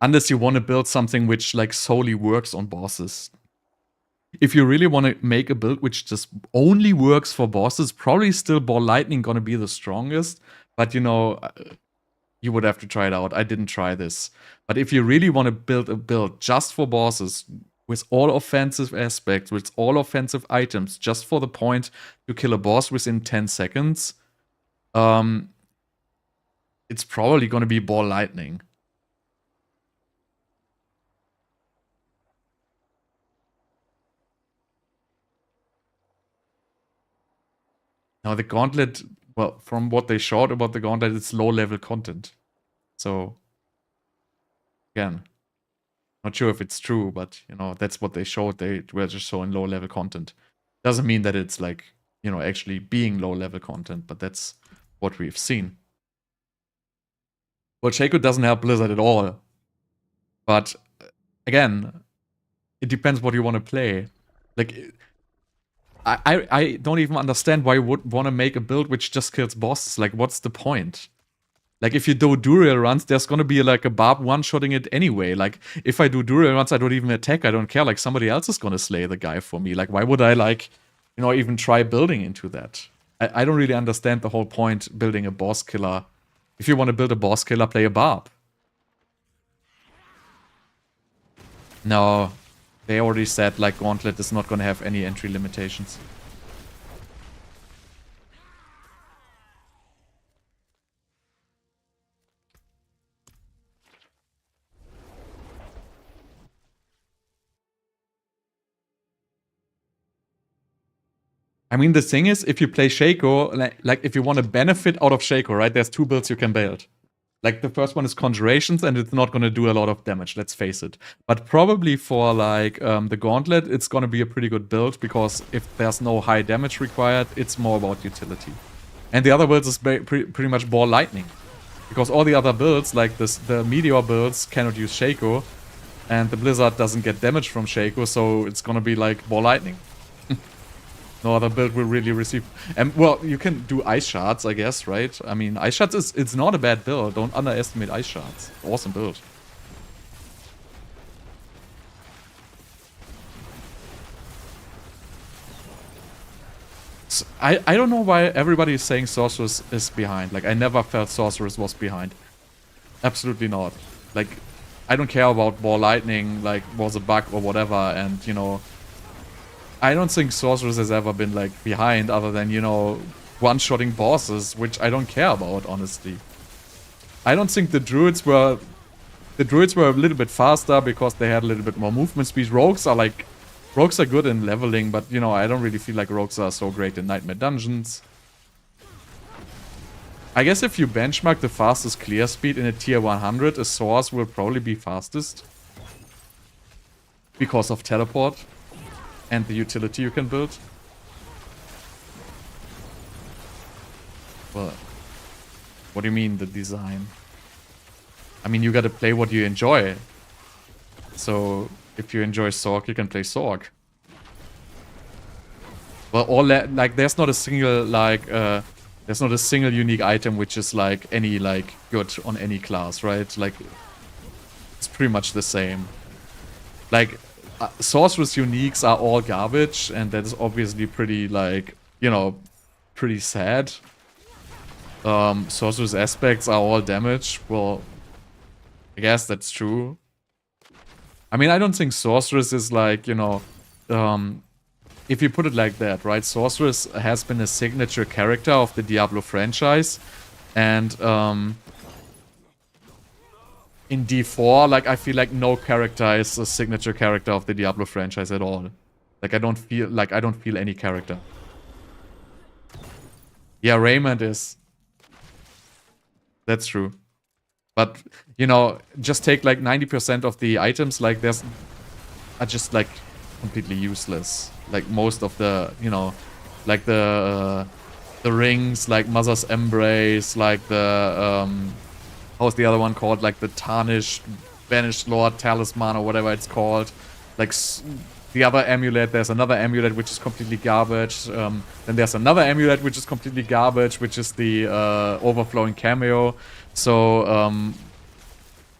Unless you want to build something which, like, solely works on bosses. If you really want to make a build which just only works for bosses, probably still Ball Lightning gonna be the strongest. But, you know, you would have to try it out. I didn't try this. But if you really want to build a build just for bosses, with all offensive aspects, with all offensive items, just for the point to kill a boss within 10 seconds, it's probably gonna be Ball Lightning. Now, the Gauntlet, well, from what they showed about the Gauntlet, it's low-level content. So, again, not sure if it's true, but, you know, that's what they showed. They were just showing low-level content. Doesn't mean that it's, like, you know, actually being low-level content, but that's what we've seen. Well, Shaco doesn't help Blizzard at all. But, again, It depends what you want to play. Like, I don't even understand why you would want to make a build which just kills bosses. Like, what's the point? Like, if you do dual runs, there's gonna be like a barb one-shotting it anyway. Like, if I do dual runs, I don't even attack. I don't care. Like, somebody else is gonna slay the guy for me. Like, why would I, like, you know, even try building into that? I don't really understand the whole point building a boss killer. If you want to build a boss killer, play a barb. No, they already said, like, Gauntlet is not gonna have any entry limitations. I mean, the thing is, if you play Shaco, like if you want to benefit out of Shaco, right, there's two builds you can build. Like, the first one is Conjurations, and it's not going to do a lot of damage, let's face it. But probably for, like, the Gauntlet, it's going to be a pretty good build, because if there's no high damage required, it's more about utility. And the other builds is pretty much Ball Lightning. Because all the other builds, like the Meteor builds, cannot use Shaco, and the Blizzard doesn't get damage from Shaco, so it's going to be like Ball Lightning. No other build will really receive. And well, you can do Ice Shards, I guess, right? I mean, Ice Shards it's not a bad build. Don't underestimate Ice Shards. Awesome build. So, I don't know why everybody is saying Sorceress is behind. Like, I never felt Sorceress was behind. Absolutely not. Like, I don't care about Ball Lightning, like, was a bug or whatever, and, you know, I don't think Sorceress has ever been, like, behind, other than, you know, one-shotting bosses, which I don't care about, honestly. I don't think the Druids were... The Druids were a little bit faster because they had a little bit more movement speed. Rogues are, like... Rogues are good in leveling, but, you know, I don't really feel like Rogues are so great in Nightmare Dungeons. I guess if you benchmark the fastest clear speed in a tier 100, a Source will probably be fastest. Because of Teleport. And the utility you can build. Well, what do you mean, the design? I mean, you gotta play what you enjoy. So, if you enjoy Sorc, you can play Sorc. Well, like, there's not a single, like, there's not a single unique item which is, like, any, like, good on any class, right? Like, it's pretty much the same. Like, Sorceress uniques are all garbage, and that is obviously pretty, like, you know, pretty sad. Sorceress aspects are all damage. Well, I guess that's true. I mean, I don't think Sorceress is, like, you know, if you put it like that, right? Sorceress has been a signature character of the Diablo franchise, and in D4, like, I feel like no character is a signature character of the Diablo franchise at all. Like, I don't feel any character. Yeah, Raymond is. That's true. But, you know, just take, like, 90% of the items, like, are just, like, completely useless. Like, most of the, you know, like, the rings, like, Mother's Embrace, like, the, how's the other one called? Like, the Tarnished, Banished Lord Talisman, or whatever it's called. Like, the other amulet, there's another amulet which is completely garbage. Then there's another amulet which is completely garbage, which is the Overflowing Cameo. So,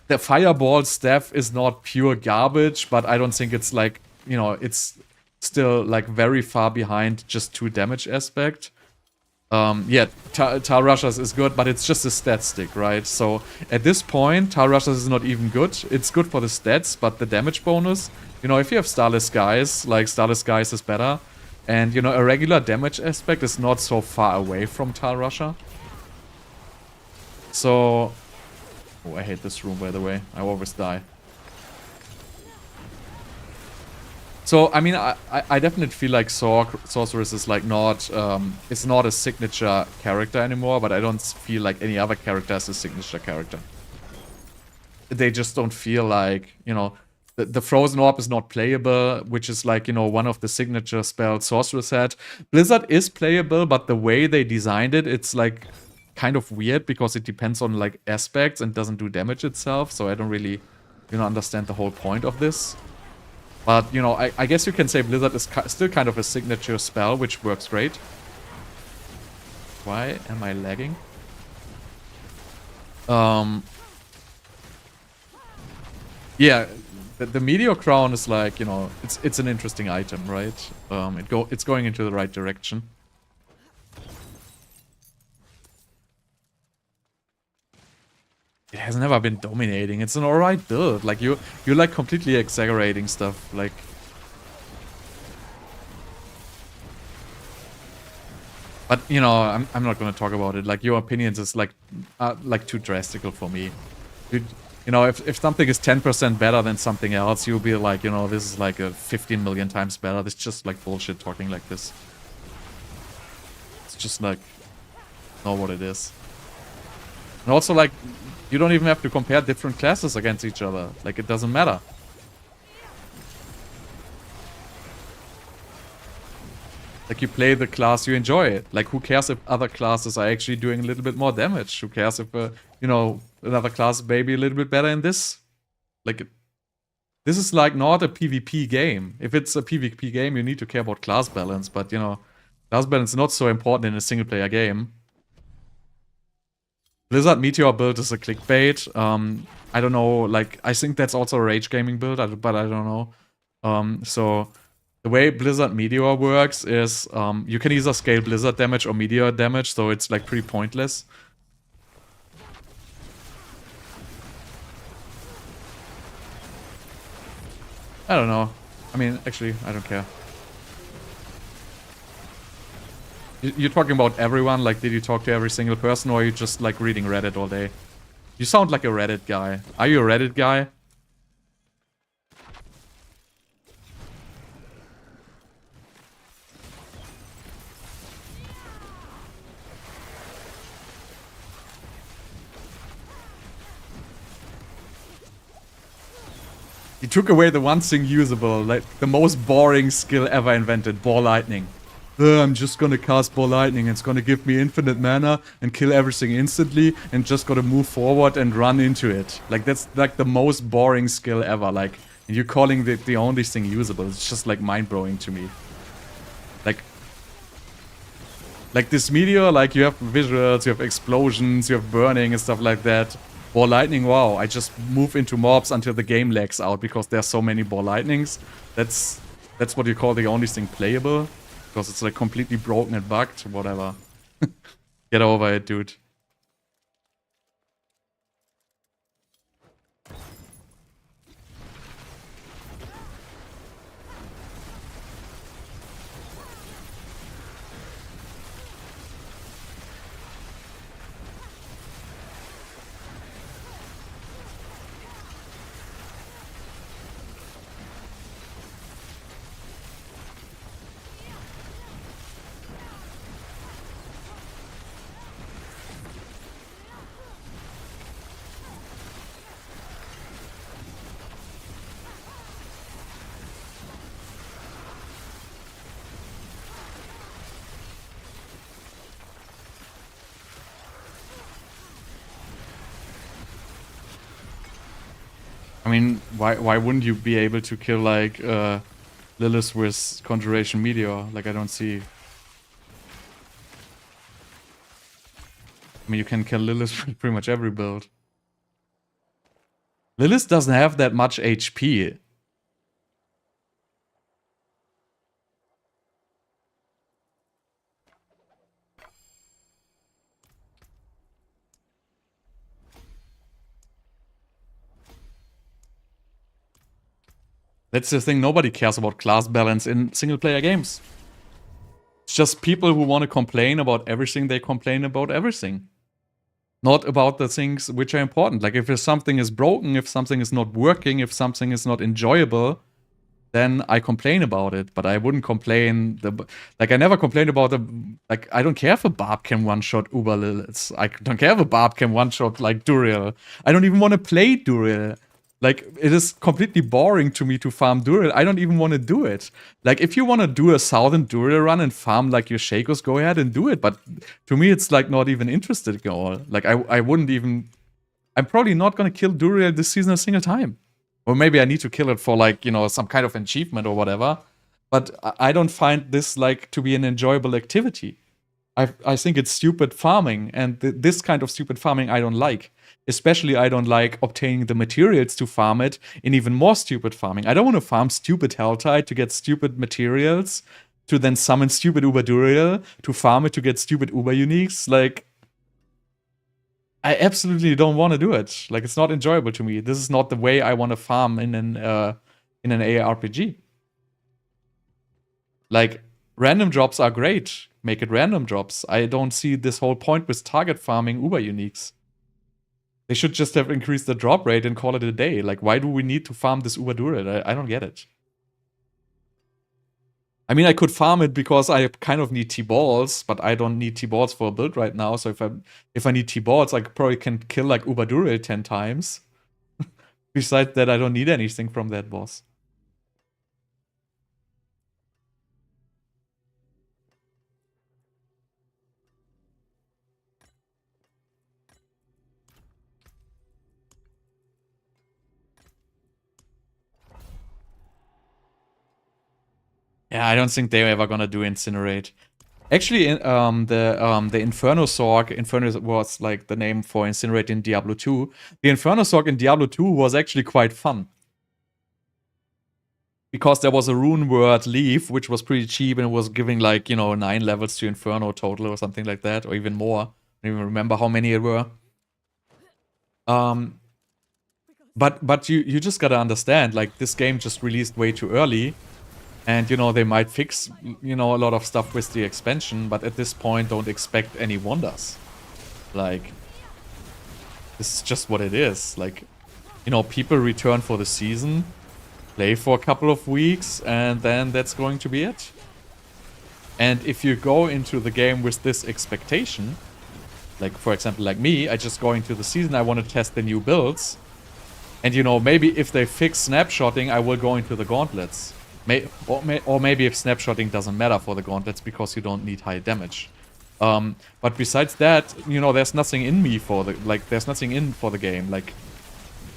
the Fireball staff is not pure garbage, but I don't think it's, like, you know, it's still, like, very far behind just 2 damage aspect. Yeah, Tar Rushers is good, but it's just a stat stick, right? So, at this point, Tar Rushers is not even good. It's good for the stats, but the damage bonus, you know, if you have Starless Skies, like, Starless Skies is better. And, you know, a regular damage aspect is not so far away from Tar Rusher. So... Oh, I hate this room, by the way. I always die. So, I mean, I definitely feel like Sorceress is, like, not... it's not a signature character anymore, but I don't feel like any other character is a signature character. They just don't feel like, you know... The Frozen Orb is not playable, which is, like, you know, one of the signature spells Sorceress had. Blizzard is playable, but the way they designed it, it's, like, kind of weird, because it depends on, like, aspects and doesn't do damage itself, so I don't really, you know, understand the whole point of this. But, you know, I guess you can say Blizzard is still kind of a signature spell, which works great. Why am I lagging? Yeah, the Meteor Crown is like, you know, it's an interesting item, right? It's going into the right direction. It has never been dominating. It's an alright build. Like you're like completely exaggerating stuff. Like, but you know, I'm not gonna talk about it. Like your opinions is like too drastical for me. You know, if something is 10% better than something else, you'll be like, you know, this is like a 15 million times better. It's just like bullshit talking like this. It's just like, know what it is. And also like, you don't even have to compare different classes against each other. Like, it doesn't matter. Like, you play the class, you enjoy it. Like, who cares if other classes are actually doing a little bit more damage? Who cares if, you know, another class may be a little bit better in this? Like, this is, like, not a PvP game. If it's a PvP game, you need to care about class balance. But, you know, class balance is not so important in a single-player game. Blizzard Meteor build is a clickbait. I don't know, like, I think that's also a rage gaming build, but I don't know. So... the way Blizzard Meteor works is you can either scale Blizzard damage or Meteor damage, so it's like pretty pointless. I don't know. I mean, actually, I don't care. You're talking about everyone? Like, did you talk to every single person, or are you just like reading Reddit all day? You sound like a Reddit guy. Are you a Reddit guy? He took away the one thing usable, like the most boring skill ever invented, Ball Lightning. I'm just gonna cast Ball Lightning, it's gonna give me infinite mana and kill everything instantly and just gotta move forward and run into it. Like, that's like the most boring skill ever, like, and you're calling the only thing usable. It's just like mind-blowing to me. Like this Meteor, like you have visuals, you have explosions, you have burning and stuff like that. Ball Lightning, wow, I just move into mobs until the game lags out because there's so many Ball Lightnings. That's what you call the only thing playable. Because it's like completely broken and bugged, whatever. Get over it, dude. I mean, why wouldn't you be able to kill, like, Lilith with Conjuration Meteor? Like, I don't see... I mean, you can kill Lilith with pretty much every build. Lilith doesn't have that much HP. That's the thing, nobody cares about class balance in single-player games. It's just people who want to complain about everything, they complain about everything. Not about the things which are important. Like, if something is broken, if something is not working, if something is not enjoyable, then I complain about it. But I wouldn't complain... Like, I never complained about the... Like, I don't care if a Barb can one-shot Uber Lilith. I don't care if a Barb can one-shot, like, Duriel. I don't even want to play Duriel. Like, it is completely boring to me to farm Duriel. I don't even want to do it. Like, if you want to do a 1000 Duriel run and farm, like, your Shakos, go ahead and do it. But to me, it's, like, not even interested at all. Like, I wouldn't even... I'm probably not going to kill Duriel this season a single time. Or maybe I need to kill it for, like, you know, some kind of achievement or whatever. But I don't find this, like, to be an enjoyable activity. I think it's stupid farming, and this kind of stupid farming I don't like. Especially I don't like obtaining the materials to farm it in even more stupid farming. I don't want to farm stupid Helltide to get stupid materials, to then summon stupid Uberduriel, to farm it to get stupid Uber Uniques. Like, I absolutely don't want to do it. Like, it's not enjoyable to me. This is not the way I want to farm in an ARPG. Like, random drops are great. Make it random drops. I don't see this whole point with target farming Uber Uniques. They should just have increased the drop rate and call it a day. Like, why do we need to farm this Uberduriel? I don't get it. I mean, I could farm it because I kind of need T-balls, but I don't need T-balls for a build right now. So if I need T-balls, I probably can kill like Uberduriel 10 times. Besides that, I don't need anything from that boss. Yeah, I don't think they're ever gonna do Incinerate. Actually, the Inferno Sorc, Inferno was like the name for Incinerate in Diablo 2. The Inferno Sorc in Diablo 2 was actually quite fun. Because there was a rune word Glyph, which was pretty cheap and it was giving like, you know, 9 levels to Inferno total or something like that, or even more. I don't even remember how many it were. But you just gotta understand, like, this game just released way too early. And, you know, they might fix, you know, a lot of stuff with the expansion, but at this point, don't expect any wonders. Like, this is just what it is. Like, you know, people return for the season, play for a couple of weeks, and then that's going to be it. And if you go into the game with this expectation, like, for example, like me, I just go into the season, I want to test the new builds. And, you know, maybe if they fix snapshotting, I will go into the gauntlets. Or maybe if snapshotting doesn't matter for the gauntlets because you don't need high damage. But besides that, you know, there's nothing in me for the, like, there's nothing in for the game. Like,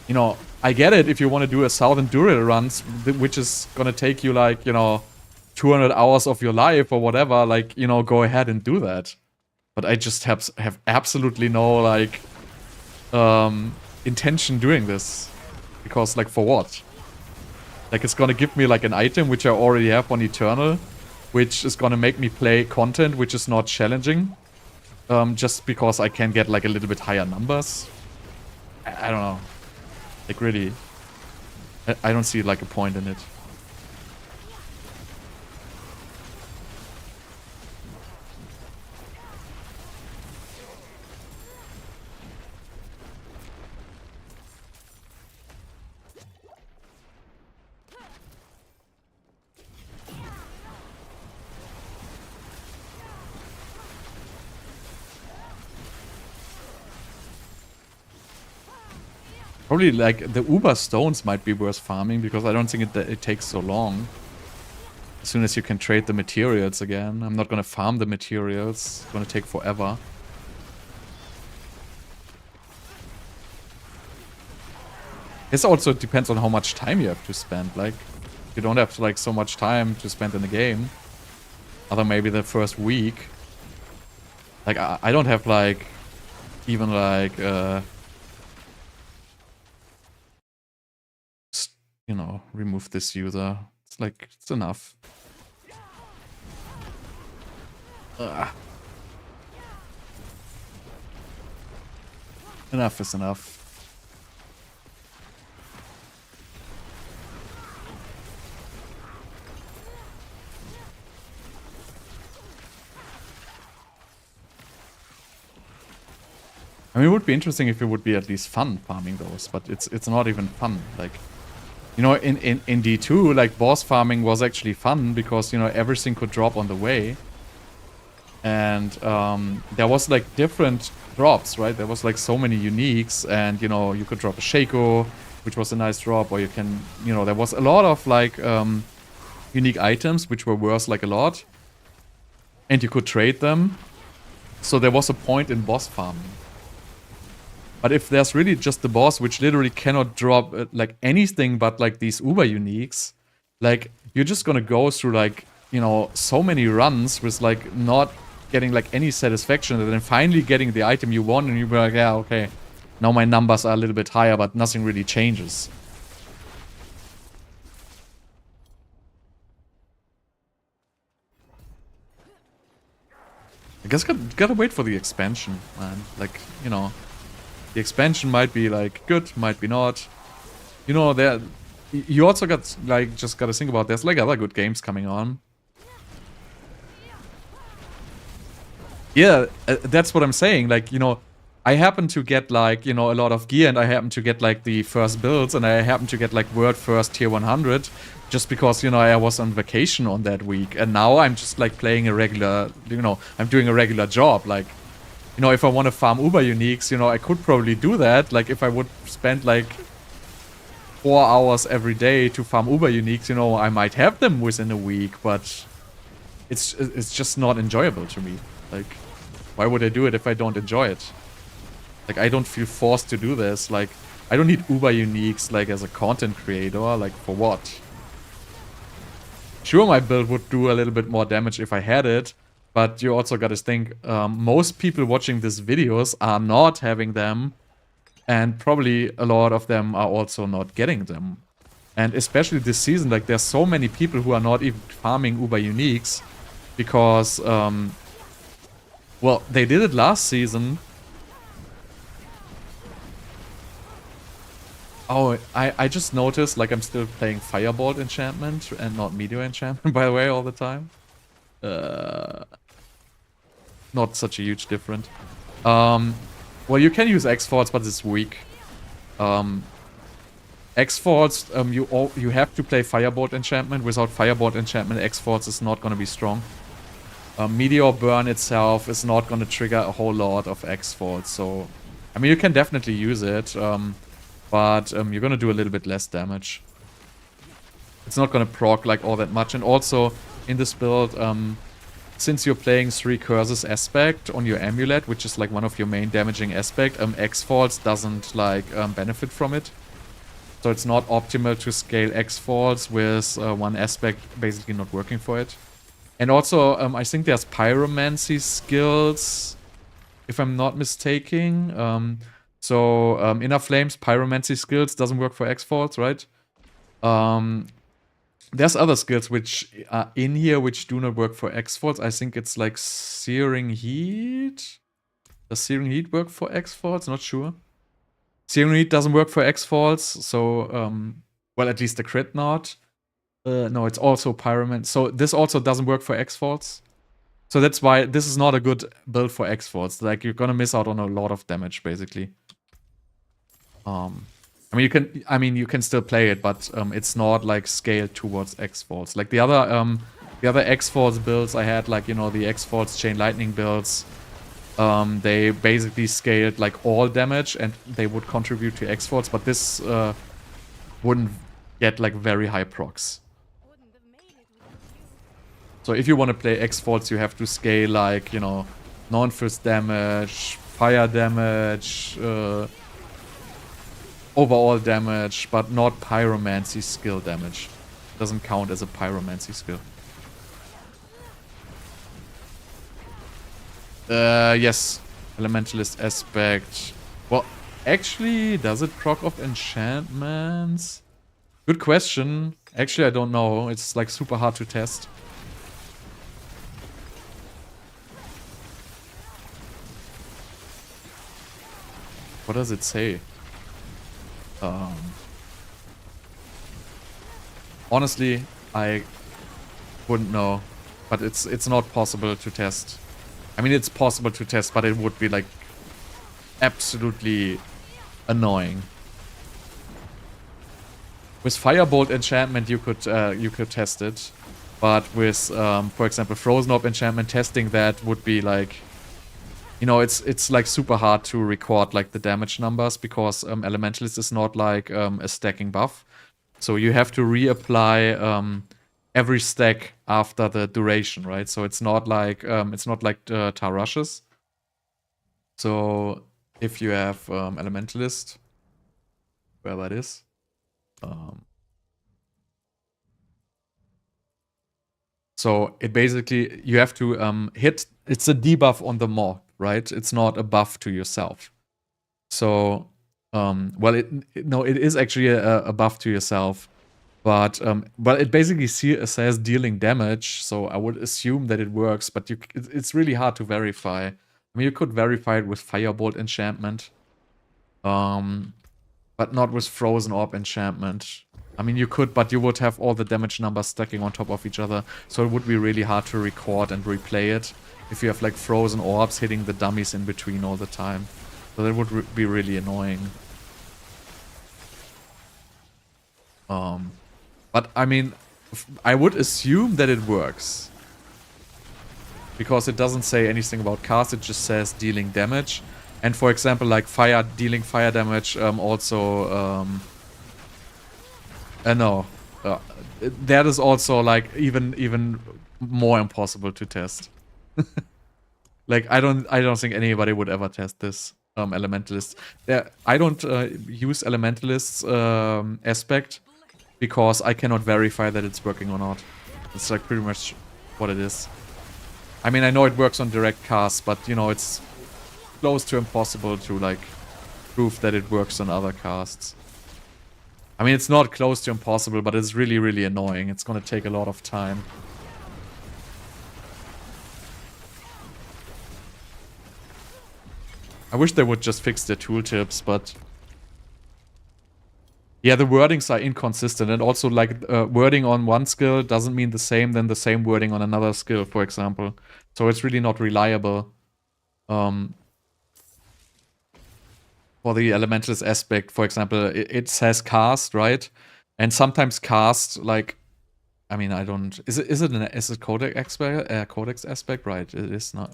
you know, I get it if you want to do 1,000 Duriel runs, which is gonna take you, like, you know, 200 hours of your life or whatever, like, you know, go ahead and do that. But I just have absolutely no, like, intention doing this. Because, like, for what? Like, it's gonna give me, like, an item which I already have on Eternal, which is gonna make me play content which is not challenging. Just because I can get, like, a little bit higher numbers. I don't know. Like, really. I don't see, like, a point in it. Probably, like, the Uber Stones might be worth farming, because I don't think it takes so long. As soon as you can trade the materials again. I'm not gonna farm the materials. It's gonna take forever. This also depends on how much time you have to spend. Like, you don't have, like, so much time to spend in the game. Other maybe the first week. Like, I don't have, like, even, like, you know, remove this user. It's like, it's enough. Ugh. Enough is enough. I mean, it would be interesting if it would be at least fun farming those, but it's not even fun. Like, you know, in D2, like, boss farming was actually fun because, you know, everything could drop on the way. And there was, like, different drops, right? There was, like, so many uniques, and, you know, you could drop a Shaco, which was a nice drop, or you can, you know, there was a lot of, like, unique items, which were worth, like, a lot. And you could trade them. So there was a point in boss farming. But if there's really just the boss, which literally cannot drop like anything but like these uber uniques, like you're just gonna go through like, you know, so many runs with like not getting like any satisfaction, and then finally getting the item you want, and you'll be like, yeah, okay, now my numbers are a little bit higher, but nothing really changes. I guess gotta wait for the expansion, man. Like, you know, the expansion might be like good, might be not. You know, there. You also got like just gotta think about there's like other good games coming on. Yeah, that's what I'm saying. Like, you know, I happen to get like, you know, a lot of gear, and I happen to get like the first builds, and I happen to get like world first tier 100 just because, you know, I was on vacation on that week, and now I'm just like playing a regular, you know, I'm doing a regular job. Like, you know, if I want to farm uber uniques, you know, I could probably do that. Like, if I would spend like 4 hours every day to farm uber uniques, you know, I might have them within a week, but it's just not enjoyable to me. Like, why would I do it if I don't enjoy it? Like, I don't feel forced to do this. Like, I don't need uber uniques, like, as a content creator. Like, for what? Sure, my build would do a little bit more damage if I had it, but you also gotta think, most people watching these videos are not having them, and probably a lot of them are also not getting them. And especially this season, like, there's so many people who are not even farming uber uniques because, well, they did it last season. Oh, I just noticed, like, I'm still playing Firebolt enchantment and not Meteor enchantment, by the way, all the time. Not such a huge difference. Well, you can use X-Force, but it's weak. X-Force, you have to play Firebolt enchantment. Without Firebolt enchantment, X-Force is not going to be strong. Meteor burn itself is not going to trigger a whole lot of X-Force, so... I mean, you can definitely use it, but you're going to do a little bit less damage. It's not going to proc like all that much, and also, in this build, since you're playing 3 Curses aspect on your amulet, which is like one of your main damaging aspect, X-Force doesn't like benefit from it. So it's not optimal to scale X-Force with one aspect basically not working for it. And also, I think there's pyromancy skills, if I'm not mistaken. Inner Flames, pyromancy skills doesn't work for X-Force, right? There's other skills which are in here which do not work for X-Force. I think it's like Searing Heat. Does Searing Heat work for X-Force? Not sure. Searing Heat doesn't work for X-Force, so, well, at least the crit not. No, it's also Pyroman. So this also doesn't work for X-Force. So that's why this is not a good build for X-Force. Like, you're gonna miss out on a lot of damage, basically. I mean, you can still play it, but it's not like scaled towards X-Force. Like the other X-Force builds I had, like, you know, the X-Force Chain Lightning builds, they basically scaled like all damage and they would contribute to X-Force, but this wouldn't get like very high procs. So if you want to play X-Force, you have to scale like, you know, non-fist damage, fire damage, overall damage, but not pyromancy skill damage. Doesn't count as a pyromancy skill. Yes. Elementalist aspect. Well, actually, does it proc off enchantments? Good question. Actually, I don't know. It's like super hard to test. What does it say? Honestly, I wouldn't know, but it's not possible to test. I mean, it's possible to test, but it would be like absolutely annoying. With Firebolt enchantment, you could test it, but with for example Frozen Orb enchantment, testing that would be like, you know, it's like super hard to record like the damage numbers because Elementalist is not like a stacking buff. So you have to reapply every stack after the duration, right? So it's not like Tar Rushes. So if you have Elementalist, where that is. So it basically, you have to hit, it's a debuff on the mob, right? It's not a buff to yourself. So, well, no, it is actually a buff to yourself. But it basically says dealing damage, so I would assume that it works, but it's really hard to verify. I mean, you could verify it with Firebolt enchantment, but not with Frozen Orb enchantment. I mean, you could, but you would have all the damage numbers stacking on top of each other, so it would be really hard to record and replay it if you have like Frozen Orbs hitting the dummies in between all the time. So that would be really annoying. But I mean, I would assume that it works. Because it doesn't say anything about cast, it just says dealing damage. And for example, like dealing fire damage also... no. That is also like even more impossible to test. Like I don't think anybody would ever test this Elementalist. I don't use Elementalist's aspect because I cannot verify that it's working or not. It's like pretty much what it is. I mean, I know it works on direct casts, but you know, it's close to impossible to like prove that it works on other casts. I mean, it's not close to impossible, but it's really, really annoying. It's gonna take a lot of time. I wish they would just fix their tooltips, but... yeah, the wordings are inconsistent, and also, like, wording on one skill doesn't mean the same than the same wording on another skill, for example. So it's really not reliable. For the Elementalist aspect, for example, it says cast, right? And sometimes cast, like... I mean, I don't... Is it codex aspect? Right, it is not.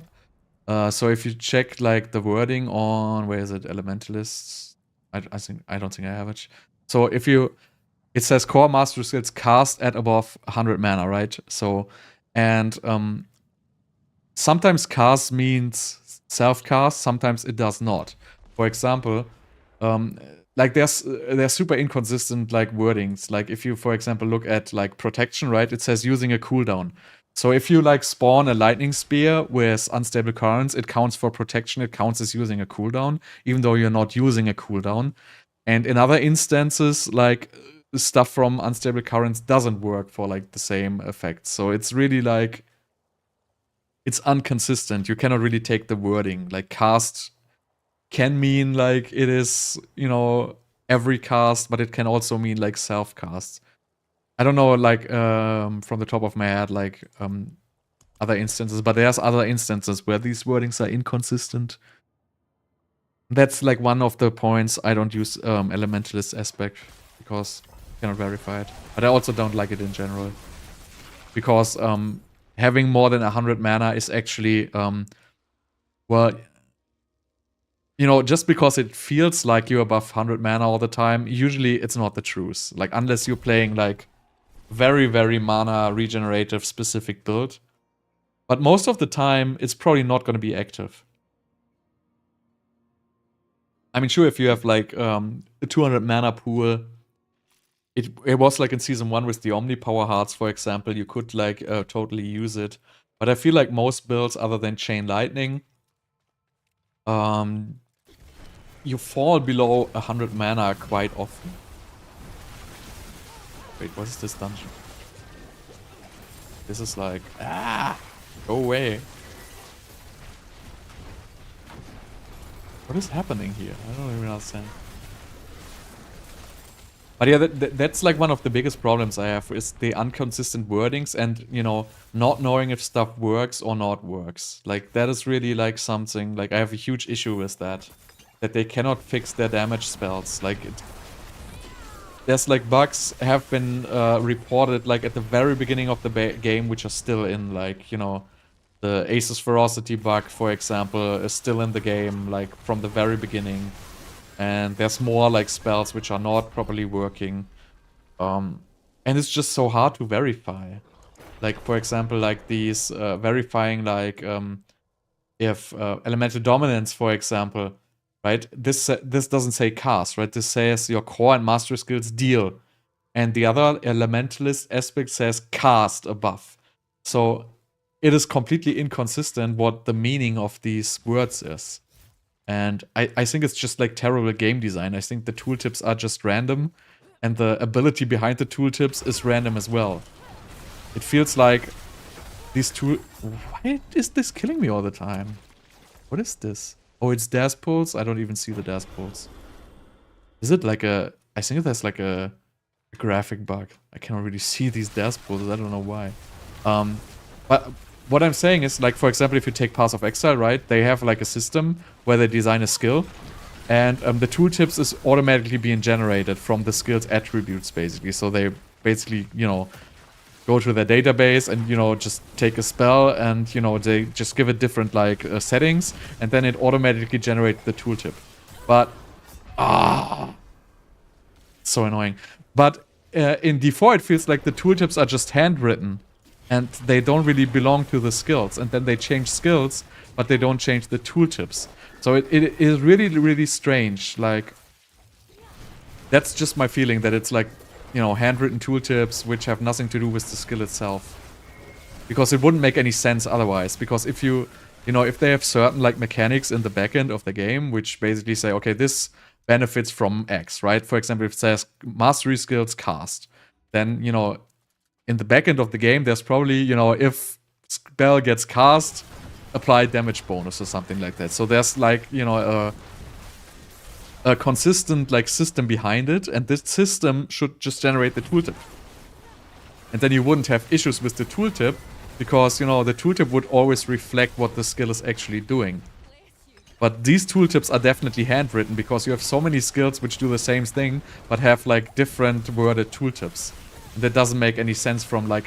So if you check, like, the wording on... Where is it? Elementalists? I don't think I have it. So if you... It says core master skills cast at above 100 mana, right? So... And... sometimes cast means self-cast, sometimes it does not. For example... like, there's super inconsistent, like, wordings. Like, if you, for example, look at, like, protection, right? It says using a cooldown. So if you, like, spawn a lightning spear with unstable currents, it counts for protection, it counts as using a cooldown, even though you're not using a cooldown. And in other instances, like, stuff from unstable currents doesn't work for, like, the same effect. So it's really, like, it's inconsistent. You cannot really take the wording. Like, cast can mean, like, it is, you know, every cast, but it can also mean, like, self-cast. I don't know, like, from the top of my head, like, other instances, but there's other instances where these wordings are inconsistent. That's, like, one of the points I don't use Elementalist aspect, because I cannot verify it. But I also don't like it in general. Because having more than 100 mana is actually, well... You know, just because it feels like you're above 100 mana all the time, usually it's not the truth. Like, unless you're playing, like, very, very mana regenerative specific build. But most of the time, it's probably not going to be active. I mean, sure, if you have, like, a 200 mana pool, it was like in Season 1 with the Omni Power Hearts, for example, you could, like, totally use it. But I feel like most builds, other than Chain Lightning, you fall below 100 mana quite often. Wait, what is this dungeon? This is like... Go away. What is happening here? I don't even understand. But yeah, that's like one of the biggest problems I have, is the inconsistent wordings and, you know, not knowing if stuff works or not works. Like, that is really, like, something... Like, I have a huge issue with that. That they cannot fix their damage spells. Like, there's, like, bugs have been reported, like, at the very beginning of the game, which are still in, like, you know, the Ace's Ferocity bug, for example, is still in the game, like, from the very beginning. And there's more, like, spells which are not properly working. And it's just so hard to verify. Like, for example, like, these verifying, like, if Elemental Dominance, for example, right? This doesn't say cast, right? This says your core and mastery skills deal. And the other elementalist aspect says cast above. So it is completely inconsistent what the meaning of these words is. And I think it's just like terrible game design. I think the tooltips are just random, and the ability behind the tooltips is random as well. It feels like these two... Why is this killing me all the time? What is this? Oh, it's dash pulls? I don't even see the dash pulls. Is it like a... I think that's like a graphic bug. I cannot really see these dash pulls. I don't know why. But what I'm saying is, like, for example, if you take Path of Exile, right? They have like a system where they design a skill. And the tooltips is automatically being generated from the skill's attributes, basically. So they basically, you know, go to their database and, you know, just take a spell and, you know, they just give it different, like, settings. And then it automatically generates the tooltip. But, so annoying. But in D4, it feels like the tooltips are just handwritten. And they don't really belong to the skills. And then they change skills, but they don't change the tooltips. So it is really, really strange. Like, that's just my feeling, that it's like, you know, handwritten tooltips which have nothing to do with the skill itself. Because it wouldn't make any sense otherwise. Because if you know, if they have certain, like, mechanics in the backend of the game, which basically say, okay, this benefits from X, right? For example, if it says mastery skills cast, then, you know, in the backend of the game, there's probably, you know, if spell gets cast, apply damage bonus or something like that. So there's, like, you know, a consistent, like, system behind it, and this system should just generate the tooltip. And then you wouldn't have issues with the tooltip, because, you know, the tooltip would always reflect what the skill is actually doing. But these tooltips are definitely handwritten, because you have so many skills which do the same thing, but have, like, different worded tooltips. And that doesn't make any sense from, like,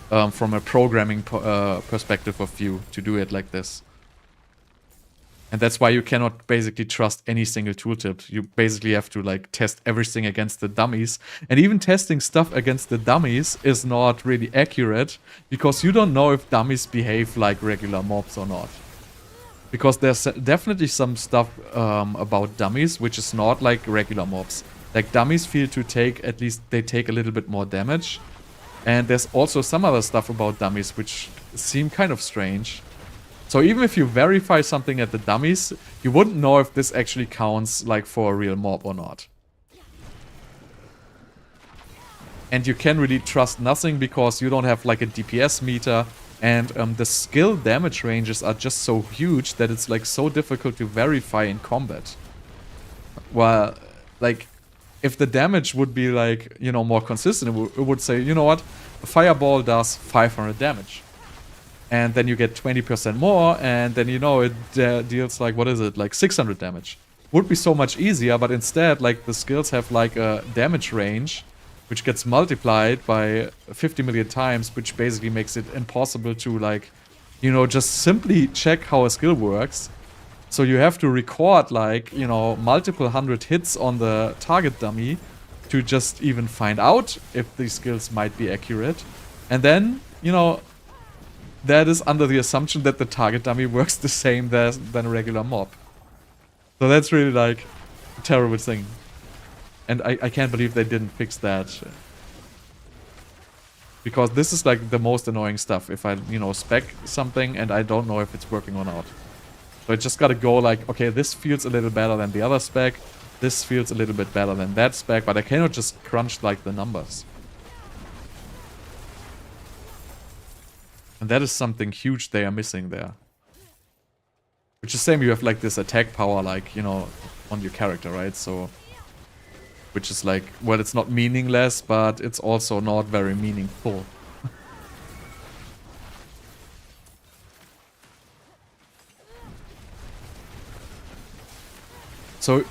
from a programming perspective of view to do it like this. And that's why you cannot basically trust any single tooltip. You basically have to, like, test everything against the dummies. And even testing stuff against the dummies is not really accurate, because you don't know if dummies behave like regular mobs or not. Because there's definitely some stuff about dummies which is not like regular mobs. Like, dummies feel to take, at least they take a little bit more damage. And there's also some other stuff about dummies which seem kind of strange. So even if you verify something at the dummies, you wouldn't know if this actually counts, like, for a real mob or not. And you can really trust nothing, because you don't have, like, a DPS meter. And the skill damage ranges are just so huge that it's, like, so difficult to verify in combat. Well, like, if the damage would be, like, you know, more consistent, it would say, you know what, a fireball does 500 damage. And then you get 20% more, and then, you know, it deals, like, what is it, like 600 damage. Would be so much easier, but instead, like, the skills have, like, a damage range, which gets multiplied by 50 million times, which basically makes it impossible to, like, you know, just simply check how a skill works. So you have to record, like, you know, multiple hundred hits on the target dummy to just even find out if these skills might be accurate. And then, you know, that is under the assumption that the target dummy works the same than a regular mob. So that's really, like, a terrible thing. And I can't believe they didn't fix that. Because this is, like, the most annoying stuff. If I, you know, spec something and I don't know if it's working or not. So I just gotta go, like, okay, this feels a little better than the other spec. This feels a little bit better than that spec. But I cannot just crunch, like, the numbers. And that is something huge they are missing there. Which is same, you have, like, this attack power, like, you know, on your character, right? So, which is, like, well, it's not meaningless, but it's also not very meaningful. So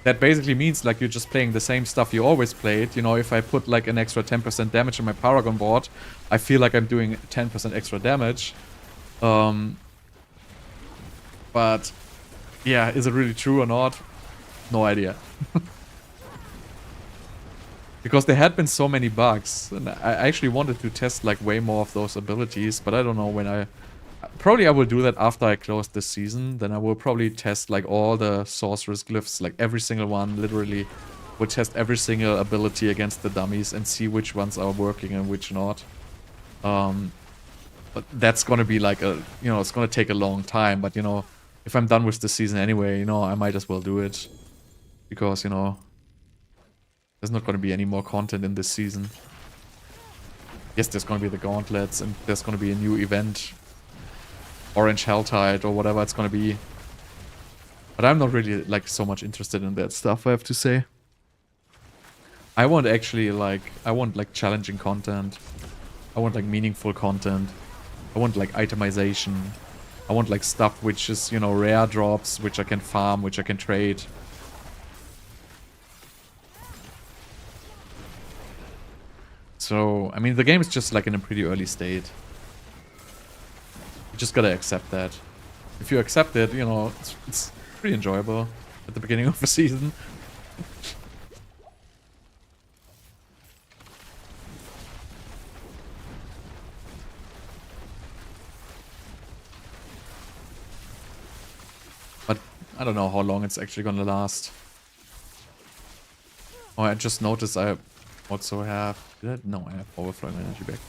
that basically means, like, you're just playing the same stuff you always played. You know, if I put, like, an extra 10% damage on my Paragon board, I feel like I'm doing 10% extra damage. But yeah, is it really true or not? No idea. Because there had been so many bugs, and I actually wanted to test, like, way more of those abilities, but I don't know when I Probably I will do that after I close this season. Then I will probably test like all the Sorceress glyphs, like every single one, literally. We'll test every single ability against the dummies and see which ones are working and which not. But that's gonna be like a, you know, it's gonna take a long time. But, you know, if I'm done with the season anyway, you know, I might as well do it. Because, you know, there's not gonna be any more content in this season. Yes, there's gonna be the gauntlets and there's gonna be a new event. Orange Helltide or whatever it's gonna be. But I'm not really, like, so much interested in that stuff, I have to say. I want actually, like, I want, like, challenging content. I want, like, meaningful content. I want, like, itemization. I want, like, stuff which is, you know, rare drops, which I can farm, which I can trade. So, I mean, the game is just, like, in a pretty early state. You just gotta accept that. If you accept it, you know, it's pretty enjoyable at the beginning of the season. But I don't know how long it's actually gonna last. Oh, I just noticed I also have... No, I have overflowing energy back.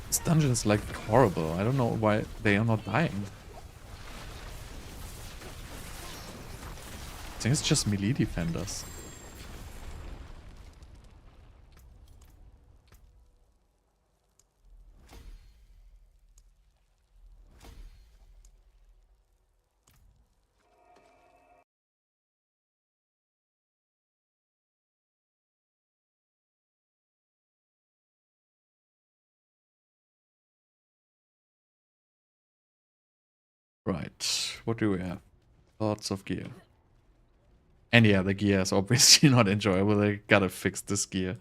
This dungeon is, like, horrible. I don't know why they are not dying. I think it's just melee defenders. Right, what do we have? Lots of gear. And yeah, the gear is obviously not enjoyable. They gotta fix this gear.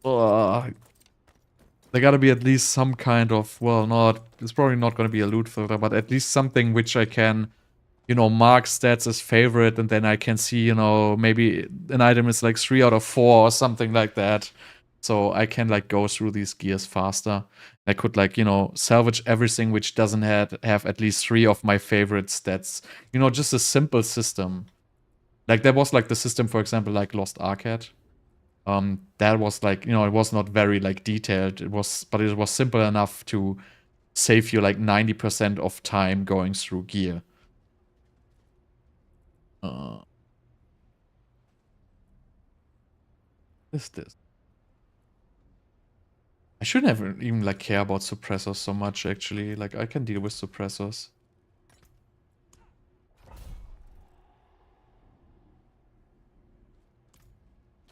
Ugh. There gotta be at least some kind of, well, not, it's probably not gonna be a loot filter, but at least something which I can, you know, mark stats as favorite, and then I can see, you know, maybe an item is like 3 out of 4 or something like that. So I can, like, go through these gears faster. I could, like, you know, salvage everything which doesn't have at least 3 of my favorite stats. You know, just a simple system. Like, there was, like, the system, for example, like Lost Arcade. That was, like, you know, it was not very, like, detailed. But it was simple enough to save you, like, 90% of time going through gear. What is this? I shouldn't have even, like, care about suppressors so much, actually. Like, I can deal with suppressors.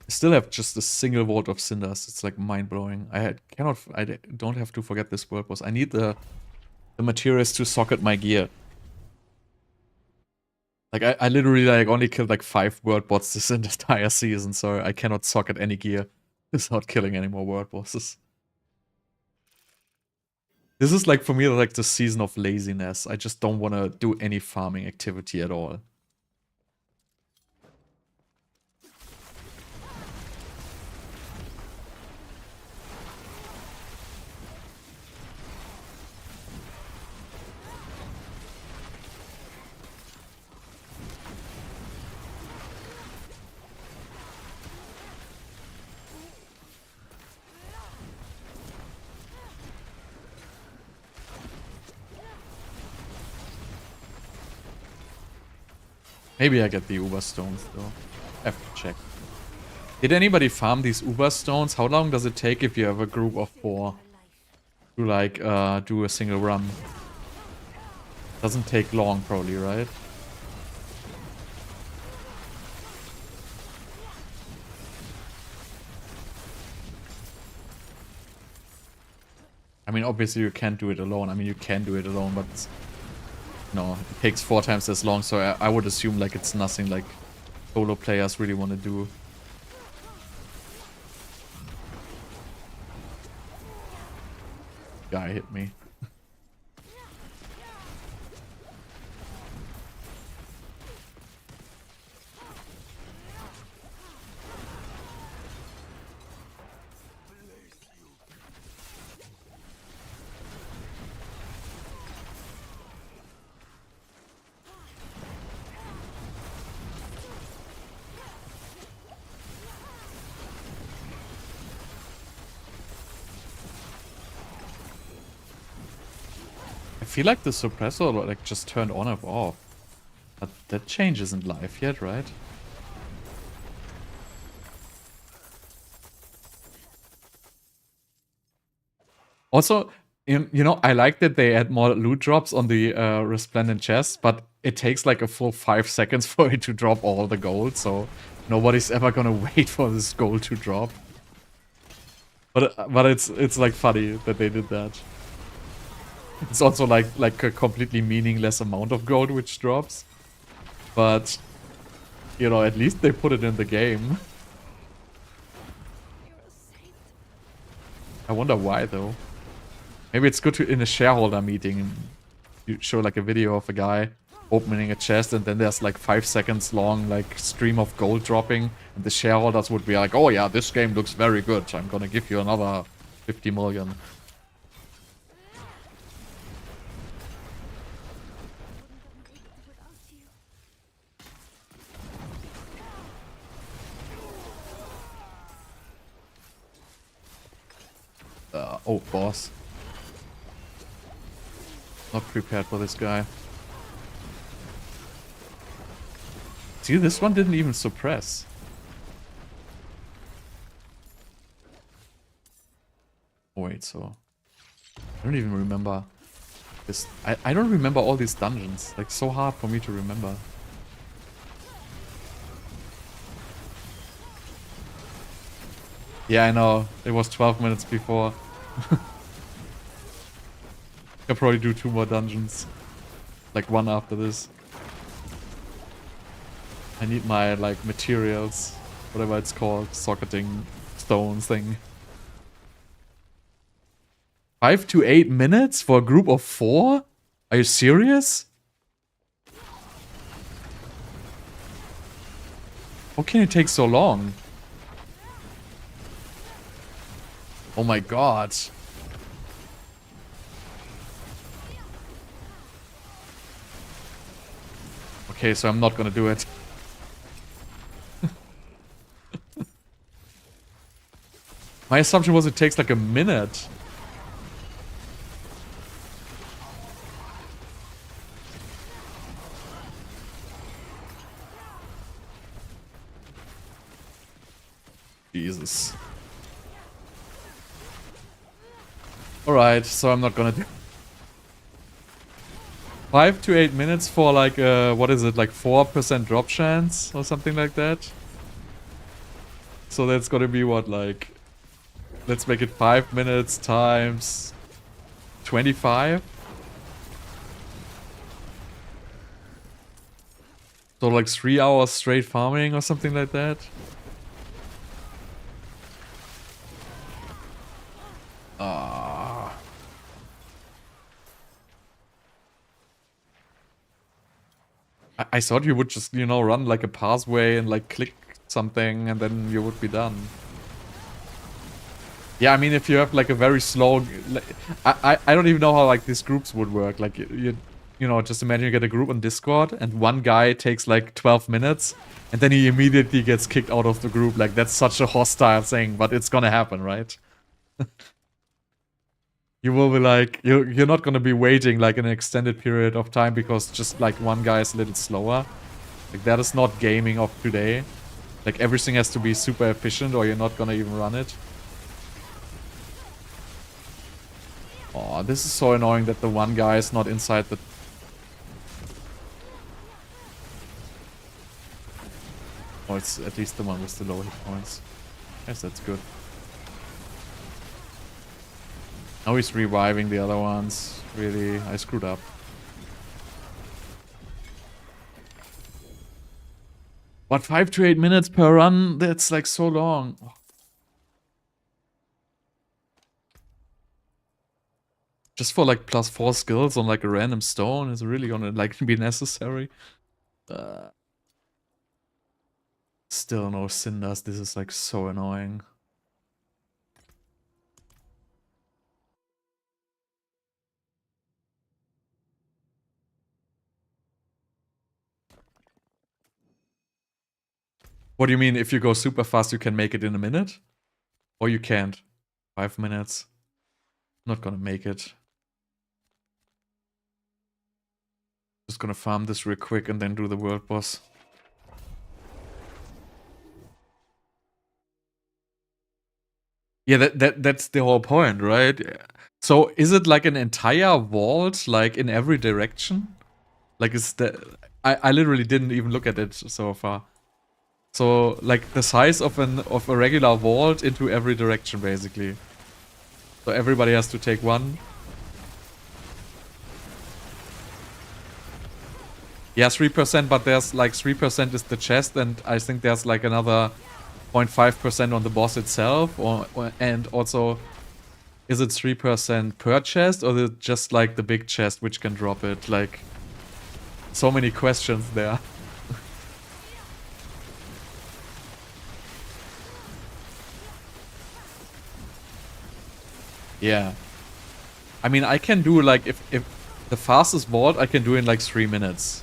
I still have just a single Vault of Cinders. It's, like, mind-blowing. I don't have to forget this world boss. I need the materials to socket my gear. Like, I literally, like, only killed, like, 5 world bots this entire season, so I cannot socket any gear without killing any more world bosses. This is, like, for me, like, the season of laziness. I just don't want to do any farming activity at all. Maybe I get the Uber Stones, though. I have to check. Did anybody farm these Uber Stones? How long does it take if you have a group of 4 to, like, do a single run? Doesn't take long, probably, right? I mean, obviously you can't do it alone. I mean, you can do it alone, but no, it takes 4 times as long, so I would assume, like, it's nothing like solo players really want to do. Guy hit me. feel like the suppressor like just turned on and off. But that change isn't live yet, right? Also, you know, I like that they add more loot drops on the resplendent chest, but it takes like a full 5 seconds for it to drop all the gold, so nobody's ever gonna wait for this gold to drop. But it's like funny that they did that. It's also like a completely meaningless amount of gold which drops. But you know, at least they put it in the game. I wonder why though. Maybe it's good to, in a shareholder meeting, you show like a video of a guy opening a chest and then there's like 5 seconds long like stream of gold dropping and the shareholders would be like, oh yeah, this game looks very good, I'm gonna give you another 50 million. Oh, boss. Not prepared for this guy. See, this one didn't even suppress. Oh, wait, so... I don't even remember this. I don't remember all these dungeons. Like, so hard for me to remember. Yeah, I know. It was 12 minutes before. I'll probably do 2 more dungeons. Like, one after this. I need my, like, materials. Whatever it's called. Socketing stones thing. 5 to 8 minutes for a group of 4? Are you serious? How can it take so long? Oh my god. Okay, so I'm not gonna do it. My assumption was it takes like a minute. Jesus. Alright, so I'm not gonna do 5 to 8 minutes for like, what is it, like 4% drop chance or something like that? So that's gonna be what, like, let's make it 5 minutes times 25? So like 3 hours straight farming or something like that? I thought you would just, you know, run like a pathway and like click something and then you would be done. Yeah, I mean, if you have like a very slow... Like, I don't even know how like these groups would work. Like, you know, just imagine you get a group on Discord and one guy takes like 12 minutes and then he immediately gets kicked out of the group. Like, that's such a hostile thing, but it's gonna happen, right? You will be like, you're not gonna be waiting like an extended period of time because just like one guy is a little slower. Like, that is not gaming of today. Like, everything has to be super efficient or you're not gonna even run it. Oh, this is so annoying that the one guy is not inside the... Oh, it's at least the one with the low hit points. Yes, that's good. Now he's reviving the other ones. Really, I screwed up. What, 5 to 8 minutes per run? That's like so long. Oh. Just for like +4 skills on like a random stone is really gonna like be necessary. Still no cinders. This is like so annoying. What do you mean? If you go super fast, you can make it in a minute? Or you can't? 5 minutes. Not gonna make it. Just gonna farm this real quick and then do the world boss. Yeah, that's the whole point, right? So is it like an entire vault, like in every direction? Like is the I literally didn't even look at it so far. So like the size of a regular vault into every direction basically. So everybody has to take one. Yeah, 3%, but there's like 3% is the chest, and I think there's like another 0.5% on the boss itself, and also is it 3% per chest, or is it just like the big chest which can drop it? Like, so many questions there. Yeah. I mean, I can do like, if the fastest vault I can do in like 3 minutes.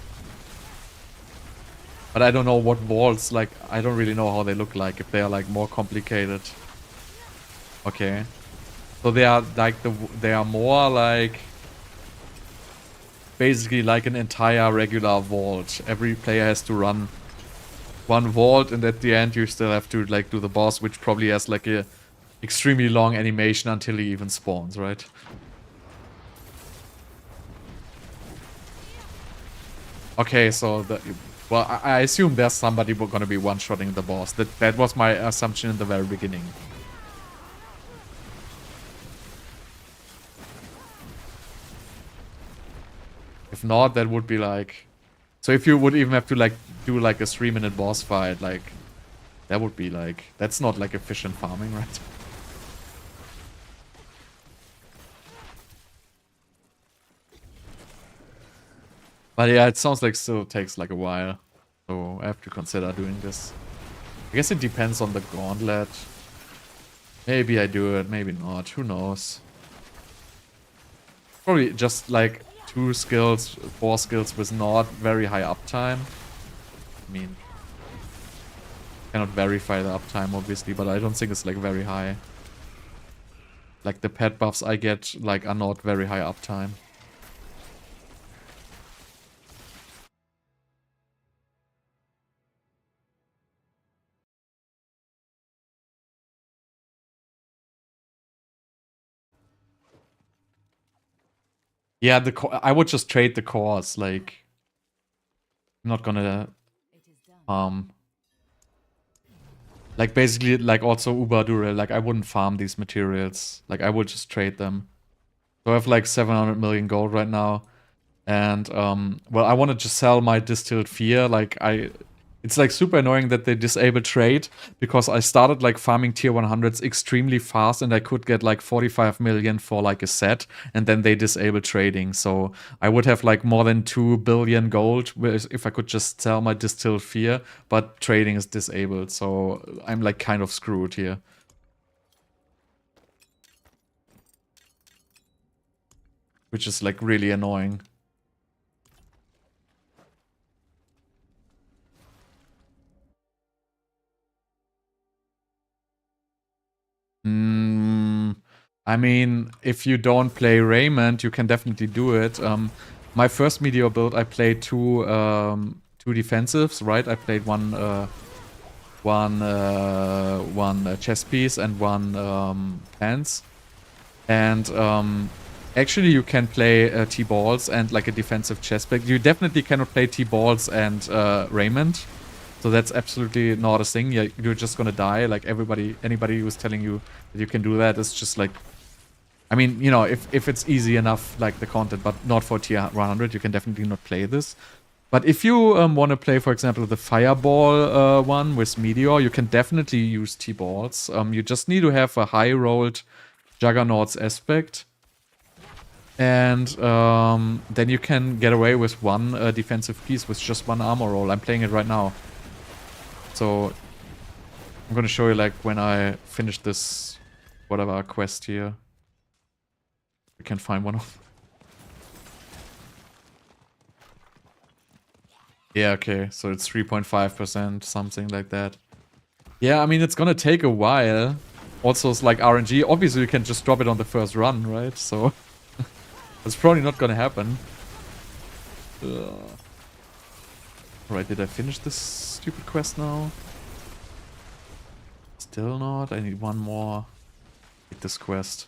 But I don't know what vaults, like, I don't really know how they look like, if they are like more complicated. Okay. So they are like, they are more like, basically like an entire regular vault. Every player has to run one vault, and at the end you still have to like do the boss, which probably has like a extremely long animation until he even spawns, right? Okay, so well, I assume there's somebody gonna be one-shotting the boss. That was my assumption in the very beginning. If not, that would be like... So if you would even have to like do like a 3-minute boss fight, like... That would be like... That's not like efficient farming, right? But yeah, it sounds like still takes like a while. So I have to consider doing this. I guess it depends on the gauntlet. Maybe I do it, maybe not. Who knows? Probably just like 2 skills, 4 skills with not very high uptime. I mean, cannot verify the uptime obviously, but I don't think it's like very high. Like the pet buffs I get like are not very high uptime. Yeah, I would just trade the cores, like... I'm not gonna... Like, basically, like, also Uber Dure, like, I wouldn't farm these materials. Like, I would just trade them. So I have, like, 700 million gold right now. And, well, I want to just sell my Distilled Fear. Like, it's, like, super annoying that they disable trade. Because I started, like, farming tier 100s extremely fast. And I could get, like, 45 million for, like, a set. And then they disable trading. So I would have, like, more than 2 billion gold if I could just sell my Distilled Fear. But trading is disabled. So I'm, like, kind of screwed here. Which is, like, really annoying. I mean, if you don't play Raymond, you can definitely do it. My first Meteor build, I played two defensives, right? I played one chess piece and one pants. And actually, you can play T-balls and like a defensive chess piece. You definitely cannot play T-balls and Raymond. So that's absolutely not a thing. You're just gonna die. Like anybody who's telling you that you can do that is just like... I mean, you know, if it's easy enough, like the content, but not for tier 100, you can definitely not play this. But if you want to play, for example, the Fireball one with Meteor, you can definitely use T-balls. You just need to have a high-rolled Juggernaut's aspect. And then you can get away with one defensive piece with just one armor roll. I'm playing it right now. So I'm gonna show you like when I finish this whatever quest here. We can find one of... Yeah, okay, so it's 3.5%, something like that. Yeah, I mean, it's gonna take a while. Also, it's like RNG. Obviously, you can just drop it on the first run, right? So, it's probably not gonna happen. Alright, did I finish this stupid quest now? Still not. I need one more. Hit this quest.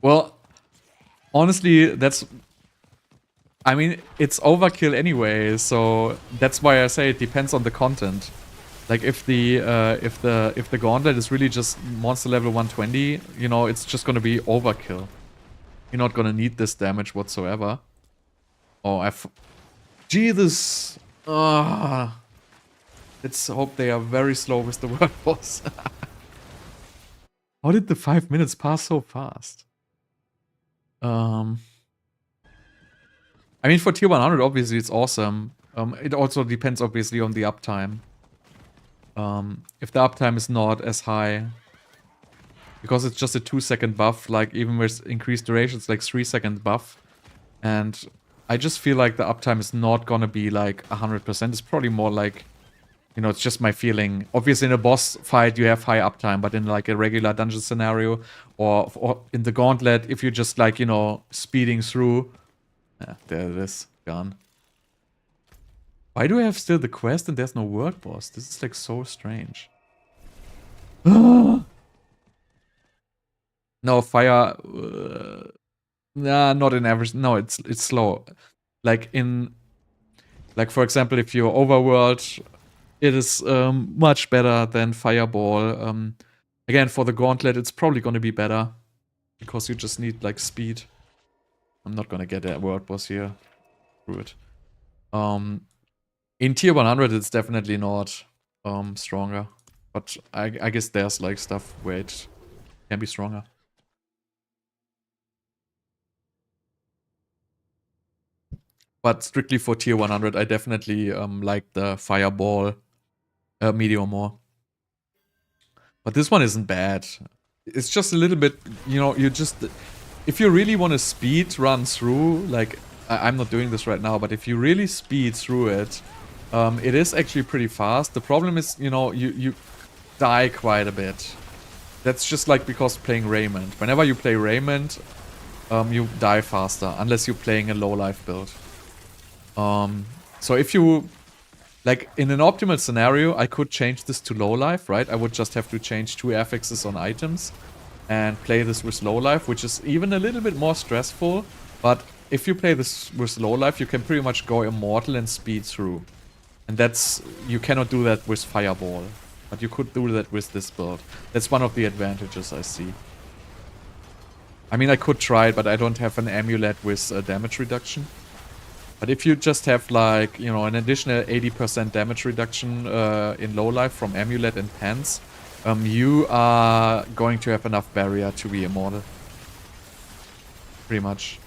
Well, honestly, that's... I mean, it's overkill anyway, so that's why I say it depends on the content. Like if the gauntlet is really just monster level 120, you know, it's just gonna be overkill. You're not gonna need this damage whatsoever. Oh, Jesus! Let's hope they are very slow with the word boss. How did the 5 minutes pass so fast? I mean, for tier 100, obviously, it's awesome. It also depends, obviously, on the uptime. If the uptime is not as high, because it's just a 2-second buff, like, even with increased duration, it's like 3-second buff. And I just feel like the uptime is not gonna be, like, 100%. It's probably more like, you know, it's just my feeling. Obviously, in a boss fight, you have high uptime, but in, like, a regular dungeon scenario, or in the gauntlet, if you're just, like, you know, speeding through... Yeah, there it is. Gone. Why do I have still the quest and there's no word boss? This is like so strange. No, fire... nah, not in average. No, it's slow. Like in... Like, for example, if you're overworld, it is much better than fireball. Again, for the gauntlet, it's probably going to be better. Because you just need, like, speed. I'm not gonna get a word boss here. Screw it. In tier 100, it's definitely not stronger. But I guess there's like stuff where it can be stronger. But strictly for tier 100, I definitely like the fireball Meteor more. But this one isn't bad. It's just a little bit, you know, you just... If you really want to speed run through, like, I'm not doing this right now, but if you really speed through it, it is actually pretty fast. The problem is, you know, you die quite a bit. That's just like because playing Raymond. Whenever you play Raymond, you die faster, unless you're playing a low life build. So if you, like, in an optimal scenario, I could change this to low life, right? I would just have to change 2 affixes on items and play this with low life, which is even a little bit more stressful. But if you play this with low life, you can pretty much go immortal and speed through. And that's... You cannot do that with fireball. But you could do that with this build. That's one of the advantages I see. I mean, I could try it, but I don't have an amulet with damage reduction. But if you just have, like, you know, an additional 80% damage reduction in low life from amulet and pants, you are going to have enough barrier to be immortal. Pretty much.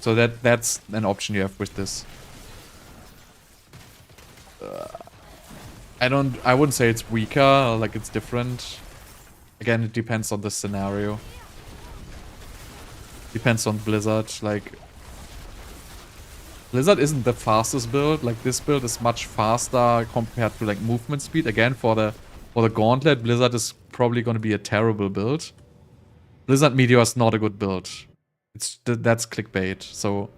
So that's an option you have with this. I wouldn't say it's weaker, like it's different. Again, it depends on the scenario. Depends on Blizzard, like... Blizzard isn't the fastest build, like this build is much faster compared to like movement speed. Again, for the gauntlet, Blizzard is probably going to be a terrible build. Blizzard Meteor is not a good build. That's clickbait, so...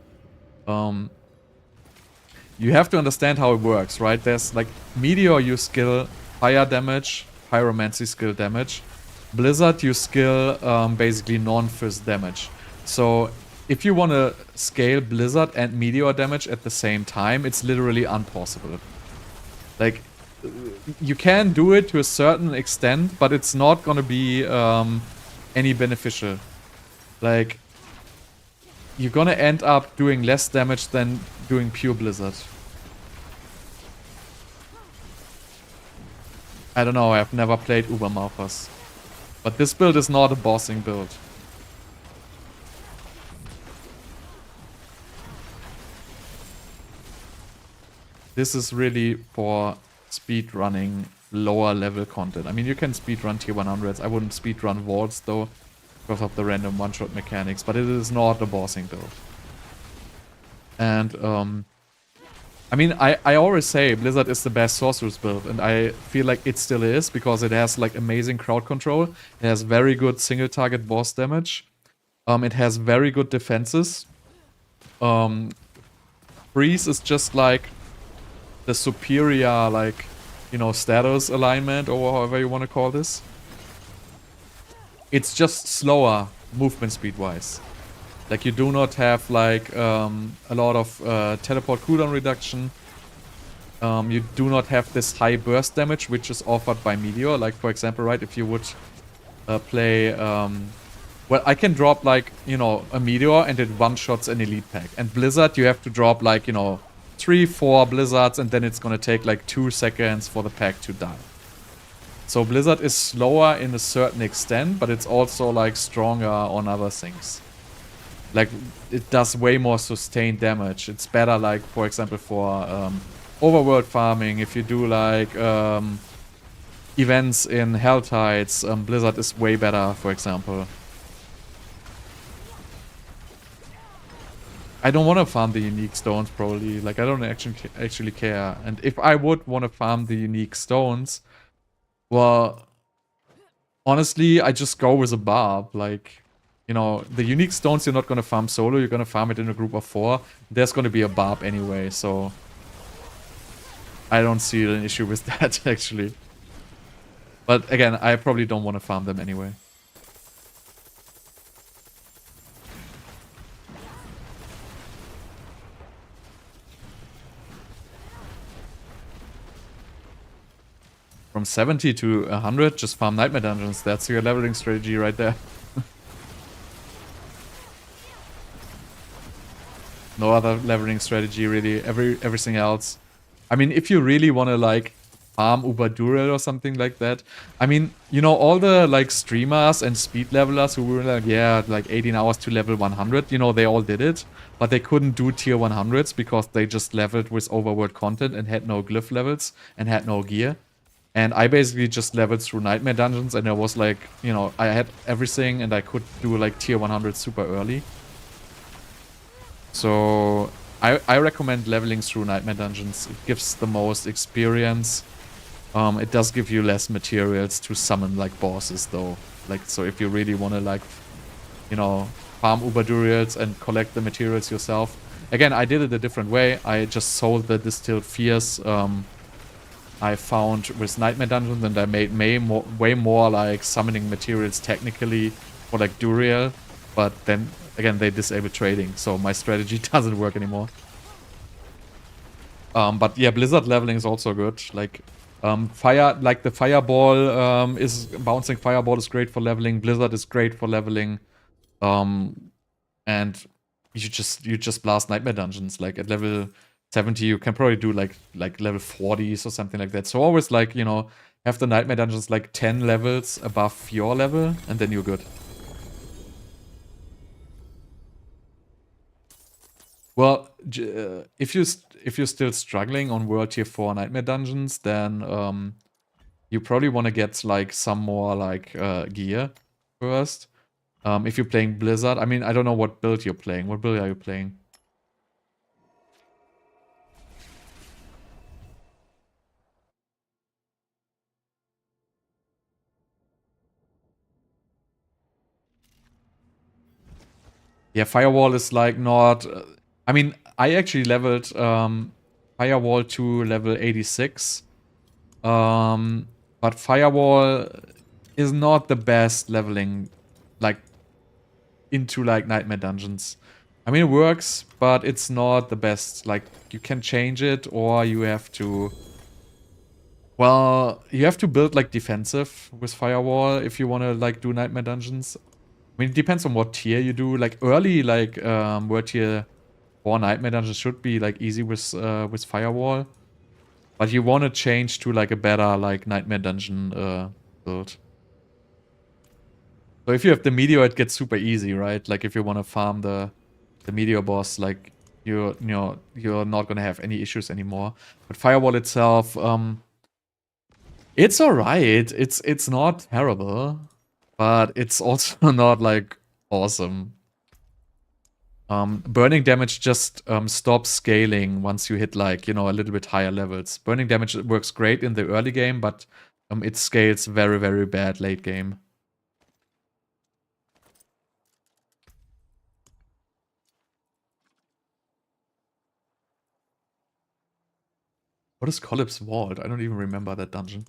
you have to understand how it works, right? There's like Meteor, you skill fire damage, pyromancy skill damage. Blizzard, you skill basically non-fizz damage. So if you want to scale Blizzard and Meteor damage at the same time, it's literally impossible. Like, you can do it to a certain extent, but it's not gonna be any beneficial. Like, you're gonna end up doing less damage than doing pure Blizzard. I don't know, I've never played Ubermalphas. But this build is not a bossing build. This is really for speedrunning lower level content. I mean, you can speedrun tier 100s. I wouldn't speedrun Vaults though, because of the random one-shot mechanics. But it is not a bossing build. And I mean, I always say Blizzard is the best Sorceress build, and I feel like it still is because it has like amazing crowd control. It has very good single target boss damage. It has very good defenses. Freeze is just like the superior, like, you know, status alignment or however you want to call this. It's just slower movement speed wise. Like, you do not have like a lot of teleport cooldown reduction. You do not have this high burst damage, which is offered by Meteor. Like, for example, right, if you would play... well, I can drop, like, you know, a Meteor and it one-shots an Elite pack. And Blizzard, you have to drop, like, you know, 3-4 Blizzards, and then it's gonna take, like, 2 seconds for the pack to die. So Blizzard is slower in a certain extent, but it's also, like, stronger on other things. Like, it does way more sustained damage. It's better, like, for example, for overworld farming. If you do, like, events in Hell Tides, Blizzard is way better, for example. I don't want to farm the unique stones, probably. Like, I don't actually care. And if I would want to farm the unique stones, well, honestly, I just go with a barb. Like, you know, the unique stones you're not going to farm solo. You're going to farm it in a group of 4. There's going to be a barb anyway, so I don't see an issue with that, actually. But again, I probably don't want to farm them anyway. From 70 to 100, just farm Nightmare Dungeons. That's your leveling strategy right there. No other leveling strategy, really. Everything else. I mean, if you really want to, like, farm Uber Durel or something like that. I mean, you know, all the, like, streamers and speed levelers who were like, yeah, like 18 hours to level 100, you know, they all did it. But they couldn't do tier 100s because they just leveled with overworld content and had no glyph levels and had no gear. And I basically just leveled through Nightmare Dungeons, and I was like, you know, I had everything and I could do like tier 100 super early. So I recommend leveling through Nightmare Dungeons. It gives the most experience. It does give you less materials to summon like bosses though. Like, so if you really want to, like, you know, farm Uber Duriels and collect the materials yourself. Again, I did it a different way. I just sold the Distilled Fears I found with Nightmare Dungeons, and I made way more like summoning materials technically for like Duriel, but then again they disable trading, so my strategy doesn't work anymore. But yeah, Blizzard leveling is also good. Like the fireball is bouncing fireball is great for leveling. Blizzard is great for leveling, and you just blast Nightmare Dungeons like at level 70. You can probably do like level 40s or something like that. So always, like, you know, have the Nightmare Dungeons like 10 levels above your level, and then you're good. Well, if you're still struggling on World Tier 4 Nightmare Dungeons, then you probably want to get like some more like gear first. If you're playing Blizzard, I mean, I don't know what build you're playing. What build are you playing? Yeah, Firewall is like not... I mean, I actually leveled Firewall to level 86. But Firewall is not the best leveling, like, into like Nightmare Dungeons. I mean, it works, but it's not the best. Like, you can change it, or you have to... Well, you have to build like defensive with Firewall if you want to like do Nightmare Dungeons. I mean, it depends on what tier you do. Like early, like World Tier 4 Nightmare Dungeons should be like easy with Firewall, but you want to change to like a better like Nightmare Dungeon build. So if you have the Meteor, it gets super easy, right? Like if you want to farm the Meteor boss, like you're not gonna have any issues anymore. But Firewall itself, it's alright. It's not terrible, but it's also not like awesome. Burning damage just stops scaling once you hit like, you know, a little bit higher levels. Burning damage works great in the early game, but it scales very, very bad late game. What is Collapse Vault? I don't even remember that dungeon.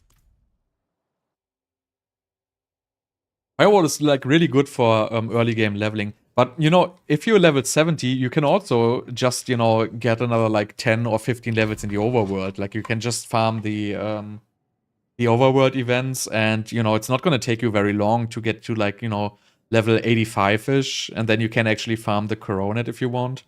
Firewall is like really good for early game leveling. But, you know, if you're level 70, you can also just, you know, get another like 10 or 15 levels in the overworld. Like you can just farm the overworld events, and, you know, it's not going to take you very long to get to like, you know, level 85-ish, and then you can actually farm the Coronet if you want.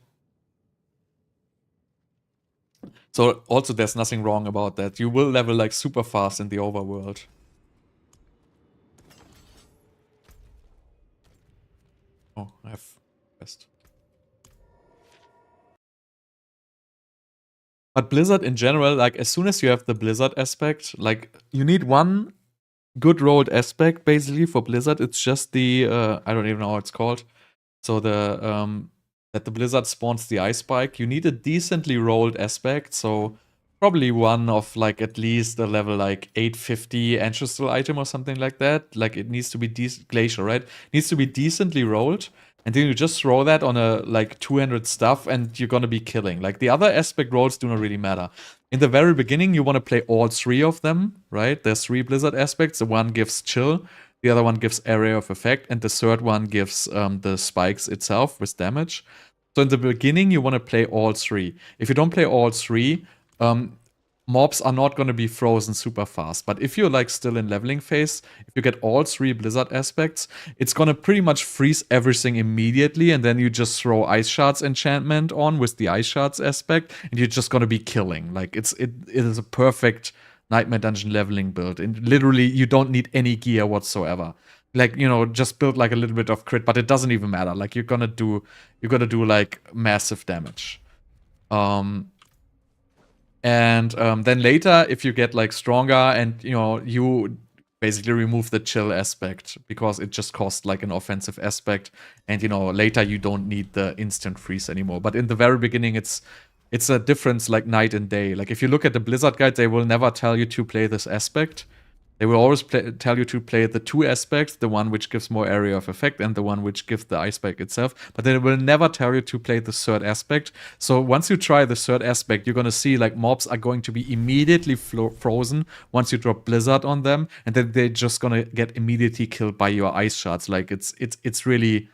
So also there's nothing wrong about that. You will level like super fast in the overworld. Oh, I have quest. But Blizzard in general, like as soon as you have the Blizzard aspect, like you need one good rolled aspect basically for Blizzard. It's just the I don't even know how it's called. So the that the Blizzard spawns the ice spike. You need a decently rolled aspect, so probably one of like at least a level like 850 ancestral item or something like that. Like it needs to be glacier, right? It needs to be decently rolled. And then you just throw that on a like 200 stuff and you're gonna be killing. Like the other aspect rolls do not really matter. In the very beginning, you want to play all three of them, right? There's 3 Blizzard aspects. The one gives chill, the other one gives area of effect, and the third one gives the spikes itself with damage. So in the beginning, you want to play all 3. If you don't play all 3, mobs are not going to be frozen super fast. But if you're like still in leveling phase, if you get all 3 Blizzard aspects, it's going to pretty much freeze everything immediately, and then you just throw Ice Shards enchantment on with the Ice Shards aspect, and you're just going to be killing. Like it is a perfect Nightmare Dungeon leveling build. And literally, you don't need any gear whatsoever. Like, you know, just build like a little bit of crit, but it doesn't even matter. Like you're gonna do like massive damage. And then later, if you get like stronger and, you know, you basically remove the chill aspect because it just costs like an offensive aspect. And, you know, later you don't need the instant freeze anymore. But in the very beginning, it's a difference like night and day. Like if you look at the Blizzard guide, they will never tell you to play this aspect. They will always tell you to play the 2 aspects, the one which gives more area of effect and the one which gives the ice spike itself. But they will never tell you to play the 3rd aspect. So once you try the 3rd aspect, you're going to see like mobs are going to be immediately frozen once you drop Blizzard on them. And then they're just going to get immediately killed by your ice shards. Like it's really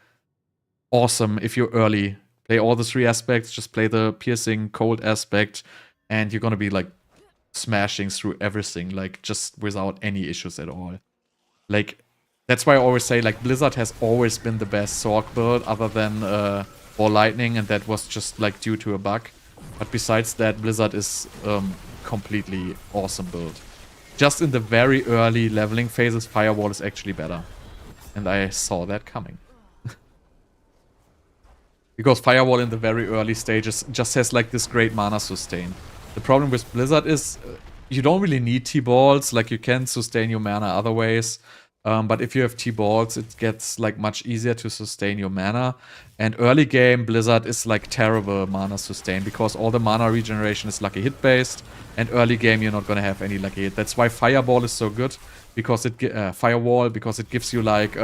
awesome if you're early. Play all the 3 aspects, just play the piercing cold aspect, and you're going to be like smashing through everything, like just without any issues at all. Like that's why I always say like Blizzard has always been the best Sorc build other than Ball Lightning, and that was just like due to a bug. But besides that, Blizzard is completely awesome build. Just in the very early leveling phases, Firewall is actually better. And I saw that coming. Because Firewall in the very early stages just has like this great mana sustain. The problem with Blizzard is you don't really need T-Balls, like you can sustain your mana other ways. But if you have T-Balls, it gets like much easier to sustain your mana. And early game, Blizzard is like terrible mana sustain because all the mana regeneration is lucky hit based. And early game, you're not gonna have any lucky hit. That's why Fireball is so good, because Firewall, because it gives you like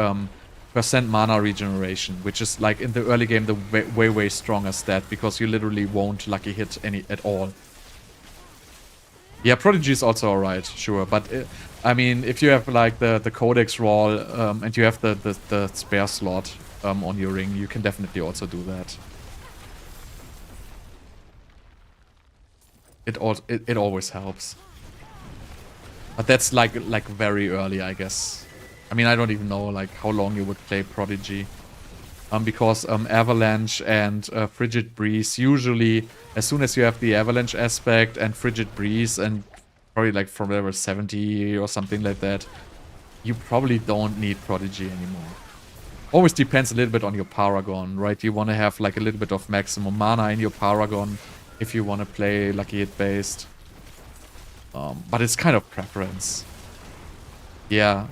percent mana regeneration, which is like in the early game the way stronger stat, because you literally won't lucky hit any at all. Yeah, Prodigy is also alright, sure, but I mean, if you have like the Codex roll and you have the spare slot on your ring, you can definitely also do that. It always helps, but that's like very early, I guess. I mean, I don't even know like how long you would play Prodigy. Because Avalanche and Frigid Breeze, usually as soon as you have the Avalanche aspect and Frigid Breeze, and probably like from level 70 or something like that, you probably don't need Prodigy anymore. Always depends a little bit on your Paragon, right? You want to have like a little bit of maximum mana in your Paragon if you want to play lucky hit based. But it's kind of preference. Yeah.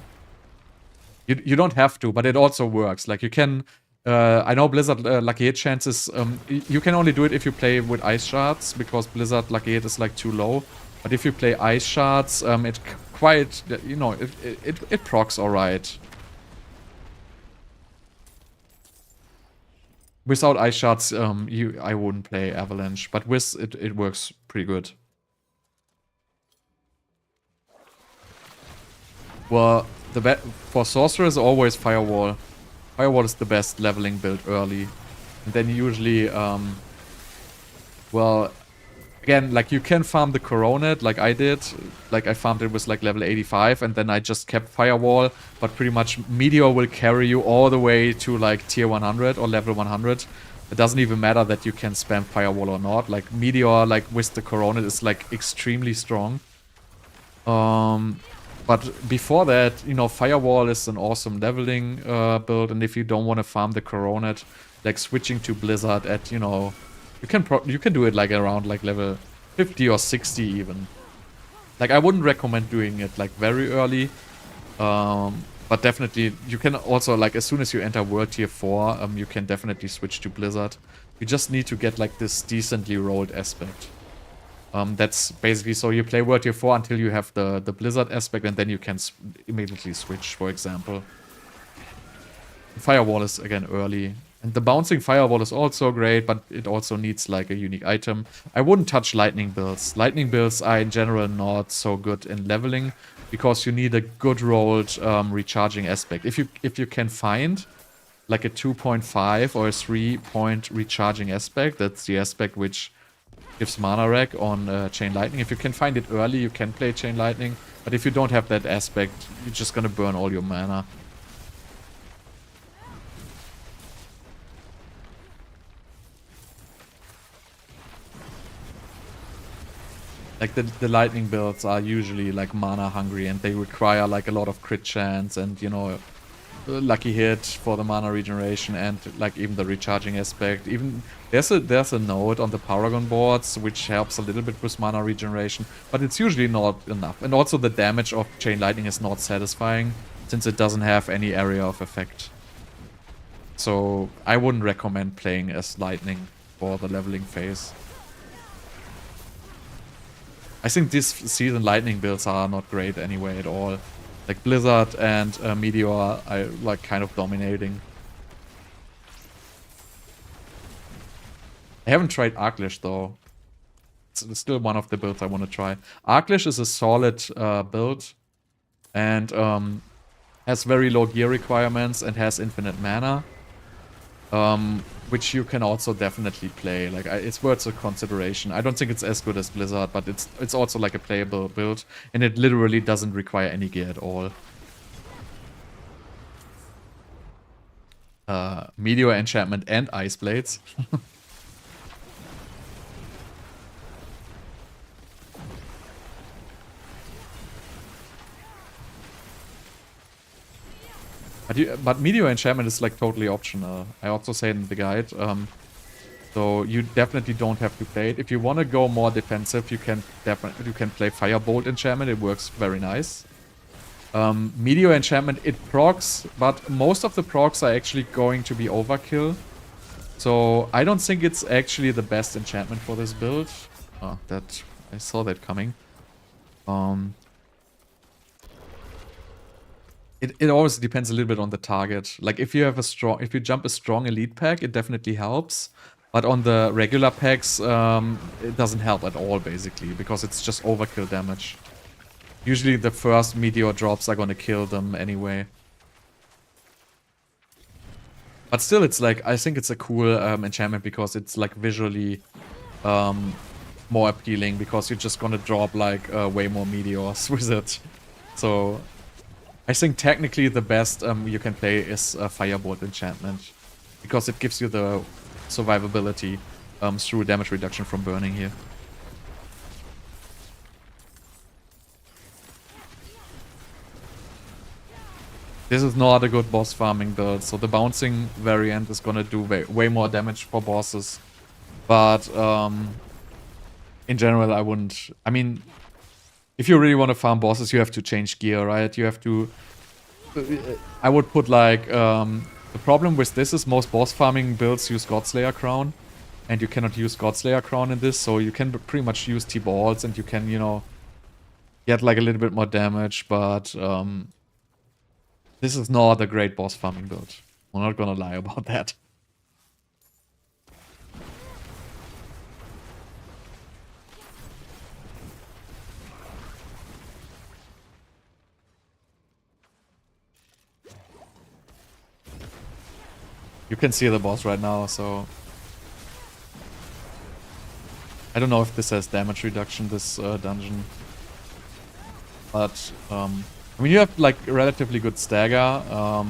You don't have to, but it also works. Like you can I know Blizzard Lucky Hit chances, you can only do it if you play with Ice Shards, because Blizzard Lucky Hit is like too low. But if you play Ice Shards, it quite, you know, it procs alright. Without Ice Shards, I wouldn't play Avalanche, but with it works pretty good. Well, for Sorceress, always Firewall. Firewall is the best leveling build early. And then usually, well, again, like you can farm the Coronet like I did. Like I farmed it with like level 85 and then I just kept Firewall. But pretty much Meteor will carry you all the way to like tier 100 or level 100. It doesn't even matter that you can spam Firewall or not. Like Meteor, like with the Coronet is like extremely strong. But before that, you know, Firewall is an awesome leveling build, and if you don't want to farm the Coronet, like switching to Blizzard at, you know, you can do it like around like level 50 or 60 even. Like I wouldn't recommend doing it like very early, but definitely you can also like as soon as you enter World Tier 4, you can definitely switch to Blizzard. You just need to get like this decently rolled aspect. That's basically, so you play World Tier 4 until you have the Blizzard aspect, and then you can immediately switch, for example. Firewall is, again, early. And the bouncing Firewall is also great, but it also needs, like, a unique item. I wouldn't touch Lightning builds. Lightning builds are, in general, not so good in leveling, because you need a good rolled recharging aspect. If you can find, like, a 2.5 or a 3-point recharging aspect, that's the aspect which gives mana rack on Chain Lightning. If you can find it early, you can play Chain Lightning. But if you don't have that aspect, you're just gonna burn all your mana. Like the Lightning builds are usually like mana hungry, and they require like a lot of crit chance and, you know, lucky hit for the mana regeneration, and like even the recharging aspect. Even there's a node on the Paragon boards which helps a little bit with mana regeneration, but it's usually not enough. And also the damage of Chain Lightning is not satisfying since it doesn't have any area of effect. So I wouldn't recommend playing as Lightning for the leveling phase. I think this season Lightning builds are not great anyway at all. Like Blizzard and Meteor are like kind of dominating. I haven't tried Arclish though. It's still one of the builds I want to try. Arclish is a solid build and has very low gear requirements and has infinite mana. Which you can also definitely play. Like it's worth a consideration. I don't think it's as good as Blizzard, but it's also like a playable build, and it literally doesn't require any gear at all. Meteor enchantment and ice blades. But Meteor enchantment is like totally optional. I also say in the guide. So you definitely don't have to play it. If you want to go more defensive, you can play Firebolt enchantment. It works very nice. Meteor enchantment, it procs, but most of the procs are actually going to be overkill. So I don't think it's actually the best enchantment for this build. Oh, I saw that coming. It always depends a little bit on the target. Like if you jump a strong elite pack, it definitely helps. But on the regular packs, it doesn't help at all basically, because it's just overkill damage. Usually the first Meteor drops are gonna kill them anyway. But still, it's like, I think it's a cool enchantment because it's like visually more appealing, because you're just gonna drop like way more Meteors with it. So I think technically the best you can play is Firebolt enchantment, because it gives you the survivability through damage reduction from burning here. This is not a good boss farming build, so the bouncing variant is gonna do way more damage for bosses. But in general, I wouldn't. I mean, if you really want to farm bosses, you have to change gear, right? You have to. I would put like The problem with this is most boss farming builds use Godslayer Crown. And you cannot use Godslayer Crown in this, so you can pretty much use T-Balls and you can, you know, get like a little bit more damage, but this is not a great boss farming build. I'm not gonna lie about that. You can see the boss right now, so... I don't know if this has damage reduction, this dungeon. But, I mean, you have, like, relatively good stagger. I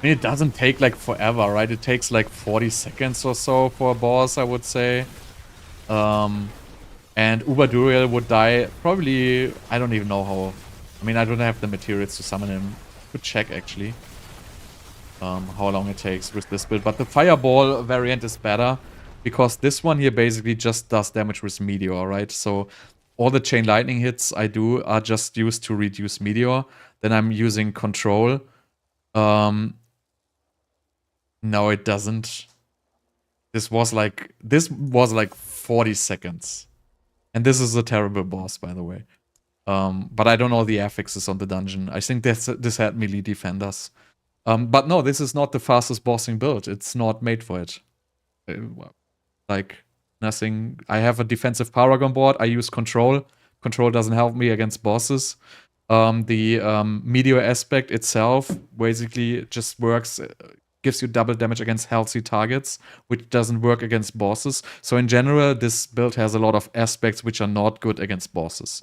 mean, it doesn't take, like, forever, right? It takes, like, 40 seconds or so for a boss, I would say. And Uberduriel would die probably... I don't even know how... I mean, I don't have the materials to summon him. Could check, actually. How long it takes with this build. But the Fireball variant is better. Because this one here basically just does damage with Meteor, right? So all the Chain Lightning hits I do are just used to reduce Meteor. Then I'm using Control. No, it doesn't. This was like 40 seconds. And this is a terrible boss, by the way. But I don't know the affixes on the dungeon. I think this had melee defenders. But no, this is not the fastest bossing build. It's not made for it. Like, nothing. I have a defensive Paragon board. I use Control. Control doesn't help me against bosses. The Meteor aspect itself basically just works, gives you double damage against healthy targets, which doesn't work against bosses. So in general, this build has a lot of aspects which are not good against bosses.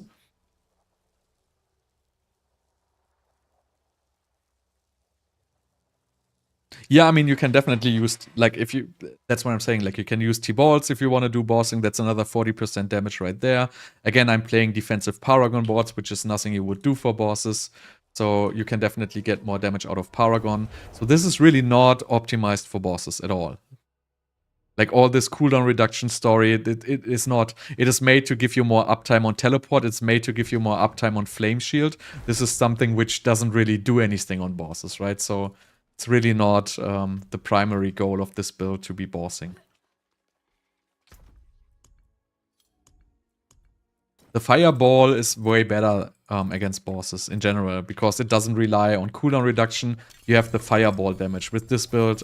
Yeah, I mean, you can definitely use, like, if you, that's what I'm saying, like, you can use T-Balls if you want to do bossing, that's another 40% damage right there. Again, I'm playing defensive Paragon boards, which is nothing you would do for bosses, so you can definitely get more damage out of Paragon. So this is really not optimized for bosses at all. Like, all this cooldown reduction story, it is not. It is made to give you more uptime on Teleport, it's made to give you more uptime on Flame Shield. This is something which doesn't really do anything on bosses, right? So it's really not the primary goal of this build to be bossing. The Fireball is way better against bosses in general, because it doesn't rely on cooldown reduction. You have the Fireball damage. With this build,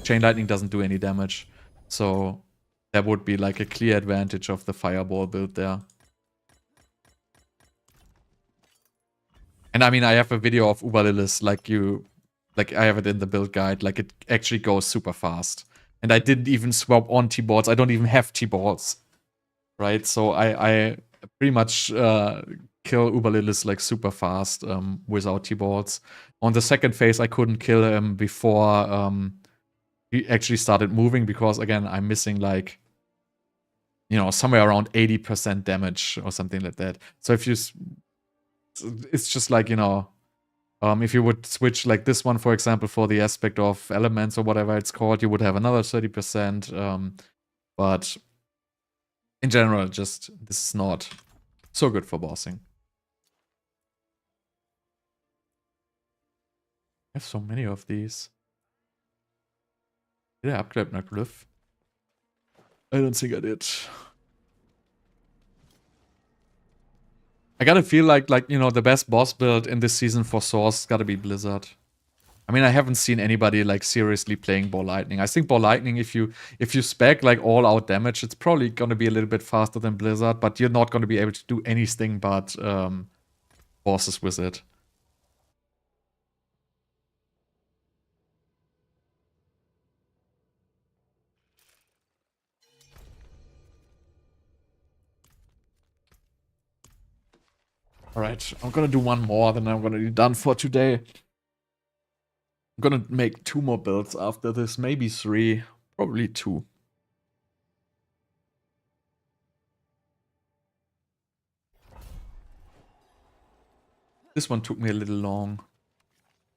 Chain Lightning doesn't do any damage. So that would be like a clear advantage of the Fireball build there. And I mean, I have a video of Uberlilith, like I have it in the build guide, like it actually goes super fast. And I didn't even swap on T-Balls, I don't even have T-Balls. Right, so I pretty much kill Uberlilith like super fast without T-Balls. On the second phase, I couldn't kill him before he actually started moving, because again, I'm missing like, you know, somewhere around 80% damage or something like that. So if you, it's just like, you know, if you would switch like this one, for example, for the aspect of elements or whatever it's called, you would have another 30%. But in general, just this is not so good for bossing. I have so many of these. Did I upgrade my Glyph? I don't think I did. I gotta feel like you know, the best boss build in this season for Source gotta be Blizzard. I mean, I haven't seen anybody like seriously playing Ball Lightning. I think Ball Lightning, if you spec like all out damage, it's probably gonna be a little bit faster than Blizzard, but you're not gonna be able to do anything but bosses with it. Alright, I'm gonna do one more, then I'm gonna be done for today. I'm gonna make 2 more builds after this, maybe 3, probably 2. This one took me a little long.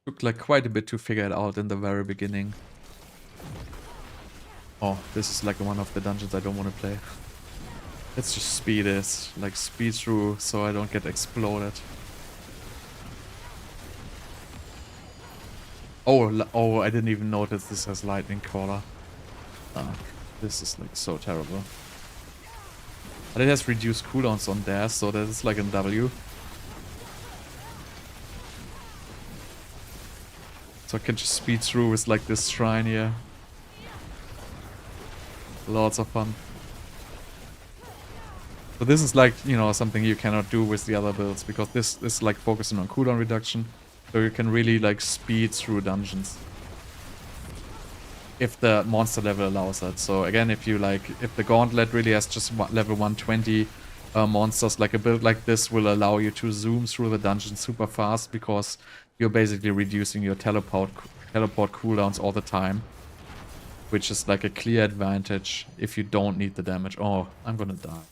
Took like quite a bit to figure it out in the very beginning. Oh, this is like one of the dungeons I don't want to play. Let's just speed it, like speed through so I don't get exploded. Oh, I didn't even notice this has lightning caller. Ah, this is like so terrible. But it has reduced cooldowns on dash, so that is like a W. So I can just speed through with like this shrine here. Lots of fun. But this is like, you know, something you cannot do with the other builds, because this is like focusing on cooldown reduction. So you can really like speed through dungeons. If the monster level allows that. So again, if the gauntlet really has just level 120 monsters, like a build like this will allow you to zoom through the dungeon super fast, because you're basically reducing your teleport cooldowns all the time. Which is like a clear advantage if you don't need the damage. Oh, I'm gonna die.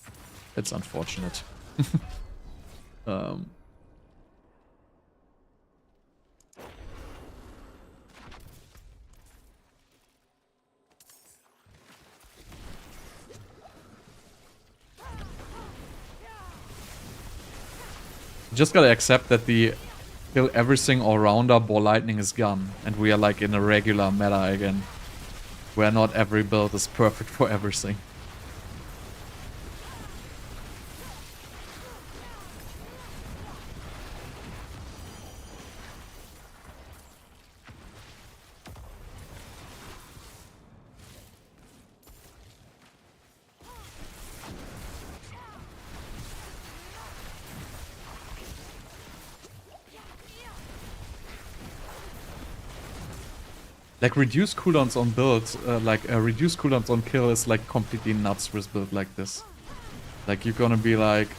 It's unfortunate. Just gotta accept that the kill everything all-rounder ball lightning is gone, and we are like in a regular meta again, where not every build is perfect for everything. Like, reduced cooldowns on builds, reduced cooldowns on kill is like completely nuts with build like this. Like, you're gonna be like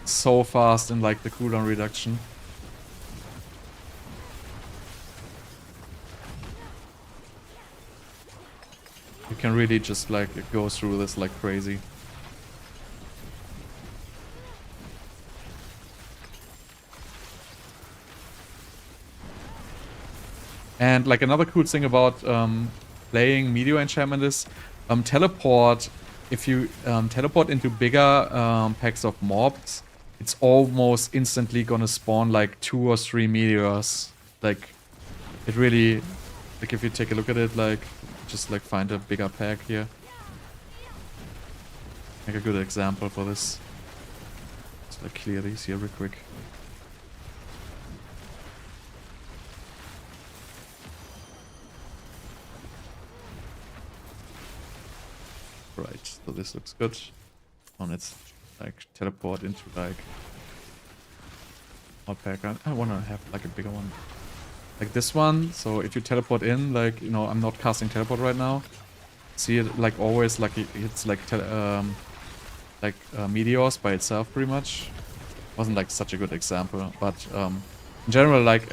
so fast in like the cooldown reduction. You can really just like go through this like crazy. And like another cool thing about playing Meteor enchantment is teleport. If you teleport into bigger packs of mobs, it's almost instantly gonna spawn like 2 or 3 meteors. Like, it really, like if you take a look at it, like just like find a bigger pack here. Like a good example for this. Let's like clear these here real quick. Right, so this looks good. And it's like teleport into like a pack. I wanna have like a bigger one. Like this one, so if you teleport in, like, you know, I'm not casting teleport right now. See it like always, like it's like meteors by itself pretty much. Wasn't like such a good example, but in general, like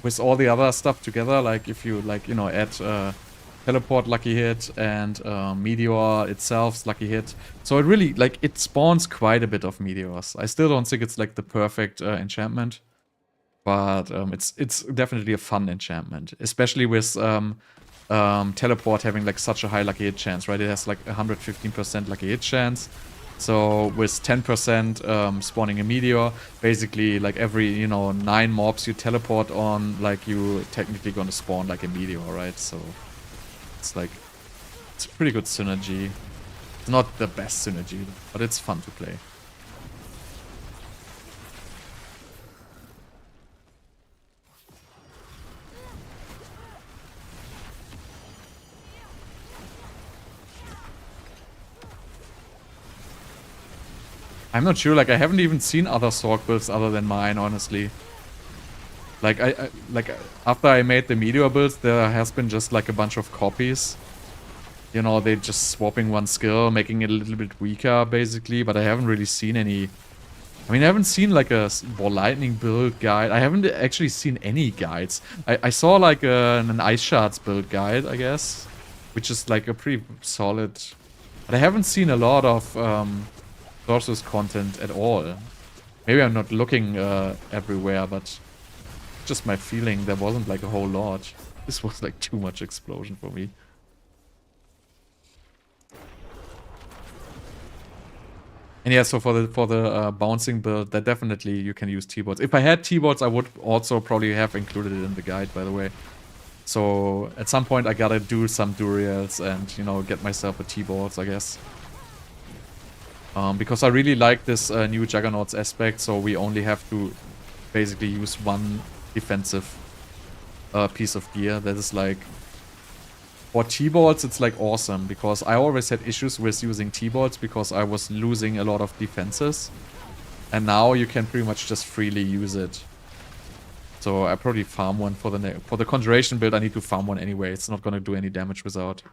with all the other stuff together, like if you like, you know, add teleport lucky hit and meteor itself's lucky hit, so it really like it spawns quite a bit of meteors. I still don't think it's like the perfect enchantment, but it's definitely a fun enchantment, especially with teleport having like such a high lucky hit chance, right? It has like 115% lucky hit chance. So with 10% spawning a meteor, basically like every, you know, 9 mobs you teleport on, like you technically gonna spawn like a meteor, right? So it's like, it's a pretty good synergy. It's not the best synergy, but it's fun to play. I'm not sure, like I haven't even seen other Sorc builds other than mine, honestly. Like after I made the Meteor builds, there has been just like a bunch of copies. You know, they just swapping one skill, making it a little bit weaker, basically, but I haven't really seen any. I mean, I haven't seen like a Ball Lightning build guide. I haven't actually seen any guides. I saw like an Ice Shards build guide, I guess, which is like a pretty solid. But I haven't seen a lot of Sorceress content at all. Maybe I'm not looking everywhere, but just my feeling, there wasn't like a whole lot. This was like too much explosion for me. And yeah, so for the bouncing build, that definitely you can use T-boards. If I had T-boards, I would also probably have included it in the guide, by the way. So at some point I gotta do some Duriels and, you know, get myself a T-boards, I guess. Because I really like this new Juggernauts aspect, so we only have to basically use one defensive piece of gear. That is like... For T-boards, it's like awesome, because I always had issues with using T-boards because I was losing a lot of defenses. And now you can pretty much just freely use it. So I probably farm one for the Conjuration build. I need to farm one anyway. It's not gonna do any damage without.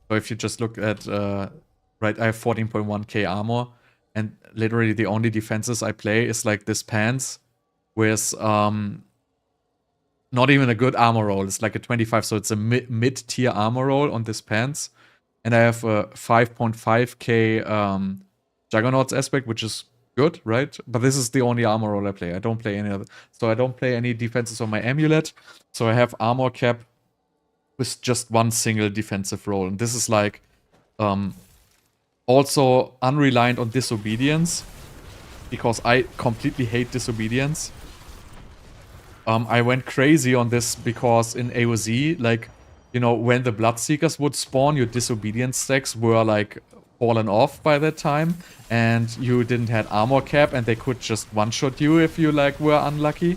So if you just look at, right, I have 14.1k armor. And literally the only defenses I play is like this pants with, not even a good armor roll. It's like a 25, so it's a mid-tier armor roll on this pants. And I have a 5.5k Juggernauts aspect, which is good, right? But this is the only armor roll I play. I don't play any other. So I don't play any defenses on my amulet. So I have armor cap with just one single defensive roll. And this is like also unreliant on disobedience, because I completely hate disobedience. I went crazy on this because in AoZ, like, you know, when the Bloodseekers would spawn, your disobedience stacks were like fallen off by that time, and you didn't have armor cap, and they could just one-shot you if you like were unlucky.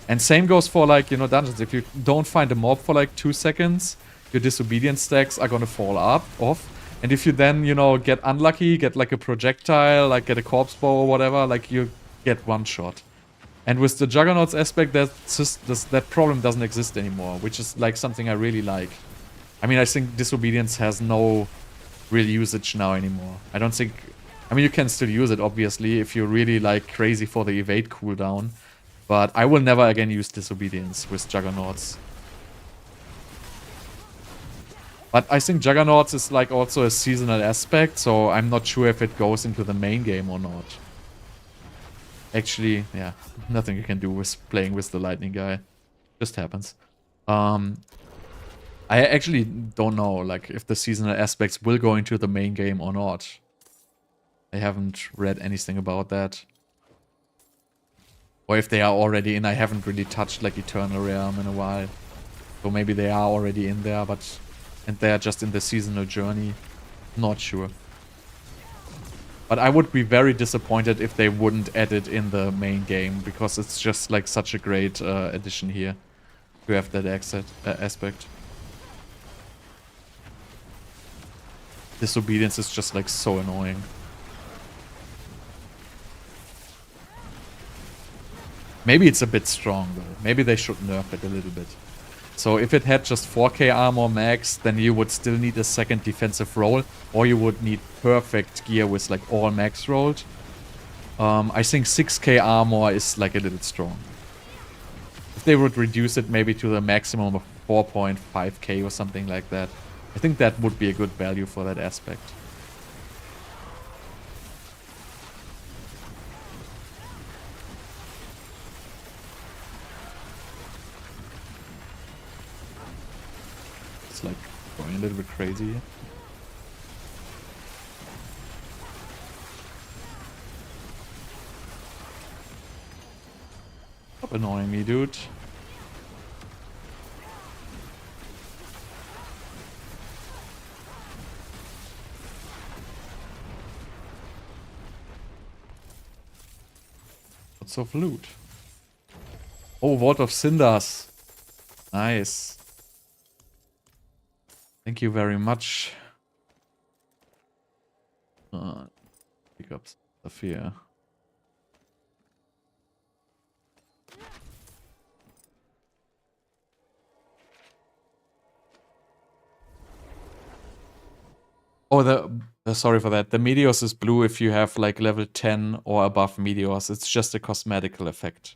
And same goes for like, you know, dungeons. If you don't find a mob for like 2 seconds, your disobedience stacks are gonna fall off. And if you then, you know, get unlucky, get like a projectile, like get a corpse bow or whatever, like you get one shot. And with the Juggernauts aspect, that problem doesn't exist anymore, which is like something I really like. I mean, I think Disobedience has no real usage now anymore. I don't think... I mean, you can still use it, obviously, if you're really like crazy for the evade cooldown. But I will never again use Disobedience with Juggernauts. But I think Juggernauts is like also a seasonal aspect, so I'm not sure if it goes into the main game or not. Actually, yeah, nothing you can do with playing with the lightning guy. Just happens. I actually don't know, like, if the seasonal aspects will go into the main game or not. I haven't read anything about that. Or if they are already in, I haven't really touched, like, Eternal Realm in a while. So maybe they are already in there, but... And they're just in the seasonal journey. Not sure. But I would be very disappointed if they wouldn't add it in the main game, because it's just like such a great addition here to have that aspect. Disobedience is just like so annoying. Maybe it's a bit strong though. Maybe they should nerf it a little bit. So if it had just 4k armor max, then you would still need a second defensive roll, or you would need perfect gear with like all max rolled. I think 6k armor is like a little strong. If they would reduce it maybe to the maximum of 4.5k or something like that, I think that would be a good value for that aspect. It's like going a little bit crazy here. Stop annoying me, dude. Lots of loot. Oh, Vault of Cinders. Nice. Thank you very much. Pick up stuff here. Oh, sorry for that. The Meteors is blue if you have like level 10 or above Meteors. It's just a cosmetical effect.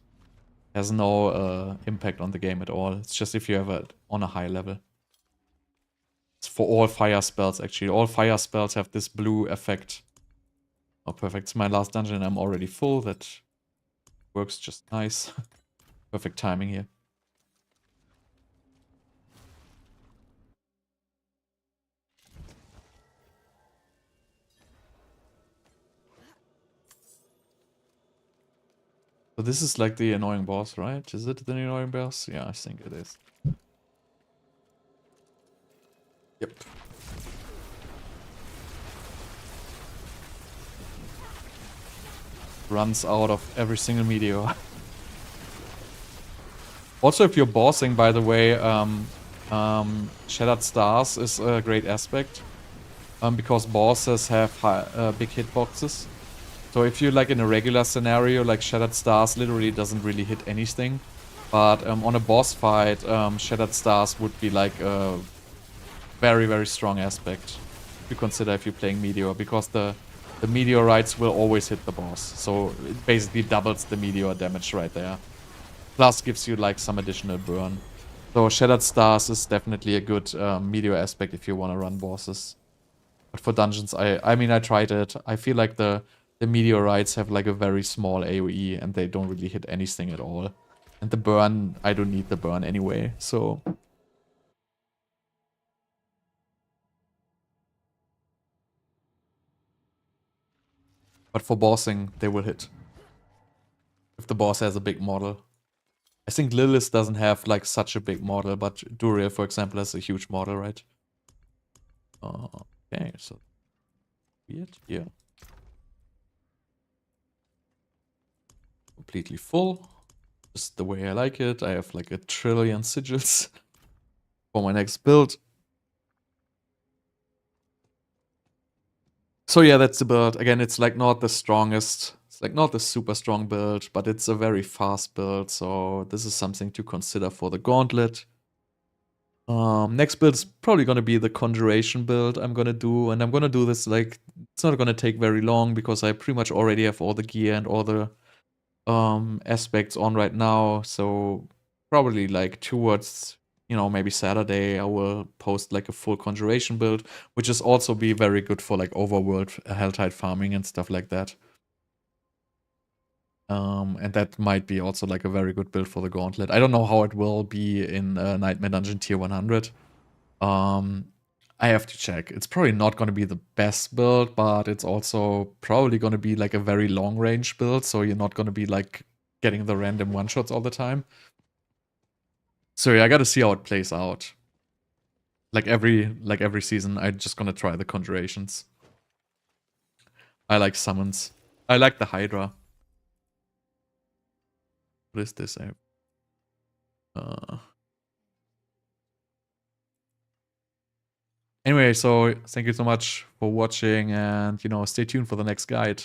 Has no impact on the game at all. It's just if you have it on a high level. It's for all fire spells, actually. All fire spells have this blue effect. Oh, perfect. It's my last dungeon. I'm already full. That works just nice. Perfect timing here. So this is like the annoying boss, right? Is it the annoying boss? Yeah, I think it is. Yep. Runs out of every single meteor. Also, if you're bossing, by the way, Shattered Stars is a great aspect. Because bosses have big hitboxes. So if you're like in a regular scenario, like Shattered Stars literally doesn't really hit anything. But on a boss fight, Shattered Stars would be like a very, very strong aspect to consider if you're playing Meteor. Because the meteorites will always hit the boss. So it basically doubles the meteor damage right there. Plus gives you like some additional burn. So Shattered Stars is definitely a good meteor aspect if you want to run bosses. But for dungeons, I mean, I tried it. I feel like the meteorites have like a very small AoE and they don't really hit anything at all. And the burn, I don't need the burn anyway, so... But for bossing, they will hit. If the boss has a big model. I think Lilith doesn't have like such a big model, but Duriel, for example, has a huge model, right? Okay, so... Weird, yeah. Completely full. Just the way I like it. I have like 1 trillion sigils for my next build. So yeah, that's the build. Again, it's like not the strongest. It's like not the super strong build, but it's a very fast build. So this is something to consider for the gauntlet. Next build is probably going to be the conjuration build I'm going to do. And I'm going to do this like, it's not going to take very long because I pretty much already have all the gear and all the aspects on right now. So probably like towards, you know, maybe Saturday I will post like a full conjuration build, which is also be very good for like overworld helltide farming and stuff like that. And that might be also like a very good build for the gauntlet. I don't know how it will be in Nightmare Dungeon tier 100. I have to check. It's probably not going to be the best build, but it's also probably going to be like a very long range build, so you're not going to be like getting the random one-shots all the time. So yeah, I gotta see how it plays out. Like every season, I'm just gonna try the conjurations. I like summons. I like the Hydra. What is this? Anyway, so thank you so much for watching, and you know, stay tuned for the next guide.